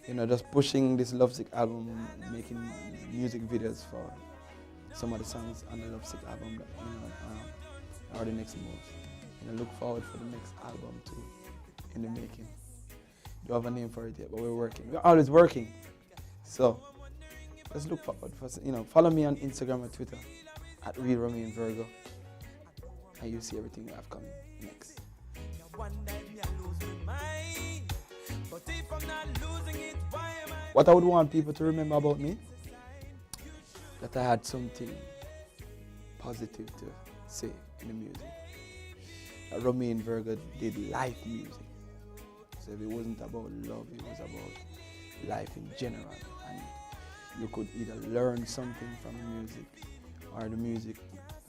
Speaker 19: just pushing this Lovesick album, making music videos for some of the songs on the Lovesick album that are the next moves. Look forward for the next album too, in the making. Don't have a name for it yet, but we're working. We're always working. So let's look forward for follow me on Instagram or Twitter at Real Romain Virgo, and you see everything we have coming next. What I would want people to remember about me, that I had something positive to say in the music. That Romain Virgo did life music. So if it wasn't about love, it was about life in general. And you could either learn something from the music, or the music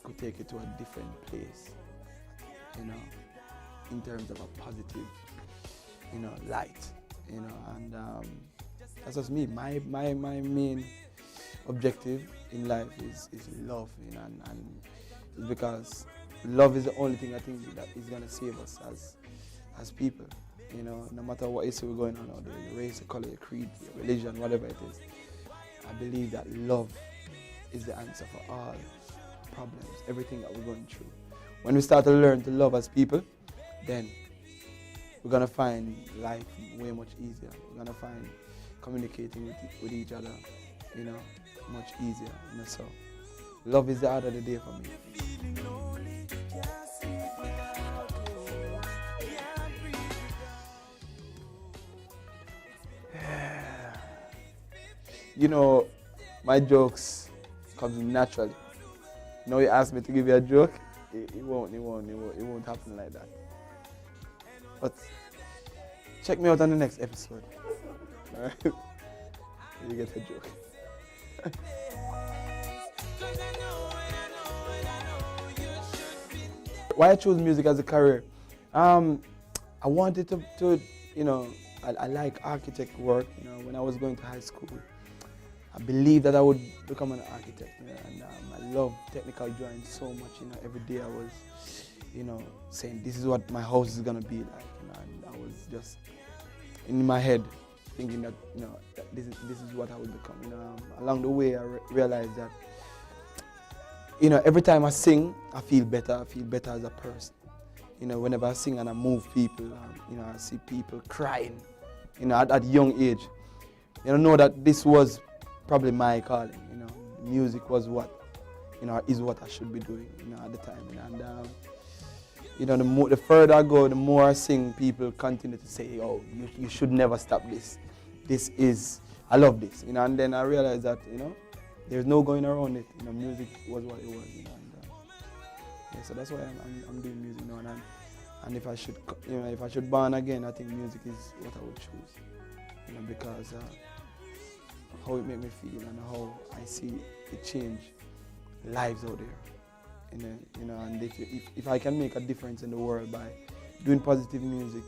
Speaker 19: could take you to a different place, in terms of a positive, light, and that's just me. My main objective in life is love, and it's because love is the only thing I think that is gonna save us as people. No matter what issue we're going on out there, your race, your color, your creed, your religion, whatever it is, I believe that love is the answer for all problems, everything that we're going through. When we start to learn to love as people, then we're gonna find life way much easier. We're gonna find communicating with each other, much easier. So love is the order of the day for me. My jokes come naturally. You ask me to give you a joke, it won't happen like that. But check me out on the next episode. Alright? You get a joke. Why I chose music as a career? I wanted to I like architect work. When I was going to high school, I believed that I would become an architect, and I love technical drawing so much. Every day I was, saying this is what my house is gonna be like, and I was just in my head thinking that, that this is what I would become. Along the way I realized that, every time I sing, I feel better as a person. Whenever I sing and I move people, I see people crying, at that young age. Know that this was probably my calling. Music was what, is what I should be doing, at the time. And the further I go, the more I sing, people continue to say, "Oh, you should never stop this. I love this." And then I realized that, there's no going around it. Music was what it was. So that's why I'm doing music now. And if I should born again, I think music is what I would choose. Because how it made me feel and how I see it change lives out there. And if I can make a difference in the world by doing positive music,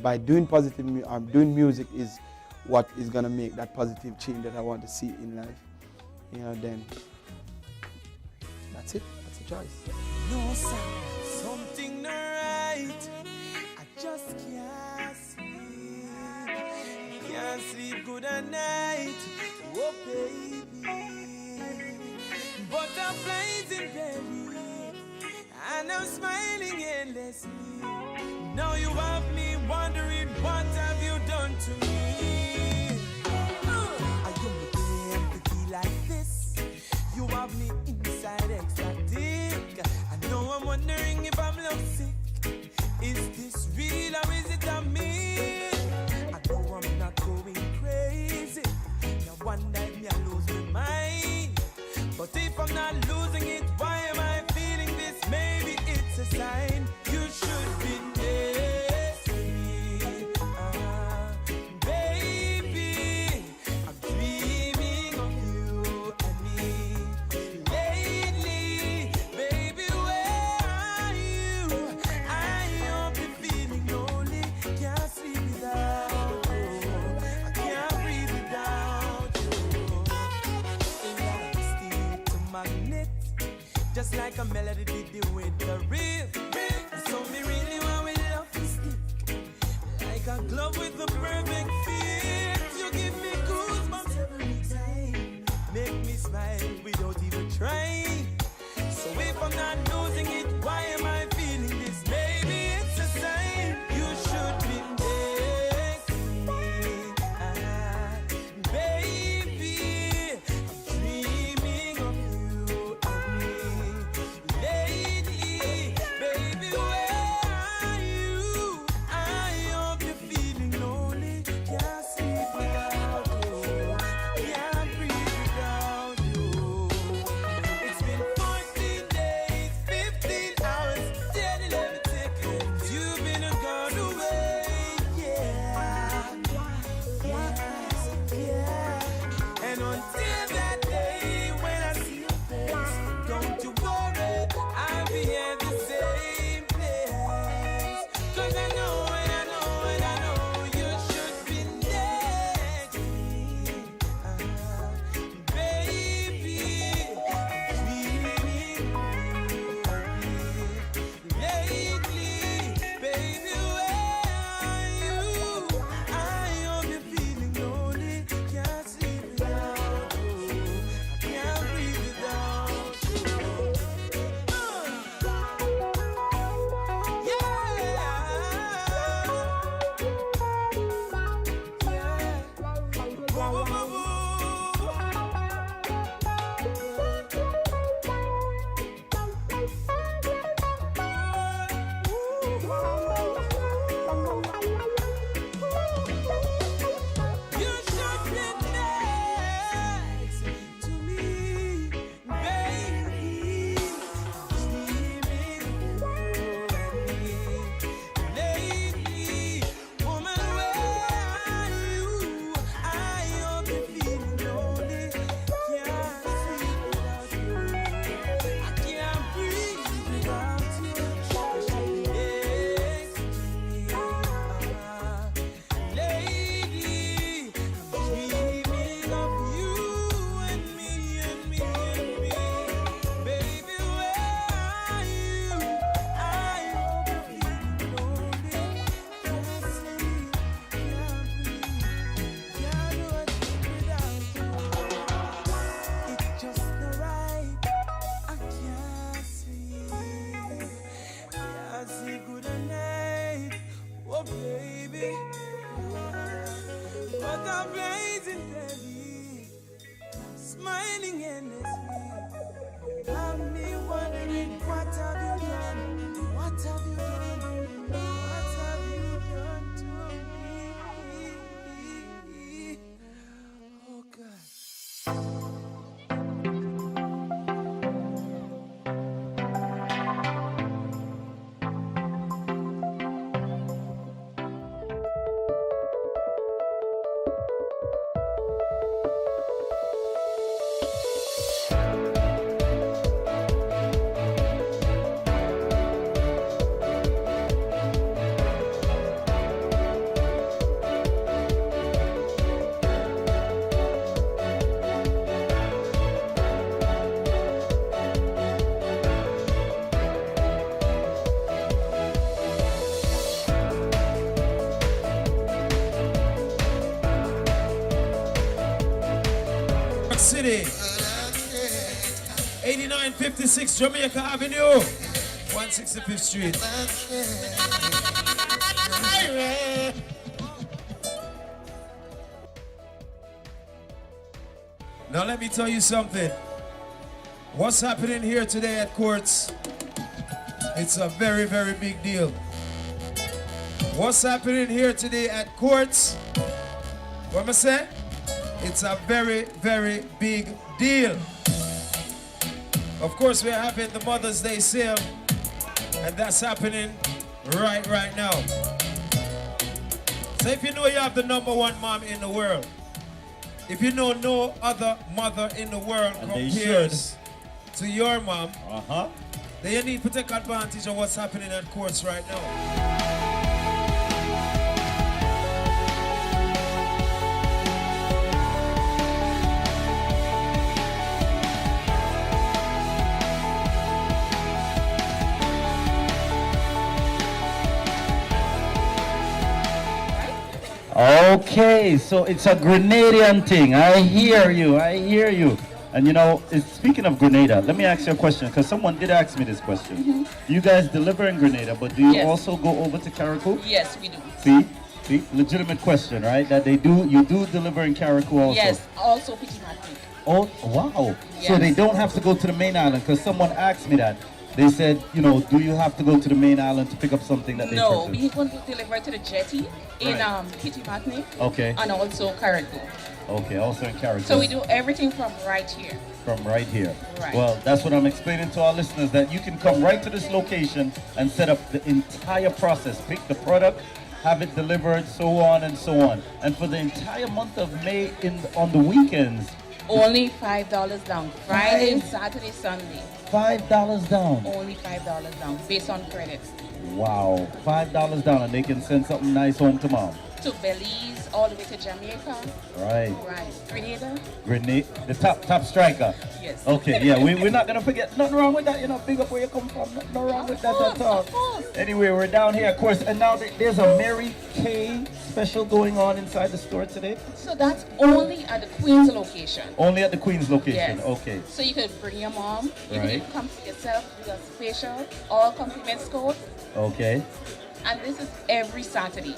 Speaker 19: by doing positive music, doing music is what is gonna make that positive change that I want to see in life. Then that's it. That's a choice.
Speaker 8: No, sir, something not right. I just can't sleep. Can't sleep good at night. Oh, baby. Butterflies in belly. And I'm smiling endlessly. Now you have me wondering, what have you done to me? Are you making me feel like this? You have me inside ecstatic. I know I'm wondering if I'm lovesick. Is this real or is it a myth? I know I'm not going crazy. Now one night me I lose my mind. But if I'm not losing it, why am I feeling this? Maybe it's a sign. melody did it with the riff. So me really want with love to stick. Like a glove with the perfect fit. You give me goosebumps every time. Make me smile without even trying. So if I'm not losing it, why am I feeling this? Maybe it's a sign you should be next to me. Baby, I'm dreaming of you and me. Lately, baby, where are you? I hope you're feeling lonely. Can't sleep without you. Can't breathe without you. It's been 14 days, 15 hours, 10, 11 seconds. You've been a gone away, yeah. And until that day when I see your face, don't you worry, I'll be at the same place. 'Cause I know and I know and I know you should be next to me. Baby, lately, baby, where are you? I hope you're feeling lonely. Can't sleep without you. I can't breathe without you. You should be next to me, baby. Dreaming of you and me. Lately, woman, where are you? I hope you're feeling lonely. Can't sleep without you. I can't breathe without you. You should be next to me. Lady, I'm dreaming of you and me and me and me. Baby, where are you? I hope you're feeling lonely. Can't sleep, can't breathe, can't do a thing without you. It's just not right. I can't sleep, can't sleep good at night. Oh, baby. But I'm blazing belly, smiling endlessly. Got me wondering, what have you done? What have you done? What have you done to me? Oh, God.
Speaker 1: City, 8956 Jamaica Avenue, 165th Street. Irie. Now let me tell you something. What's happening here today at Courts? It's a very, very big deal. What's happening here today at Courts? What am I saying? It's a very, very big deal. Of course, we're having the Mother's Day sale, and that's happening right now. So if you know you have the #1 mom in the world, if you know no other mother in the world compared to your mom, then you need to take advantage of what's happening at Courts right now.
Speaker 16: Okay, so it's a Grenadian thing. I hear you. And you know, speaking of Grenada, let me ask you a question, because someone did ask me this question. You guys deliver in Grenada, but do you also go over to Carriacou?
Speaker 20: Yes, we do.
Speaker 16: See, legitimate question, right? That you do deliver in Carriacou also.
Speaker 20: Yes, also Petit Martinique.
Speaker 16: Oh, wow.
Speaker 20: Yes.
Speaker 16: So they don't have to go to the main island, because someone asked me that. They said, you know, do you have to go to the main island to pick up something that they
Speaker 20: No,
Speaker 16: purchased?
Speaker 20: we want to deliver to the jetty in Petit Martinique.
Speaker 16: Okay.
Speaker 20: And also Carriacou.
Speaker 16: Okay, also in Carriacou.
Speaker 20: So we do everything from right here.
Speaker 16: From right here.
Speaker 20: Right.
Speaker 16: Well, that's what I'm explaining to our listeners, that you can come right to this location and set up the entire process. Pick the product, have it delivered, so on and so on. And for the entire month of May on the weekends.
Speaker 20: Only $5 down. Friday, Saturday, Sunday.
Speaker 16: $5 down.
Speaker 20: Only $5 down, based on credits.
Speaker 16: Wow, $5 down, and they can send something nice home to mom.
Speaker 20: To Belize, all the way to Jamaica.
Speaker 16: Right.
Speaker 20: Grenada.
Speaker 16: The top striker.
Speaker 20: Yes.
Speaker 16: Okay, yeah, we're not going to forget. Nothing wrong with that, you know, big up where you come from. Nothing wrong with that at all.
Speaker 20: Of course.
Speaker 16: Anyway, we're down here, of course, and now there's a Mary Kay special going on inside the store today.
Speaker 20: So that's only at the Queen's location.
Speaker 16: Only at the Queen's location,
Speaker 20: Yes.
Speaker 16: okay.
Speaker 20: So you could bring your mom, you
Speaker 16: Right.
Speaker 20: can come to yourself with a facial, all compliments code,
Speaker 16: Okay.
Speaker 20: and this is every Saturday.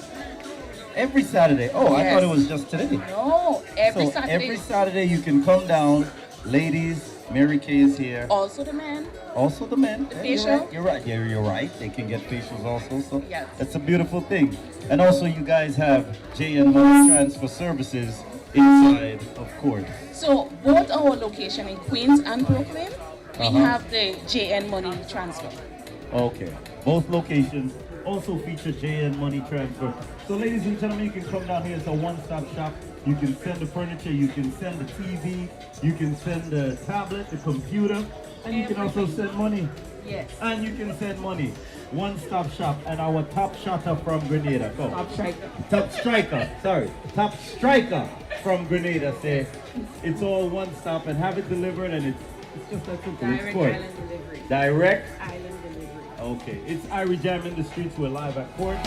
Speaker 16: Every Saturday. Oh, I
Speaker 20: Yes.
Speaker 16: thought it was just today.
Speaker 20: No, every
Speaker 16: So
Speaker 20: Saturday.
Speaker 16: every Saturday you can come down. Ladies, Mary Kay is here.
Speaker 20: Also the men.
Speaker 16: Also the men.
Speaker 20: The
Speaker 16: Yeah,
Speaker 20: facial.
Speaker 16: You're right. Yeah, you're right. They can get facials also. So
Speaker 20: Yes.
Speaker 16: that's a beautiful thing. And also you guys have JN Money Transfer Services inside, of course.
Speaker 20: So both our location in Queens and Brooklyn, we
Speaker 16: Uh-huh.
Speaker 20: have the JN Money Transfer.
Speaker 16: Okay. Both locations also feature JN Money Transfer. So ladies and gentlemen, you can come down here. It's a one-stop shop. You can send the furniture, you can send the TV, you can send the tablet, the computer, and you can also send money.
Speaker 20: Yes.
Speaker 16: And you can send money. One-stop shop. And our top shotter from Grenada. Go.
Speaker 20: Top striker.
Speaker 16: Top striker. Sorry. Top striker from Grenada say it's all one-stop and have it delivered, and it's just that simple. It's
Speaker 20: Direct
Speaker 16: good.
Speaker 20: island delivery.
Speaker 16: Direct.
Speaker 20: Island delivery.
Speaker 16: Okay. It's Irie Jam in the streets. We're live at court.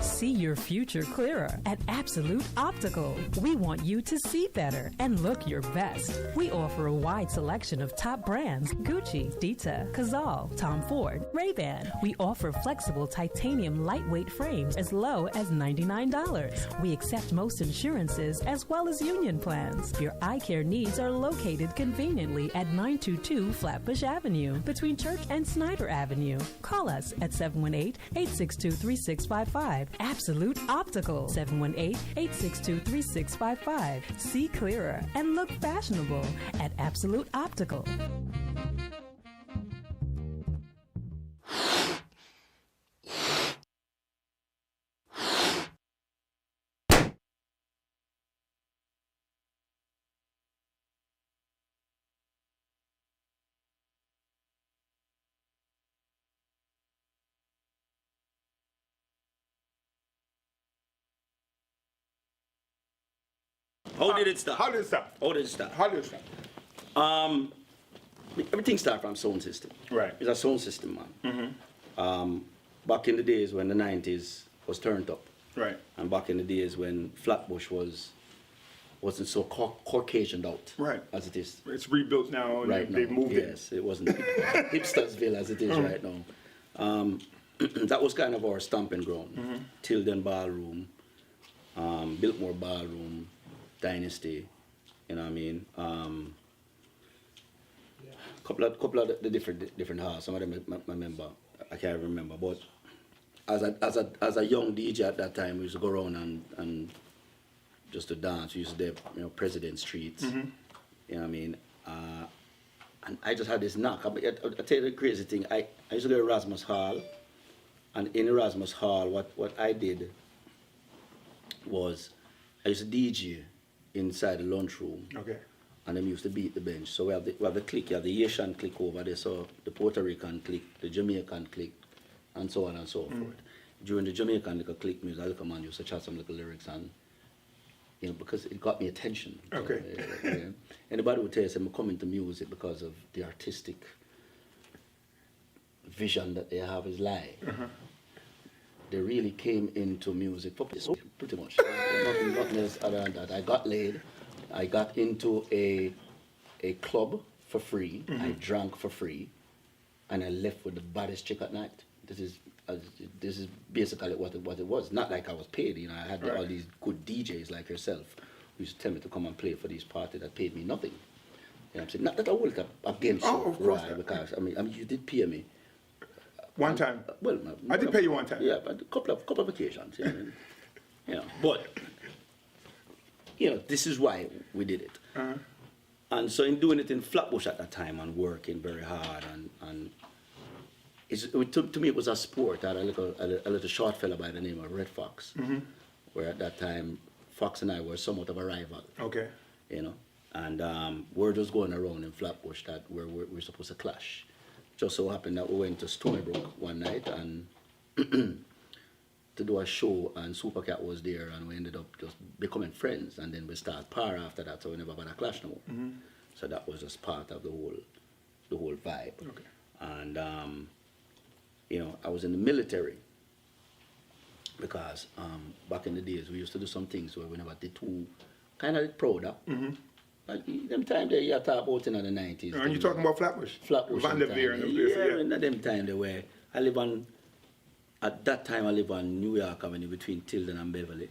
Speaker 4: See your future clearer at Absolute Optical. We want you to see better and look your best. We offer a wide selection of top brands: Gucci, Dita, Cazal, Tom Ford, Ray-Ban. We offer flexible titanium lightweight frames as low as $99. We accept most insurances as well as union plans. Your eye care needs are located conveniently at 922 Flatbush Avenue between Church and Snyder Avenue. Call us at 718-862-3655. Absolute Optical, 718-862-3655. See clearer and look fashionable at Absolute Optical.
Speaker 21: How did it start?
Speaker 7: How did it start?
Speaker 21: How did it start?
Speaker 7: How did it start?
Speaker 21: Everything started from sound system.
Speaker 7: Right.
Speaker 21: It's a sound system, man. Back in the days when the 90s was turned up.
Speaker 7: Right.
Speaker 21: And back in the days when Flatbush wasn't so Caucasianed out.
Speaker 7: Right.
Speaker 21: As it is.
Speaker 7: It's rebuilt now and
Speaker 21: Right
Speaker 7: they've
Speaker 21: now.
Speaker 7: moved it.
Speaker 21: Yes, it wasn't hipstersville as it is right now. That was kind of our stomping ground. Tilden Ballroom, Biltmore Ballroom, Dynasty, you know what I mean? Couple of the different halls. Some of them I remember, I can't remember. But as a young DJ at that time, we used to go around and just to dance. We used to do, President Street. You know what I mean? And I just had this knack. I'll tell you the crazy thing. I used to go to Erasmus Hall, and in Erasmus Hall, what I did was I used to DJ inside the lunchroom.
Speaker 7: Okay.
Speaker 21: And them used to beat the bench. So we have the clique, you have the Haitian clique over there, so the Puerto Rican clique, the Jamaican clique, and so on and so forth. During the Jamaican little clique music, little man used to chat some little lyrics, and you know, because it got me attention.
Speaker 12: Okay.
Speaker 21: Anybody would tell you, I'm coming to music because of the artistic vision that they have is lie. They really came into music for pretty much. Nothing else other than that. I got laid. I got into a club for free. I drank for free, and I left with the baddest chick at night. This is basically what it was. Not like I was paid. You know, I had all these good DJs like yourself who used to tell me to come and play for these parties that paid me nothing. You know what I'm saying? Not that I was against you, right? Because I mean, you did pay me.
Speaker 12: One time.
Speaker 21: Well,
Speaker 12: I did pay you one time.
Speaker 21: Yeah, but a couple of occasions. You know what I mean? Yeah, but you know, this is why we did it. And so in doing it in Flatbush at that time and working very hard and to me it was a sport. I had a little short fella by the name of Red Fox, where at that time Fox and I were somewhat of a rival.
Speaker 12: Okay.
Speaker 21: You know, and we're just going around in Flatbush that we're supposed to clash. Just so happened that we went to Stonybrook one night and to do a show, and Supercat was there, and we ended up just becoming friends, and then we started par after that, so we never had a clash no more. So that was just part of the whole vibe.
Speaker 12: Okay.
Speaker 21: And you know, I was in the military because back in the days we used to do some things where we never did too kind of proud of. Like them time there you talk about in the 90s.
Speaker 12: And you're talking about Flatbush?
Speaker 21: Flatbush.
Speaker 12: Van der Veer and them places,
Speaker 21: yeah, in them time there where I live on, at that time I live on New York Avenue between Tilden and Beverly.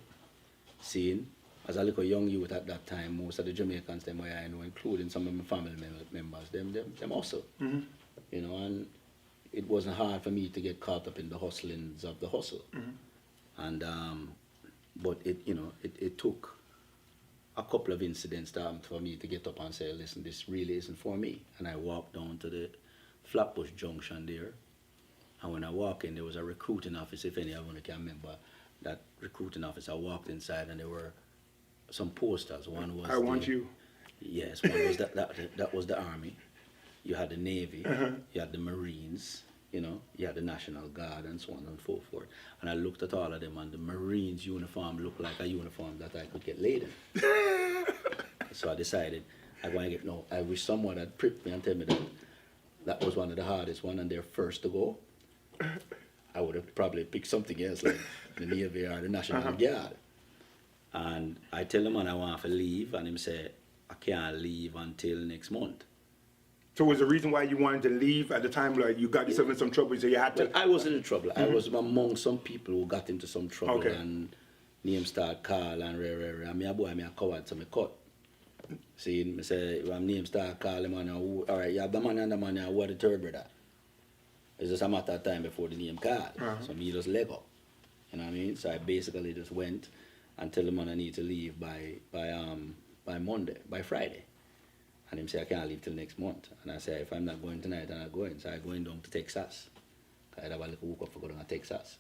Speaker 21: Seeing, as a little young youth at that time, most of the Jamaicans them where I know, including some of my family members, them also. You know, and it wasn't hard for me to get caught up in the hustlings of the hustle. And but it took a couple of incidents for me to get up and say, listen, this really isn't for me. And I walked down to the Flatbush Junction there. And when I walked in, there was a recruiting office, if any of you can remember that recruiting office. I walked inside and there were some posters. One was
Speaker 12: I Want You.
Speaker 21: Yes, one was that was the Army. You had the Navy, you had the Marines, you know, you had the National Guard and so on and so forth. And I looked at all of them, and the Marines uniform looked like a uniform that I could get laid in. So I decided I wish someone had pricked me and tell me that was one of the hardest one and they're first to go. I would have probably picked something else like the Navy or the National Guard. And I tell the man I want to leave, and him say, I can't leave until next month.
Speaker 12: So was the reason why you wanted to leave at the time, like you got yourself in some trouble, so you had to?
Speaker 21: Well, I wasn't in trouble. I was among some people who got into some trouble, and name start call and rare. And me a boy, I'm a coward, so me cut. See, me say, when name start call him, all right, you have the man and the man, who are the third brother? It's just a matter of time before the name call. So me just leg up. You know what I mean? So I basically just went and tell the man I need to leave by Monday, by Friday. And him say, I can't leave till next month. And I say, if I'm not going tonight, I'm not going. So I'm going down to Texas. I have a little hook up for going to Texas.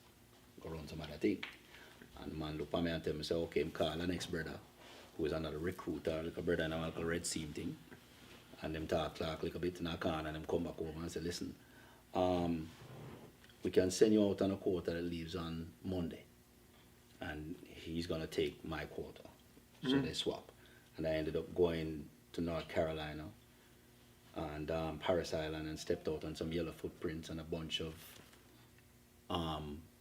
Speaker 21: Go run some other thing. And the man look at me and tell me, say, okay, I'm call the next brother, who is another recruiter, like a brother in a little red seam thing. And them talk a little bit in a corner, and them come back over and say, listen, we can send you out on a quota that leaves on Monday. And he's going to take my quota. So they swap. And I ended up going to North Carolina and Paris Island and stepped out on some yellow footprints, and a bunch of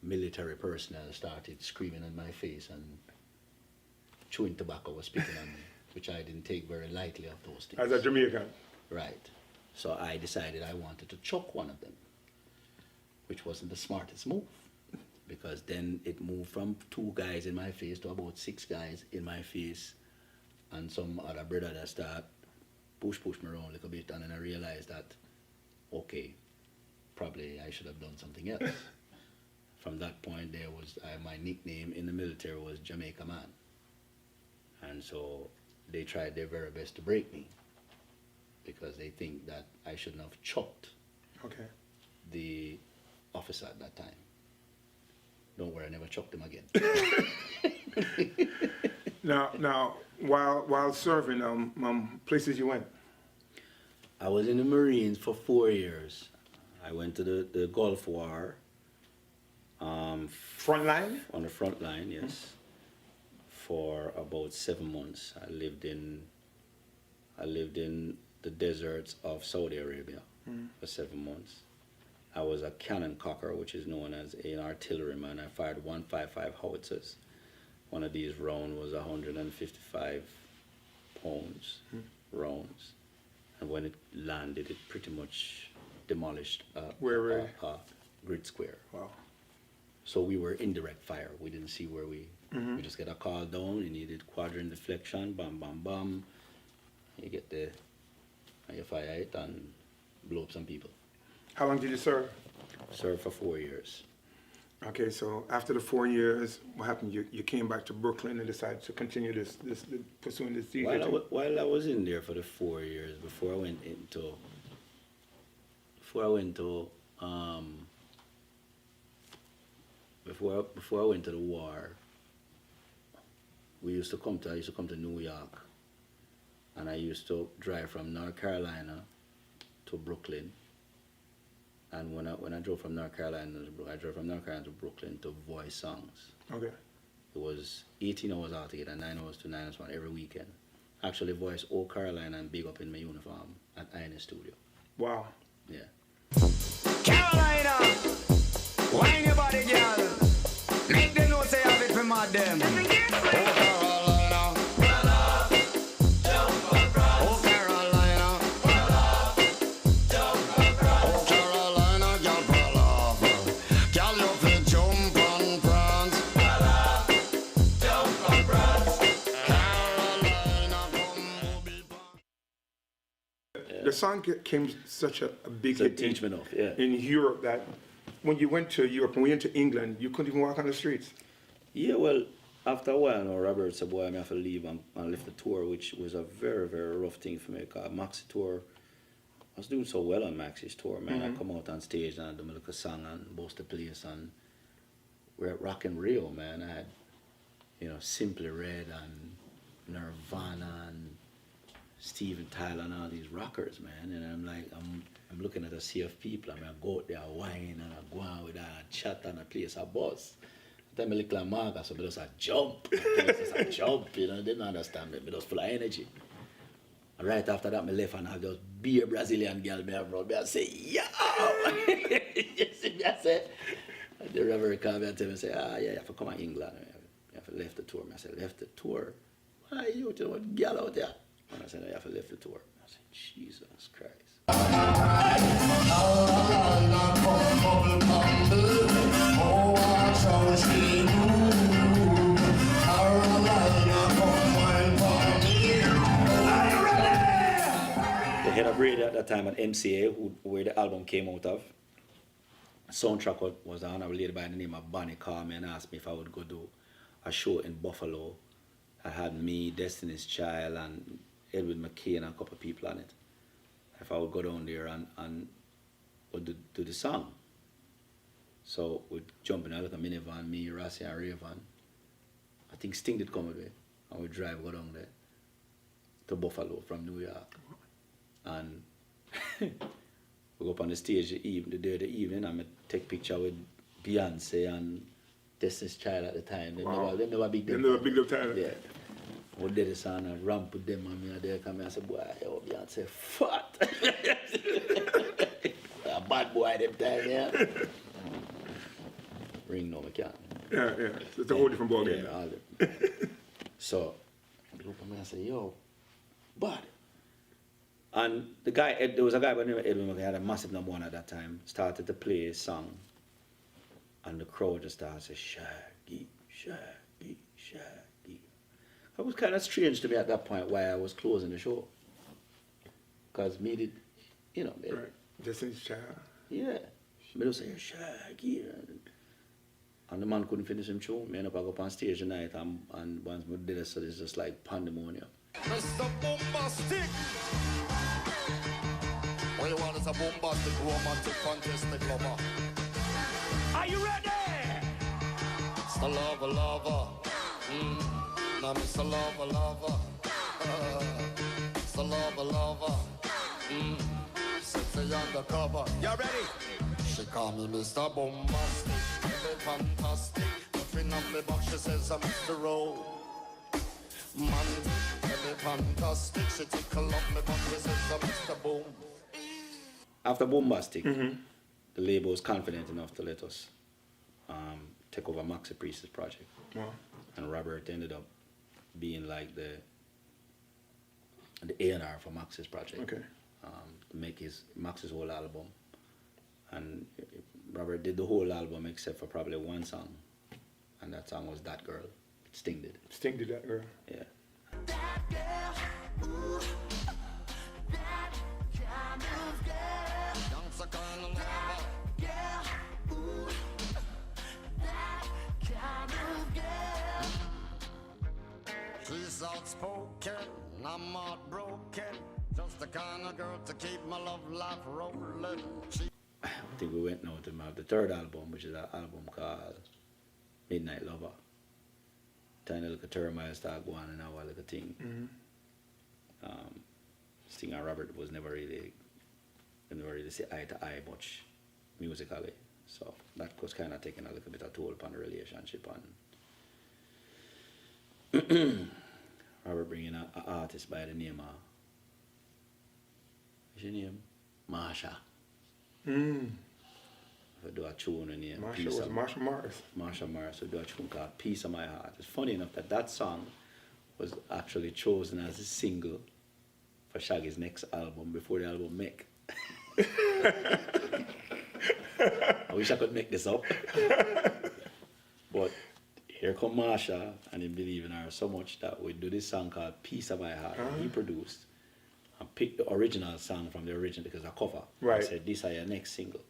Speaker 21: military personnel started screaming in my face and chewing tobacco was spitting on me, which I didn't take very lightly of those things.
Speaker 12: As a Jamaican?
Speaker 21: Right. So I decided I wanted to choke one of them, which wasn't the smartest move, because then it moved from 2 guys in my face to about 6 guys in my face, and some other brother that start push me around a little bit, and then I realized that, okay, probably I should have done something else. From that point there was, my nickname in the military was Jamaica Man. And so they tried their very best to break me, because they think that I shouldn't have choked the officer at that time. Don't worry, I never choked him again.
Speaker 12: Now, while serving, places you went?
Speaker 21: I was in the Marines for 4 years. I went to the Gulf War.
Speaker 12: Front line?
Speaker 21: On the front line, yes. for about 7 months. I lived in the deserts of Saudi Arabia for 7 months. I was a cannon cocker, which is known as an artilleryman. I fired 155 howitzers. One of these rounds was 155 pounds rounds, and when it landed, it pretty much demolished
Speaker 12: Where
Speaker 21: grid square.
Speaker 12: Wow.
Speaker 21: So we were indirect fire. We didn't see where we just get a call down. You needed quadrant deflection, bam, bam, bam. You get the, you fire it and blow up some people.
Speaker 12: How long did you serve?
Speaker 21: Served for 4 years.
Speaker 12: Okay, so after the 4 years, what happened? You came back to Brooklyn and decided to continue pursuing this DJ thing?
Speaker 21: While I was in there for the 4 years, before I went to the war, I used to come to New York, and I used to drive from North Carolina to Brooklyn. And when I drove from North Carolina to Brooklyn to voice songs.
Speaker 12: Okay.
Speaker 21: It was 18 hours altogether, 9 hours to 9 hours every weekend. Actually voiced Old Carolina and big up in my uniform at Irie Studio.
Speaker 12: Wow.
Speaker 21: Yeah.
Speaker 3: Carolina, wine your body, girl. Make them know say I have it for my them.
Speaker 12: The song came such a big hit in Europe that when you went to Europe and we went to England, you couldn't even walk on the streets.
Speaker 21: Yeah, well, after a while, Robert said, boy, I have to leave and left the tour, which was a very, very rough thing for me. Because Maxi tour, I was doing so well on Maxi's tour, man. I come out on stage and I do my little song and boast the place. And we're at Rock and Rio, man. I had, Simply Red and Nirvana and Steven Tyler and all these rockers, man, and I'm like, I'm looking at a sea of people. I go out there, whine, and I go on with a chat and a place a bus. I tell me little Marga, so I just a jump. I jump, they didn't understand me. I just full of energy. And right after that, I left and I just be a Brazilian girl, me around me and say, yo! You see me, I say, the reverend called me and tell me, say, yeah, you have to come to England. You have to left the tour. I said, left the tour? Why you tell me, girl out there? And I said, I have to leave the tour. I said, Jesus Christ. The head of radio at that time at MCA, where the album came out of, soundtrack was on. A lady by the name of Bonnie called me and asked me if I would go do a show in Buffalo. I had me, Destiny's Child, and Edwin McKay and a couple of people on it. If I would go down there and would do the song. So we'd jump in a little minivan, me, Rossi and Raven. I think Sting did come with me. And we'd go down there to Buffalo from New York. And we go up on the stage the evening and I take picture with Beyonce and Destiny's Child at the time. They never big them.
Speaker 12: They never big them time.
Speaker 21: Yeah. We did this and I ramp with them and me and they come and I said, boy, yo, Beyonce fat. A bad boy them time, yeah. Ring no, we can't.
Speaker 12: Yeah. It's a whole different ballgame.
Speaker 21: Yeah, all different. So, I look at me and I said, yo, bud. And there was a guy by the name of Edwin McKay, had a massive number one at that time, started to play a song. And the crowd just started to say, Shaggy, Shaggy, Shaggy. It was kind of strange to me at that point why I was closing the show. Because me did,
Speaker 12: Right. Destiny's Child.
Speaker 21: Yeah. Me just say, Shaggy. And the man couldn't finish him show. Me ended up go up on stage tonight and once we did it, so it's just like pandemonium.
Speaker 10: Mr. Bombastic. What you want is a bombastic, romantic, fantastic lover. Are you ready? It's the lover. Now Mr. Lover. It's the lover. Sexy undercover. You ready? She call me Mr. Bombastic. Fantastic. Nothing off the box, she says I'm Mr. Rowe. Man, very fantastic. She tickle up me butt. This is Mr. Boom.
Speaker 21: After Bombastic, the label was confident enough to let us take over Maxi Priest's project.
Speaker 12: Wow.
Speaker 21: And Robert ended up being like the A&R for Max's project.
Speaker 12: Okay.
Speaker 21: To make Max's whole album. And Robert did the whole album except for probably one song. And that song was That Girl. Sting did.
Speaker 12: Sting did That Girl.
Speaker 21: Yeah.
Speaker 10: She's outspoken, I'm heartbroken. Just the kind of girl to keep my love life rolling.
Speaker 21: I think we went now to the third album, which is an album called Midnight Lover. Tiny little turmoil start going and our little thing. Sting and Robert was never really see eye to eye much musically. So that was kind of taking a little bit of toll upon the relationship. And Robert bringing an artist by the name of, what's your name? Marsha. I do a tune in here.
Speaker 12: Marsha Morris.
Speaker 21: Marsha Morris would do a tune called Piece of My Heart. It's funny enough that song was actually chosen as a single for Shaggy's next album before the album make. I wish I could make this up. But here come Marsha, and he believed in her so much that we do this song called Piece of My Heart. He produced and picked the original song from the original because a cover.
Speaker 12: Right.
Speaker 21: I said, this is your next single.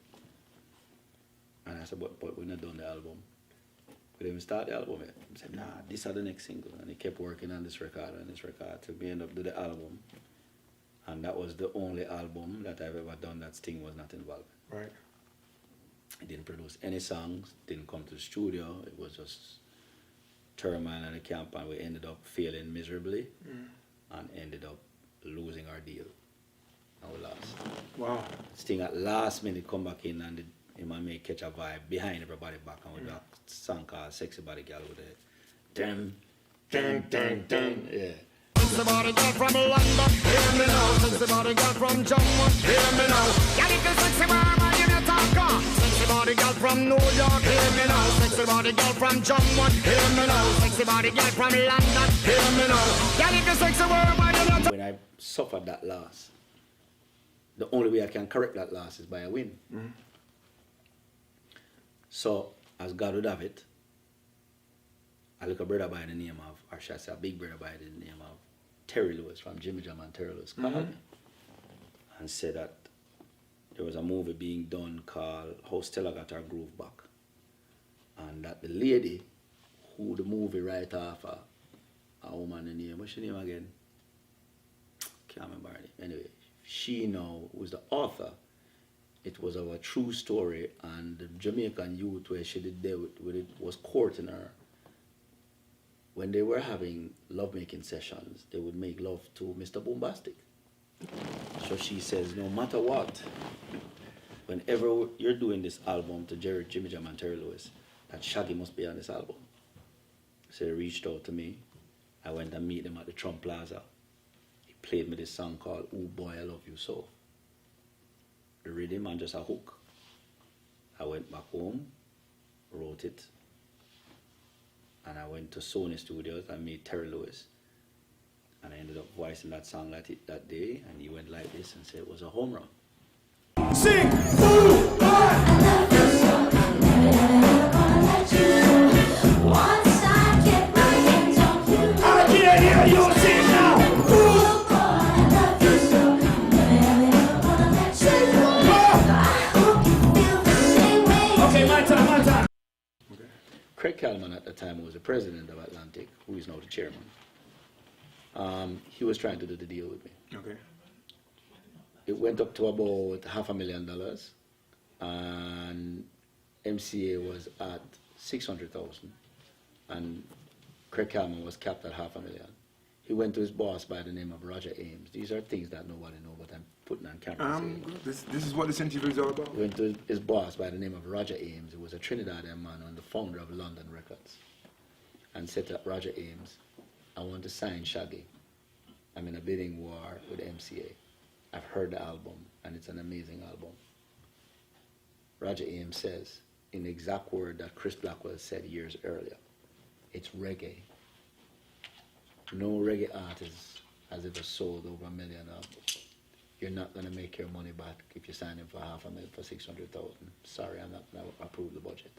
Speaker 21: And I said, but we're not done the album. We didn't even start the album yet. I said, nah, this is the next single. And he kept working on this record till we end up with the album. And that was the only album that I've ever done that Sting was not involved in.
Speaker 12: Right.
Speaker 21: He didn't produce any songs, didn't come to the studio. It was just turmoil in the camp, and we ended up failing miserably and ended up losing our deal. And we lost.
Speaker 12: Wow.
Speaker 21: Sting at last minute come back in and he might make catch a vibe behind everybody back, and we do a song called Sexy Body Girl with it. Dun, dun, dun, dun. Yeah.
Speaker 10: Sexy body girl from London, hear me now. Sexy body girl from Jamaica, hear me now. Yeah, little sexy mama, give me a talker. Sexy body girl from New York, hear me now. Sexy body girl from Jamaica, hear me now. Sexy body girl from London, hear me now. Yeah, little sexy mama, give me a talker.
Speaker 21: When I suffered that loss, the only way I can correct that loss is by a win. So, as God would have it, I look a brother by the name of, or should I say a big brother by the name of Terry Lewis from Jimmy Jam and Terry Lewis called me and said that there was a movie being done called How Stella Got Her Groove Back, and that the lady who the movie right off a woman in the name, what's her name again? Can't remember her name. Anyway, she now was the author. It was of a true story, and the Jamaican youth where she did there with it was courting her. When they were having lovemaking sessions, they would make love to Mr. Bombastic. So she says, no matter what, whenever you're doing this album to Jimmy Jam and Terry Lewis, that Shaggy must be on this album. So they reached out to me. I went and meet him at the Trump Plaza. He played me this song called Ooh Boy, I Love You So. The rhythm and just a hook. I went back home, wrote it, and I went to Sony Studios and met Terry Lewis. And I ended up voicing that song that day, and he went like this and said it was a home run.
Speaker 10: Sing! Ooh, once I get my hands on you, I can't hear you sing now. Okay, my time.
Speaker 21: Craig Kalman at the time was the president of Atlantic, who is now the chairman. He was trying to do the deal with me.
Speaker 12: Okay.
Speaker 21: It went up to about $500,000, and MCA was at $600,000, and Craig Kalman was capped at $500,000. He went to his boss by the name of Roger Ames. These are things that nobody knows, but I'm putting on camera.
Speaker 12: This is what this interview is all about.
Speaker 21: He went to his boss by the name of Roger Ames. He was a Trinidadian man and the founder of London Records. And said to Roger Ames, I want to sign Shaggy. I'm in a bidding war with MCA. I've heard the album, and it's an amazing album. Roger Ames says, in the exact word that Chris Blackwell said years earlier, it's reggae. No reggae artist has ever sold over 1 million albums. You're not going to make your money back if you sign him for $500,000 for 600,000. Sorry, I'm not going to approve the budget.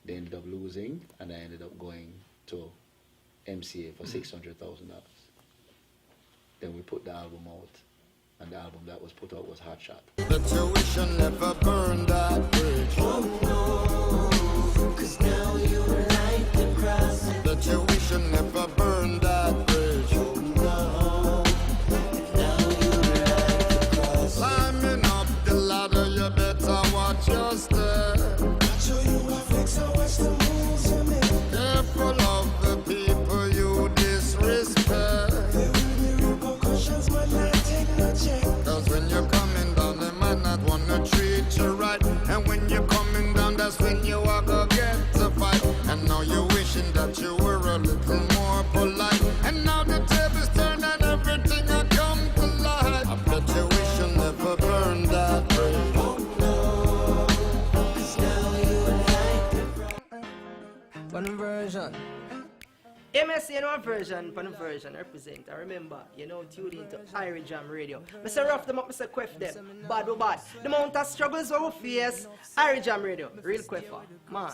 Speaker 21: They ended up losing, and I ended up going to MCA for $600,000. Then we put the album out, and the album that was put out was Hot Shot.
Speaker 10: The tuition never burned that bridge. Oh no, 'cause now you like the cross. The tuition never burned that bridge. Oh no, now you like the cross. Climbing up the ladder, you better watch your step. Not sure you are flex or watch the moves you make. Careful of the people you disrespect. There will be repercussions, but not take no check. 'Cause when you're coming down, they might not wanna treat you right. And when you're coming down, that's when you are gonna get to fight. And now you're wishing that you were a little more polite. And now the tables turn and everything will come to light. I bet you wish you never burned that bridge. Oh no, 'cause now you like the
Speaker 2: One version. MSC and one version represent. I remember, tuned into Irie Jam Radio. Mr. Rough them up, Mr. Quef them. Bad or bad. The amount of struggles we face, Irie Jam Radio. Real Queffer, man.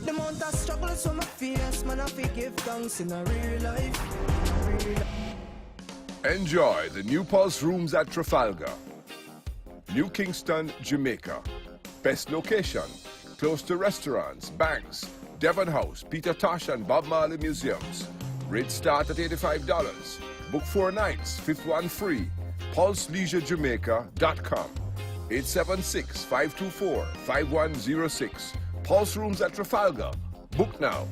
Speaker 8: The amount of struggles on my face, man, I give thanks in a real life.
Speaker 7: Enjoy the New Pulse Rooms at Trafalgar, New Kingston, Jamaica. Best location, close to restaurants, banks, Devon House, Peter Tosh and Bob Marley Museums. Rates start at $85. Book 4 nights, 5th one free. PulseLeisureJamaica.com. 876-524-5106. Pulse Rooms at Trafalgar. Book now.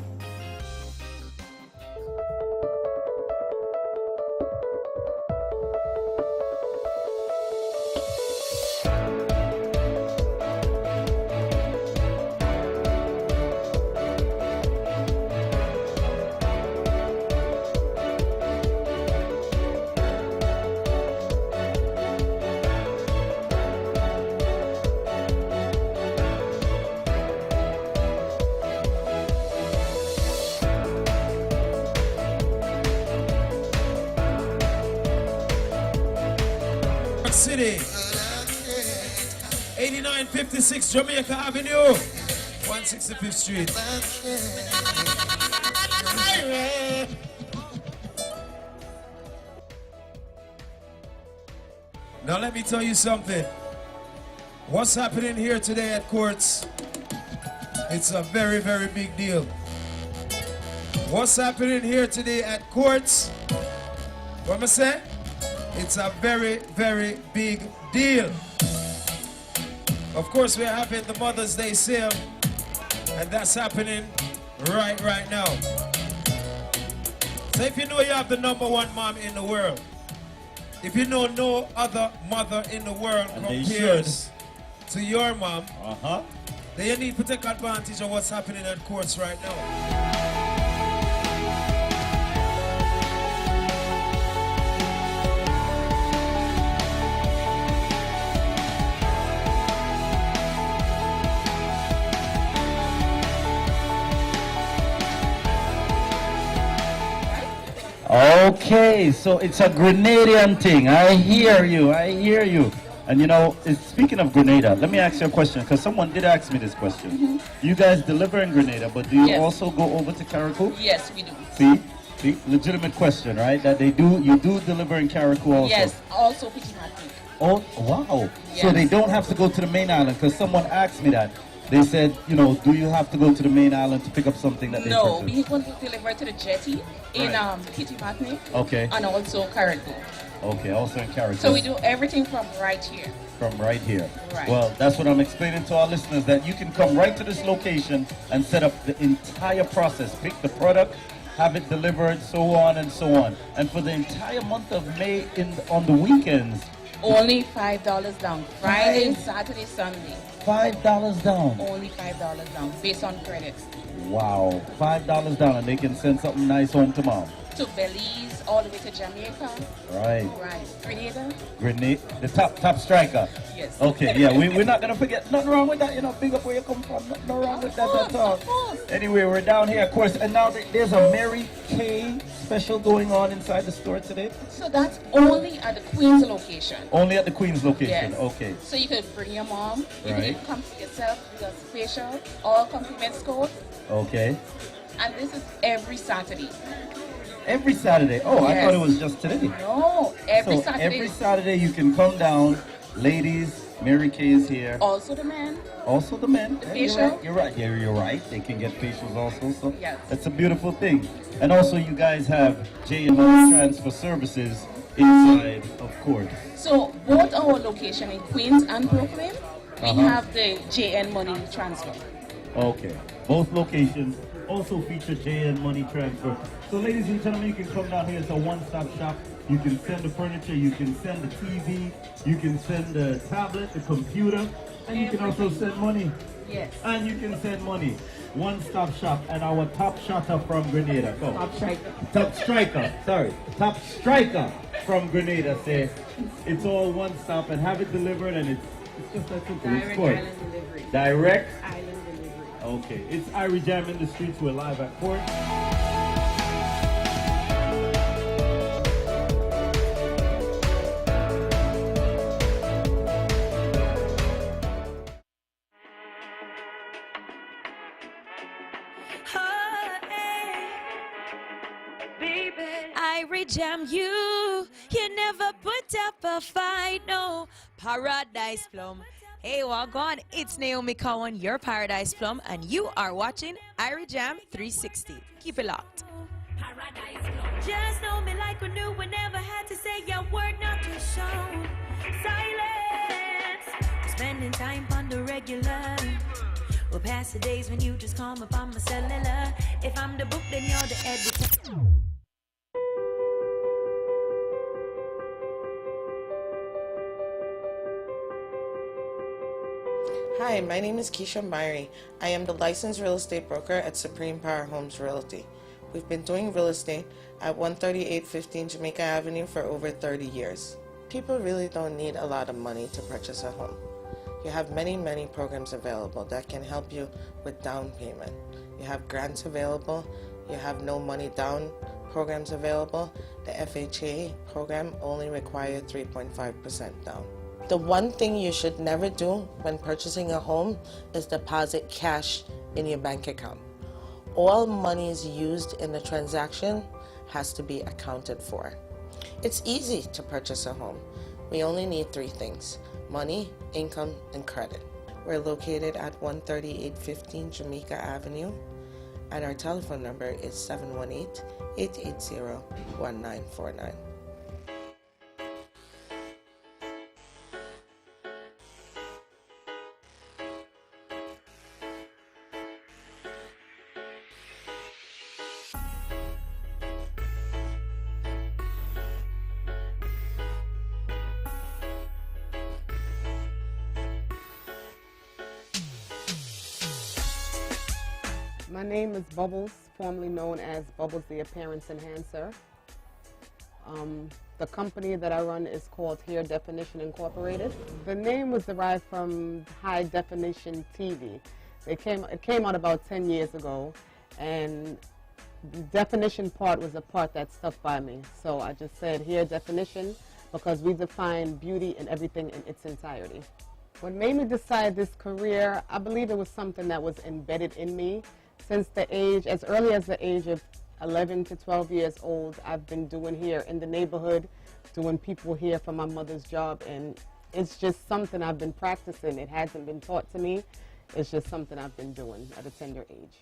Speaker 1: City, 8956 Jamaica Avenue, 165th Street. Now let me tell you something. What's happening here today at Courts? It's a very, very big deal. What's happening here today at Courts? What am I saying? It's a very, very big deal. Of course, we're having the Mother's Day sale, and that's happening right now. So if you know you have the #1 mom in the world, if you know no other mother in the world compares to your mom, then you need to take advantage of what's happening at Courts right now.
Speaker 16: Okay, so it's a Grenadian thing. I hear you. And speaking of Grenada, let me ask you a question, because someone did ask me this question. You guys deliver in Grenada, but do you also go over to Carriacou?
Speaker 20: Yes, we do.
Speaker 16: See, legitimate question, right? That you do deliver in Carriacou also?
Speaker 20: Yes, also Petit Martinique.
Speaker 16: Oh, wow.
Speaker 20: Yes.
Speaker 16: So they don't have to go to the main island, because someone asked me that. They said, do you have to go to the main island to pick up something that they
Speaker 20: No,
Speaker 16: purchased?
Speaker 20: we want to deliver to the jetty in Petit Martinique.
Speaker 16: Okay.
Speaker 20: And also Carriacou.
Speaker 16: Okay, also in Carriacou.
Speaker 20: So we do everything from right here.
Speaker 16: From right here.
Speaker 20: Right.
Speaker 16: Well, that's what I'm explaining to our listeners, that you can come right to this location and set up the entire process. Pick the product, have it delivered, so on and so on. And for the entire month of May on the weekends.
Speaker 20: Only $5 down. Friday, Saturday, Sunday.
Speaker 16: $5 down.
Speaker 20: Only $5 down, based on credits.
Speaker 16: Wow, $5 down, and they can send something nice home to mom.
Speaker 20: to Belize, all the way to Jamaica.
Speaker 16: Right.
Speaker 20: Right. Grenada.
Speaker 16: Grenade, the top striker.
Speaker 20: Yes.
Speaker 16: Okay, yeah, we're not gonna forget. Nothing wrong with that, you know. Big up where you come from. Nothing wrong with that at all.
Speaker 20: Of course.
Speaker 16: Anyway, we're down here, of course, and now there's a Mary Kay special going on inside the store today.
Speaker 20: So that's only at the Queen's location.
Speaker 16: Only at the Queen's location.
Speaker 20: Yes.
Speaker 16: Okay.
Speaker 20: So you could bring your mom. You
Speaker 16: Right.
Speaker 20: can even come to yourself with a facial, all compliments code.
Speaker 16: Okay.
Speaker 20: And this is every Saturday.
Speaker 16: Every Saturday. Oh, I
Speaker 20: Yes.
Speaker 16: thought it was just today.
Speaker 20: No, every
Speaker 16: So
Speaker 20: Saturday.
Speaker 16: every Saturday you can come down, ladies. Mary Kay is here.
Speaker 20: Also the men.
Speaker 16: Also the men.
Speaker 20: The
Speaker 16: Yeah,
Speaker 20: facial.
Speaker 16: You're right. Yeah, you're right. They can get facials also. So
Speaker 20: Yes.
Speaker 16: that's a beautiful thing. And also you guys have J&O transfer services inside, of course.
Speaker 20: So both our location in Queens and Brooklyn, we
Speaker 16: Uh-huh.
Speaker 20: have the JN money transfer.
Speaker 16: Okay. Both locations also feature JN money transfer. So ladies and gentlemen, you can come down here. It's a one-stop shop. You can send the furniture, you can send the TV, you can send the tablet, the computer, and you can also send money.
Speaker 20: Yes.
Speaker 16: And you can send money. One-stop shop. And our top shotter from Grenada. Go.
Speaker 20: Top striker.
Speaker 16: Top striker. Sorry. Top striker from Grenada says it's all one-stop and have it delivered, and it's just that simple. It's
Speaker 20: Direct
Speaker 16: good.
Speaker 20: island delivery.
Speaker 16: Direct.
Speaker 20: Island delivery.
Speaker 16: Okay. It's Irie Jam in the streets. We're live at court.
Speaker 6: I jam you. You never put up a fight, no. Paradise Plum. Hey, walk on. It's Naomi Cowan, your Paradise Plum, and you are watching Irie Jam 360. Keep it locked.
Speaker 11: Just know me like we knew we never had to say a word, not to show silence. We're spending time on the regular. We'll pass the days when you just call me on my cellular. If I'm the book, then you're the editor.
Speaker 22: Hi, my name is Keisha Irie. I am the licensed real estate broker at Supreme Power Homes Realty. We've been doing real estate at 13815 Jamaica Avenue for over 30 years. People really don't need a lot of money to purchase a home. You have many programs available that can help you with down payment. You have grants available, you have no money down programs available. The FHA program only requires 3.5% down. The one thing you should never do when purchasing a home is deposit cash in your bank account. All monies used in the transaction has to be accounted for. It's easy to purchase a home. We only need three things: money, income, and credit. We're located at 13815 Jamaica Avenue, and our telephone number is 718-880-1949.
Speaker 23: My name is Bubbles, formerly known as Bubbles the Appearance Enhancer. The company that I run is called Hair Definition Incorporated. The name was derived from high definition TV. It came out about 10 years ago, and the definition part was the part that stuck by me. So I just said hair definition because we define beauty and everything in its entirety. What made me decide this career, I believe it was something that was embedded in me. Since as early as the age of 11 to 12 years old, I've been doing hair in the neighborhood, doing people hair for my mother's job, and it's just something I've been practicing. It hasn't been taught to me. It's just something I've been doing at a tender age.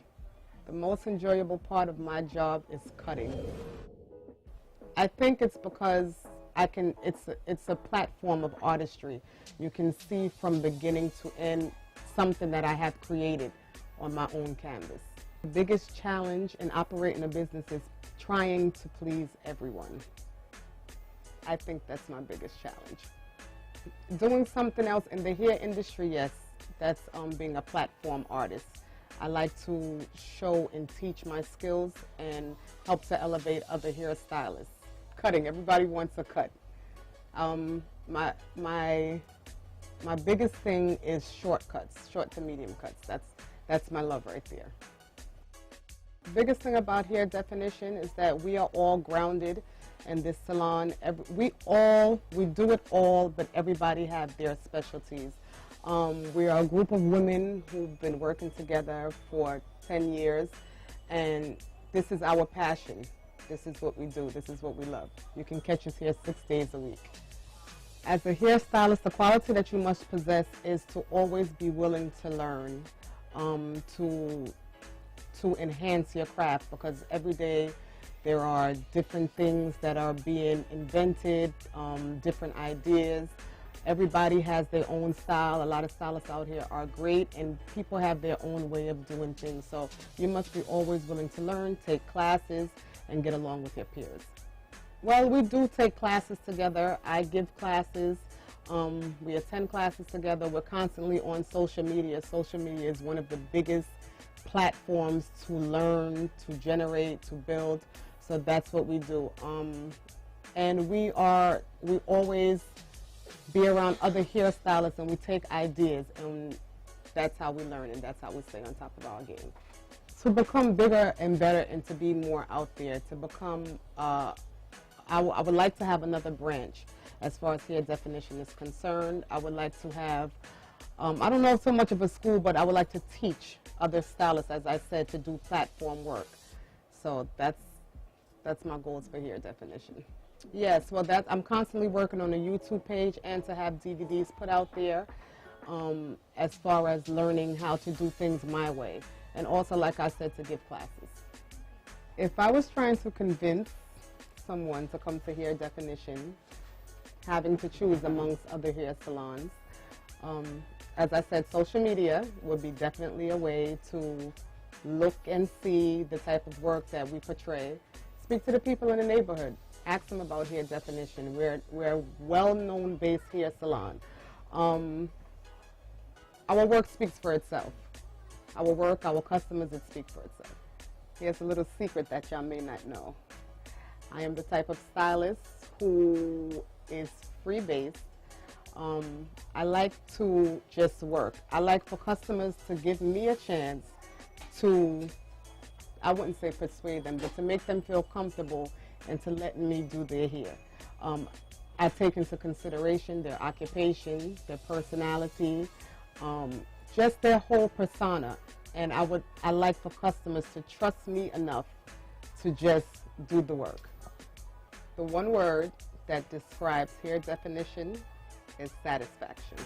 Speaker 23: The most enjoyable part of my job is cutting. I think it's because it's a platform of artistry. You can see from beginning to end something that I have created on my own canvas. The biggest challenge in operating a business is trying to please everyone. I think that's my biggest challenge. Doing something else in the hair industry, yes, that's being a platform artist. I like to show and teach my skills and help to elevate other hairstylists. Cutting, everybody wants a cut. My biggest thing is short cuts, short to medium cuts. That's my love right there. The biggest thing about hair definition is that we are all grounded in this salon. We do it all, but everybody have their specialties. We are a group of women who've been working together for 10 years, and this is our passion. This is what we do. This is what we love. You can catch us here 6 days a week. As a hairstylist, the quality that you must possess is to always be willing to learn, to enhance your craft, because every day there are different things that are being invented, different ideas. Everybody has their own style. A lot of stylists out here are great, and people have their own way of doing things. So you must be always willing to learn, take classes, and get along with your peers. Well, we do take classes together. I give classes. We attend classes together. We're constantly on social media. Social media is one of the biggest platforms to learn, to generate, to build. So that's what we do. And we always be around other hairstylists, and we take ideas, and that's how we learn, and that's how we stay on top of our game. To become bigger and better, and to be more out there, to become, I would like to have another branch as far as hair definition is concerned. I would like to have, I don't know so much of a school, but I would like to teach other stylists, as I said, to do platform work. So that's my goals for hair definition. Yes, well, I'm constantly working on a YouTube page and to have DVDs put out there as far as learning how to do things my way. And also, like I said, to give classes. If I was trying to convince someone to come to hair definition, having to choose amongst other hair salons, as I said, social media would be definitely a way to look and see the type of work that we portray. Speak to the people in the neighborhood. Ask them about hair definition. We're a well-known base hair salon. Our work speaks for itself. Our work, our customers, it speaks for itself. Here's a little secret that y'all may not know. I am the type of stylist who is free-based. I like to just work. I like for customers to give me a chance to, I wouldn't say persuade them, but to make them feel comfortable and to let me do their hair. I take into consideration their occupation, their personality, just their whole persona. And I like for customers to trust me enough to just do the work. The one word that describes hair definition is satisfaction.